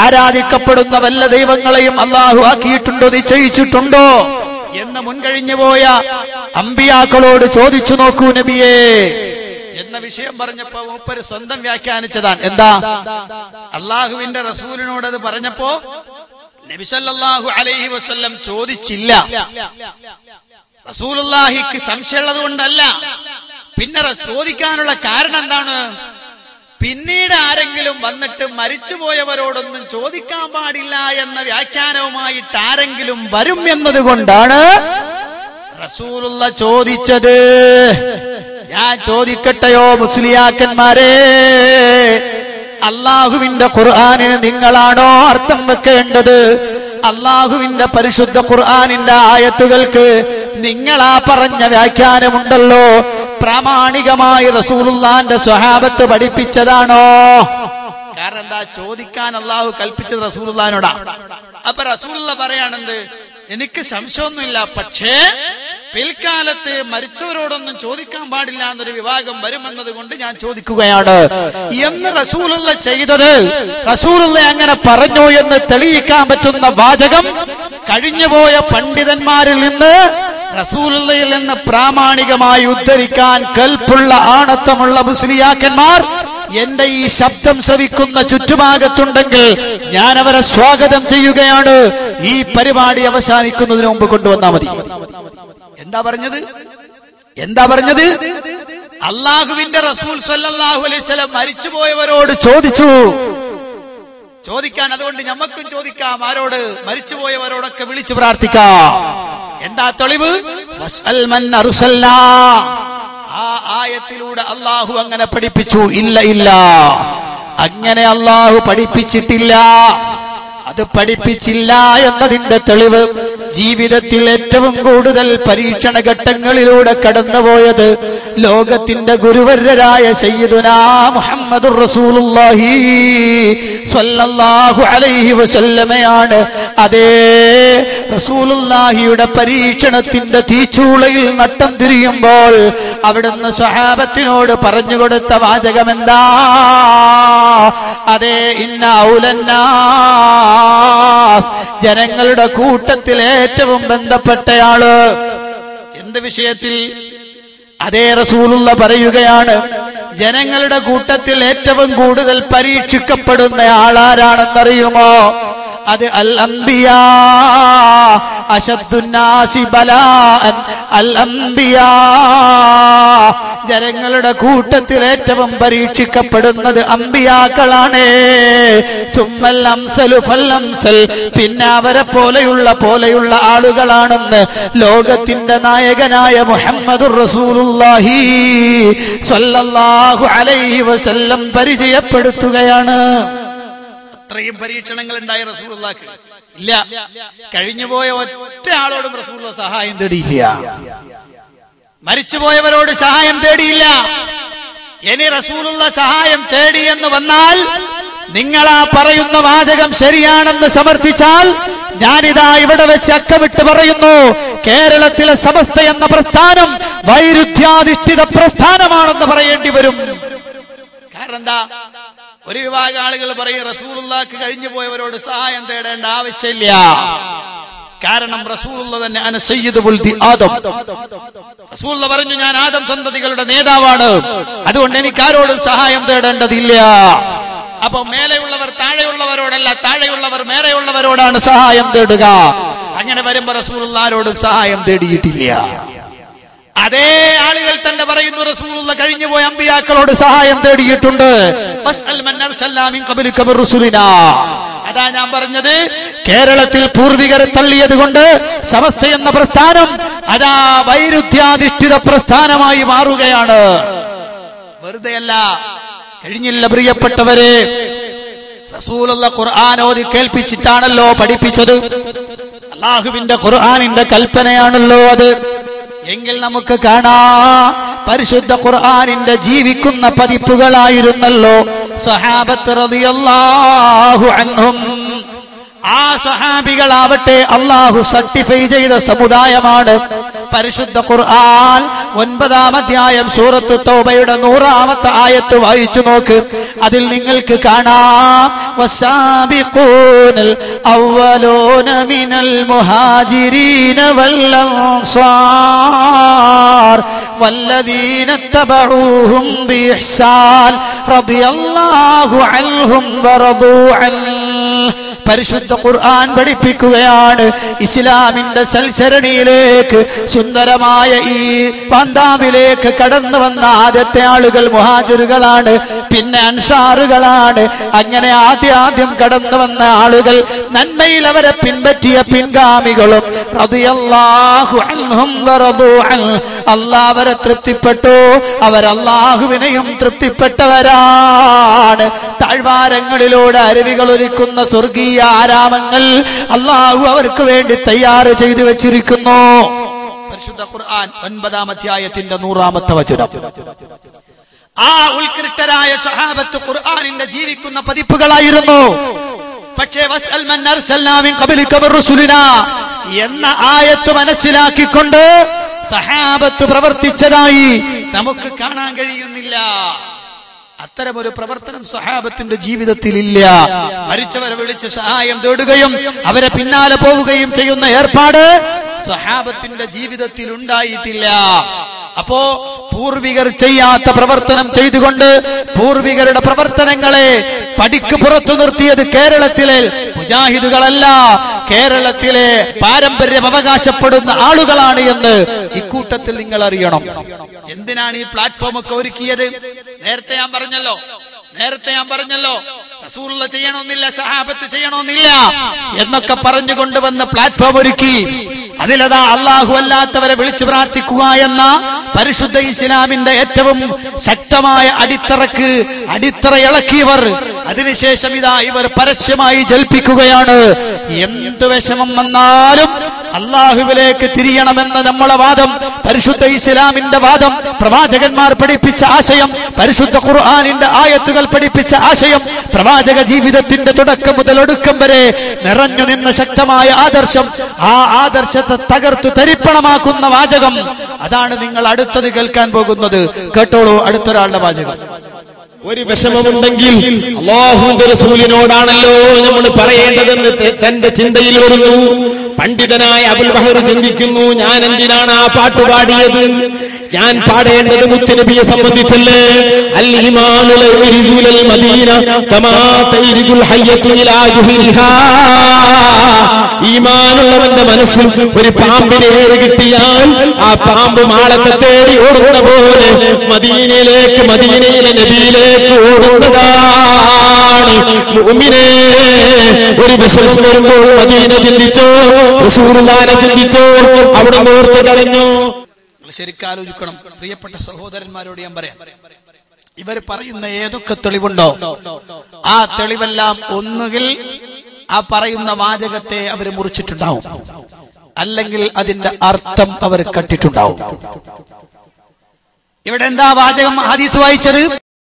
ആരാധിക്കപ്പെടുന്ന വല്ല ദൈവങ്ങളെയും അല്ലാഹു ആക്കിയിട്ടുണ്ടോ, നിശ്ചയിച്ചിട്ടുണ്ടോ എന്ന് മുൻകഴിഞ്ഞു പോയ അമ്പിയാക്കളോട് ചോദിച്ചു നോക്കൂ നബിയേ എന്ന വിഷയം പറഞ്ഞപ്പോ മൂപ്പര് സ്വന്തം വ്യാഖ്യാനിച്ചതാണ്. എന്താ? അള്ളാഹുവിന്റെ റസൂലിനോട് അത് പറഞ്ഞപ്പോ നബി സല്ലല്ലാഹു അലൈഹി വസല്ലം ചോദിച്ചില്ല. റസൂലുള്ളാഹിക്ക് സംശയമുള്ളത് കൊണ്ടല്ല. പിന്നെ ചോദിക്കാനുള്ള കാരണം എന്താണ്? പിന്നീട് ആരെങ്കിലും വന്നിട്ട് മരിച്ചുപോയവരോടൊന്നും ചോദിക്കാൻ പാടില്ല എന്ന വ്യാഖ്യാനവുമായിട്ട് ആരെങ്കിലും വരും എന്നതുകൊണ്ടാണ് റസൂലുള്ള ചോദിച്ചത്. ഞാൻ ചോദിക്കട്ടെയോ മുസ്ലിയാക്കന്മാരെ, അള്ളാഹുവിന്റെ ഖുർആനിന് നിങ്ങളാണോ അർത്ഥം വെക്കേണ്ടത്? അള്ളാഹുവിന്റെ പരിശുദ്ധ ഖുർആനിന്റെ ആയത്തുകൾക്ക് നിങ്ങളാ പറഞ്ഞ വ്യാഖ്യാനമുണ്ടല്ലോ, പ്രാമാണികമായി റസൂലുള്ളാഹിന്റെ സ്വഹാബത്ത് പഠിപ്പിച്ചതാണോ? കാരണം എന്താ? ചോദിക്കാൻ അള്ളാഹു കൽപ്പിച്ചത് റസൂലുള്ളാഹിനോടാ. അപ്പൊ റസൂലുള്ള പറയാണെന്ത്? എനിക്ക് സംശയമൊന്നുമില്ല, പക്ഷേ പിൽക്കാലത്ത് മരിച്ചവരോടൊന്നും ചോദിക്കാൻ പാടില്ല എന്നൊരു വിഭാഗം വരുമെന്നത് കൊണ്ട് ഞാൻ ചോദിക്കുകയാണ് എന്ന് റസൂലുള്ള ചെയ്തത്. റസൂലുള്ള അങ്ങനെ പറഞ്ഞു എന്ന് തെളിയിക്കാൻ പറ്റുന്ന വാചകം കഴിഞ്ഞുപോയ പണ്ഡിതന്മാരിൽ നിന്ന്, റസൂലുള്ളയിൽ നിന്ന് പ്രാമാണികമായി ഉദ്ധരിക്കാൻ കൽപ്പുള്ള ആണത്തമുള്ള മുസ്ലിയാക്കന്മാർ എന്റെ ഈ ശബ്ദം ശ്രവിക്കുന്ന ചുറ്റുഭാഗത്തുണ്ടെങ്കിൽ ഞാൻ അവരെ സ്വാഗതം ചെയ്യുകയാണ്. ഈ പരിപാടി അവസാനിക്കുന്നതിന് മുമ്പ് കൊണ്ടുവന്നാൽ മതി. എന്താ പറഞ്ഞത്? എന്താ പറഞ്ഞത്? അള്ളാഹുവിന്റെ റസൂൽ സല്ലല്ലാഹു അലൈഹി വസല്ലം മരിച്ചുപോയവരോട് ചോദിച്ചു. ചോദിക്കാൻ, അതുകൊണ്ട് ഞമ്മക്കും ചോദിക്കാം. ആരോട്? മരിച്ചുപോയവരോടൊക്കെ വിളിച്ചു പ്രാർത്ഥിക്കാം. എന്താ തെളിവ്? വസ്അൽ മൻ അർസൽനാ. ആ ആയത്തിലൂടെ അള്ളാഹു അങ്ങനെ പഠിപ്പിച്ചു. ഇല്ല ഇല്ല, അങ്ങനെ അള്ളാഹു പഠിപ്പിച്ചിട്ടില്ല. അത് പഠിപ്പിച്ചില്ല എന്നതിന്റെ തെളിവ് ജീവിതത്തിൽ ഏറ്റവും കൂടുതൽ പരീക്ഷണ ഘട്ടങ്ങളിലൂടെ കടന്നുപോയത് ലോകത്തിന്റെ ഗുരുവര്യരായ സയ്യിദുനാ മുഹമ്മദുർ റസൂലുള്ളാഹി സ്വല്ലല്ലാഹു അലൈഹി വസല്ലമയാണ്. അതേ റസൂലുള്ളാഹിയുടെ പരീക്ഷണത്തിന്റെ തീച്ചൂളയിൽ നട്ടം തിരിയുമ്പോൾ അവിടുന്ന് സ്വഹാബത്തിനോട് പറഞ്ഞുകൊടുത്ത വാചകം എന്താ? അതേ, ഇന്ന ഔലന്നാസ്, ജനങ്ങളുടെ കൂട്ടത്തിൽ ഏറ്റവും ബന്ധപ്പെട്ടയാള്. എന്ത് വിഷയത്തിൽ? അതേ റസൂലുള്ള പറയുകയാണ്, ജനങ്ങളുടെ കൂട്ടത്തിൽ ഏറ്റവും കൂടുതൽ പരീക്ഷിക്കപ്പെടുന്ന ആളാരാണെന്നറിയുമോ? അത് അൽ അംബിയാ അശദ്ദുന്നാസി ബലാഅൻ അൽ അംബിയാ. ജനങ്ങളുടെ കൂട്ടത്തിൽ ഏറ്റവും പരീക്ഷിക്കപ്പെടുന്നത് അംബിയാക്കളാണ്. സുമ്മൽ അംസലു ഫൽ അംസൽ, പിന്നെ അവരെ പോലെയുള്ള ആളുകളാണെന്ന് ലോകത്തിന്റെ നായകനായ മുഹമ്മദുർ റസൂലുള്ളാഹി സ്വല്ലല്ലാഹു അലൈഹി വസല്ലം പരിചയപ്പെടുത്തുകയാണ്. അത്രയും പരീക്ഷണങ്ങൾ ഉണ്ടായ റസൂലുള്ളാഹിക്ക് ഇല്ല. കഴിഞ്ഞുപോയ ഒറ്റ ആളോടും റസൂലുള്ള സഹായം തേടിയില്ല. മരിച്ചുപോയവരോട് സഹായം തേടിയില്ല. ഇനി റസൂലുള്ള സഹായം തേടി എന്ന് വന്നാൽ, നിങ്ങളാ പറയുന്ന വാചകം ശരിയാണെന്ന് സമർത്ഥിച്ചാൽ, ഞാനിതാ ഇവിടെ വെച്ച് അക്കമിട്ട് പറയുന്നു, കേരളത്തിലെ സമസ്ത എന്ന പ്രസ്ഥാനം വൈരുദ്ധ്യാധിഷ്ഠിത പ്രസ്ഥാനമാണെന്ന് പറയേണ്ടി വരും. കാരണം എന്താ? ഒരു വിഭാഗം ആളുകൾ പറയും റസൂലുള്ളാഹിക്ക് കഴിഞ്ഞു പോയവരോട് സഹായം തേടേണ്ട ആവശ്യമില്ല. കാരണം റസൂലുള്ള തന്നെ അന സയ്യിദു വൽദി ആദം, റസൂലുള്ള പറഞ്ഞു, ഞാൻ ആദം സന്തതികളുടെ നേതാവാണ്, അതുകൊണ്ട് എനിക്ക് ആരോടും സഹായം തേടേണ്ടതില്ല. അപ്പൊ മേലെയുള്ളവർ താഴെയുള്ളവരോടല്ല, താഴെയുള്ളവർ മേലെയുള്ളവരോടാണ് സഹായം തേടുക. അങ്ങനെ വരുമ്പോ റസൂലുള്ള ആരോടും സഹായം തേടിയിട്ടില്ല. അതേ ആളുകൾ തന്നെ പറയുന്നു റസൂലുള്ള കഴിഞ്ഞുപോയ അമ്പിയാക്കളോട് സഹായം തേടിയിട്ടുണ്ട്. അതാ ഞാൻ പറഞ്ഞത്, കേരളത്തിൽ പൂർവികരെ തള്ളിയത് കൊണ്ട് സമസ്ത എന്ന പ്രസ്ഥാനം അതാ വൈരുദ്ധ്യാധിഷ്ഠിത പ്രസ്ഥാനമായി മാറുകയാണ്. വെറുതെയല്ല. കഴിഞ്ഞില്ല പ്രിയപ്പെട്ടവരെ, റസൂലുള്ള ഖുർആൻ ഓതി കേൾപ്പിച്ചിട്ടാണല്ലോ പഠിപ്പിച്ചത്. അല്ലാഹുവിന്റെ ഖുർആനിന്റെ കൽപ്പനയാണല്ലോ അത്. എങ്കിൽ നമുക്ക് കാണാം, പരിശുദ്ധ ഖുർആനിന്റെ ജീവിക്കുന്ന പതിപ്പുകളായിരുന്നല്ലോ സഹാബത്ത് റളിയല്ലാഹു അൻഹും. ആ സഹാബികളാവട്ടെ അള്ളാഹു സർട്ടിഫൈ ചെയ്ത സമുദായമാണ്. പരിശുദ്ധ ഖുർആൻ 9-ാം അധ്യായം സൂറത്ത് തൗബയുടെ 100-ാമത്തെ ആയത്ത് വായിച്ചു നോക്ക്. അതിൽ നിങ്ങൾക്ക് കാണാം, വസാബിഖൂനൽ അവ്വലൂന മിനൽ മുഹാജിരീന വൽ അൻസാർ വല്ലദീന തബഊഹും ബിഇഹ്സാൻ റളിയല്ലാഹു അൻഹും വറദൂ അൻ. പരിശുദ്ധ ഖുർആൻ പഠിപ്പിക്കുകയാണ്, ഇസ്ലാമിന്റെ സൽസരണിയിലേക്ക്, സുന്ദരമായ ഈ പാന്താവിലേക്ക് കടന്നു വന്ന ആദ്യത്തെ ആളുകൾ മുഹാജിറുകളാണ്, പിന്നെ അൻസാറുകളാണ്. അങ്ങനെ ആദ്യം കടന്നു വന്ന ആളുകൾ, നന്മയിൽ അവരെ പിൻപറ്റിയ പിൻഗാമികളും റളിയല്ലാഹു അൻഹും വറദൂ അൻ. അല്ലാഹു അവരെ തൃപ്തിപ്പെട്ടു, അവർ അല്ലാഹുവിനെയും തൃപ്തിപ്പെട്ടവരാണ്. താഴ്വാരങ്ങളിലൂടെ അരുവികൾ ഒലിക്കുന്ന സ്വർഗീയ ആരാമങ്ങൾ അല്ലാഹു അവർക്ക് വേണ്ടി തയ്യാർ ചെയ്തു വെച്ചിരിക്കുന്നു. പരിശുദ്ധ ഖുർആൻ 9-ാം അധ്യായത്തിന്റെ 100-ാമത്തെ വചനം. ആ ഉത്കൃഷ്ടരായ സഹാബത്ത് ഖുർആനിന്റെ ജീവിക്കുന്ന പതിപ്പുകളായിരുന്നു. പക്ഷേ വസ്അൽ മൻ അർസൽനാ മിൻ ഖബ്ലിക മിർ റുസുലിനാ എന്ന ആയത്ത് മനസ്സിലാക്കിക്കൊണ്ട് സഹാബത്ത് പ്രവർത്തിച്ചതായി നമുക്ക് കാണാൻ കഴിയുന്നില്ല. അത്തരമൊരു പ്രവർത്തനം സഹാബത്തിന്റെ ജീവിതത്തിൽ ഇല്ല. മരിച്ചവരെ വിളിച്ച് സഹായം തേടുകയും അവരെ പിന്നാലെ പോവുകയും ചെയ്യുന്ന ഏർപ്പാട് സഹാബത്തിന്റെ ജീവിതത്തിൽ ഉണ്ടായിട്ടില്ല. അപ്പോ പൂർവികർ ചെയ്യാത്ത പ്രവർത്തനം ചെയ്തുകൊണ്ട് പൂർവികരുടെ പ്രവർത്തനങ്ങളെ പടിക്ക് പുറത്തു നിർത്തിയത് കേരളത്തിലെ മുജാഹിദുകളല്ല, കേരളത്തിലെ പാരമ്പര്യം അവകാശപ്പെടുന്ന ആളുകളാണ് എന്ന് ഇക്കൂട്ടത്തിൽ നിങ്ങൾ അറിയണം. എന്തിനാണ് ഈ പ്ലാറ്റ്ഫോം ഒക്കെ ഒരുക്കിയത്? നേരത്തെ ഞാൻ പറഞ്ഞല്ലോ റസൂലുള്ള ചെയ്യണമെന്നില്ല, സഹാബത്ത് ചെയ്യണമെന്നില്ല എന്നൊക്കെ പറഞ്ഞുകൊണ്ടുവന്ന് പ്ലാറ്റ്ഫോം ഒരുക്കി. അതിലതാ അള്ളാഹു അല്ലാത്തവരെ വിളിച്ചു പ്രാർത്ഥിക്കുക എന്ന പരിശുദ്ധ ഇസ്ലാമിന്റെ ഏറ്റവും ശക്തമായ അടിത്തറ ഇളക്കിയവർ അതിനുശേഷം ഇതാ ഇവർ പരസ്യമായി ജൽപ്പിക്കുകയാണ്, എന്ത് വിഷമം വന്നാലും അള്ളാഹുവിലേക്ക് തിരിയണമെന്ന നമ്മളെ വാദം, പരിശുദ്ധ ഇസ്ലാമിന്റെ വാദം, പ്രവാചകന്മാർ പഠിപ്പിച്ച ആശയം, പരിശുദ്ധ ഖുർആനിന്റെ ആയത്തുകൾ പഠിപ്പിച്ച ആശയം, പ്രവാചക ജീവിതത്തിന്റെ തുടക്കം മുതൽ ഒടുക്കം വരെ നിറഞ്ഞു നിന്ന ശക്തമായ ആദർശം, ആ ആദർശത്തെ തകർത്തു തരിപ്പണമാക്കുന്ന വാചകം, അതാണ് നിങ്ങൾ അടുത്തത് കേൾക്കാൻ പോകുന്നത്. കേട്ടോളൂ അടുത്തൊരാളുടെ വാചകം. ഒരു വിഷമമുണ്ടെങ്കിൽ അല്ലാഹുവിന്റെ റസൂലിനോടാണല്ലോ നമ്മൾ പറയേണ്ടതെന്ന് തന്റെ ചിന്തയിൽ വരുന്നു. പണ്ഡിതനായ അബുൽ ബഹർ ചിന്തിക്കുന്നു, ഞാൻ എന്തിനാണ് ആ പാട്ട് പാടിയത്? ഞാൻ പാടേണ്ടത് മുത്തുനബിയെ സംബന്ധിച്ചല്ലേ. അൽ ഈമാനു ലൈരിസുൽ മദീന കമാ തൈരിസുൽ ഹയ്യതു ഇലാ ജുഹരിഹാ. ഈമാനുള്ളവന്റെ മനസ്സിൽ ഒരു പാമ്പിനെ ഏറി കിട്ടിയാൽ ആ പാമ്പ് മാളത്തെ തേടി ഓടുന്ന പോലെ മദീനയിലെ നബിയിലേക്ക് ഓടുന്നതാണ് മുഅ്മിനേ. ഒരു വിഷമം വരുമ്പോൾ മദീന ചിന്തിച്ചോ, റസൂലുള്ളാഹിനെ ചിന്തിച്ചോ, അവിടെ ഓർത്ത് കരഞ്ഞോ. ശരിക്കാലോചിക്കണം. പ്രിയപ്പെട്ട സഹോദരന്മാരോട് ഞാൻ പറയാം, ഇവർ പറയുന്ന ഏതൊക്കെ തെളിവുണ്ടോ ആ തെളിവെല്ലാം ഒന്നുകിൽ ആ പറയുന്ന വാചകത്തെ അവർ മുറിച്ചിട്ടുണ്ടാവും, അല്ലെങ്കിൽ അതിന്റെ അർത്ഥം അവർ കട്ടിട്ടുണ്ടാവും. ഇവിടെ എന്താ വാചകം ഹദീസ് വായിച്ചത്?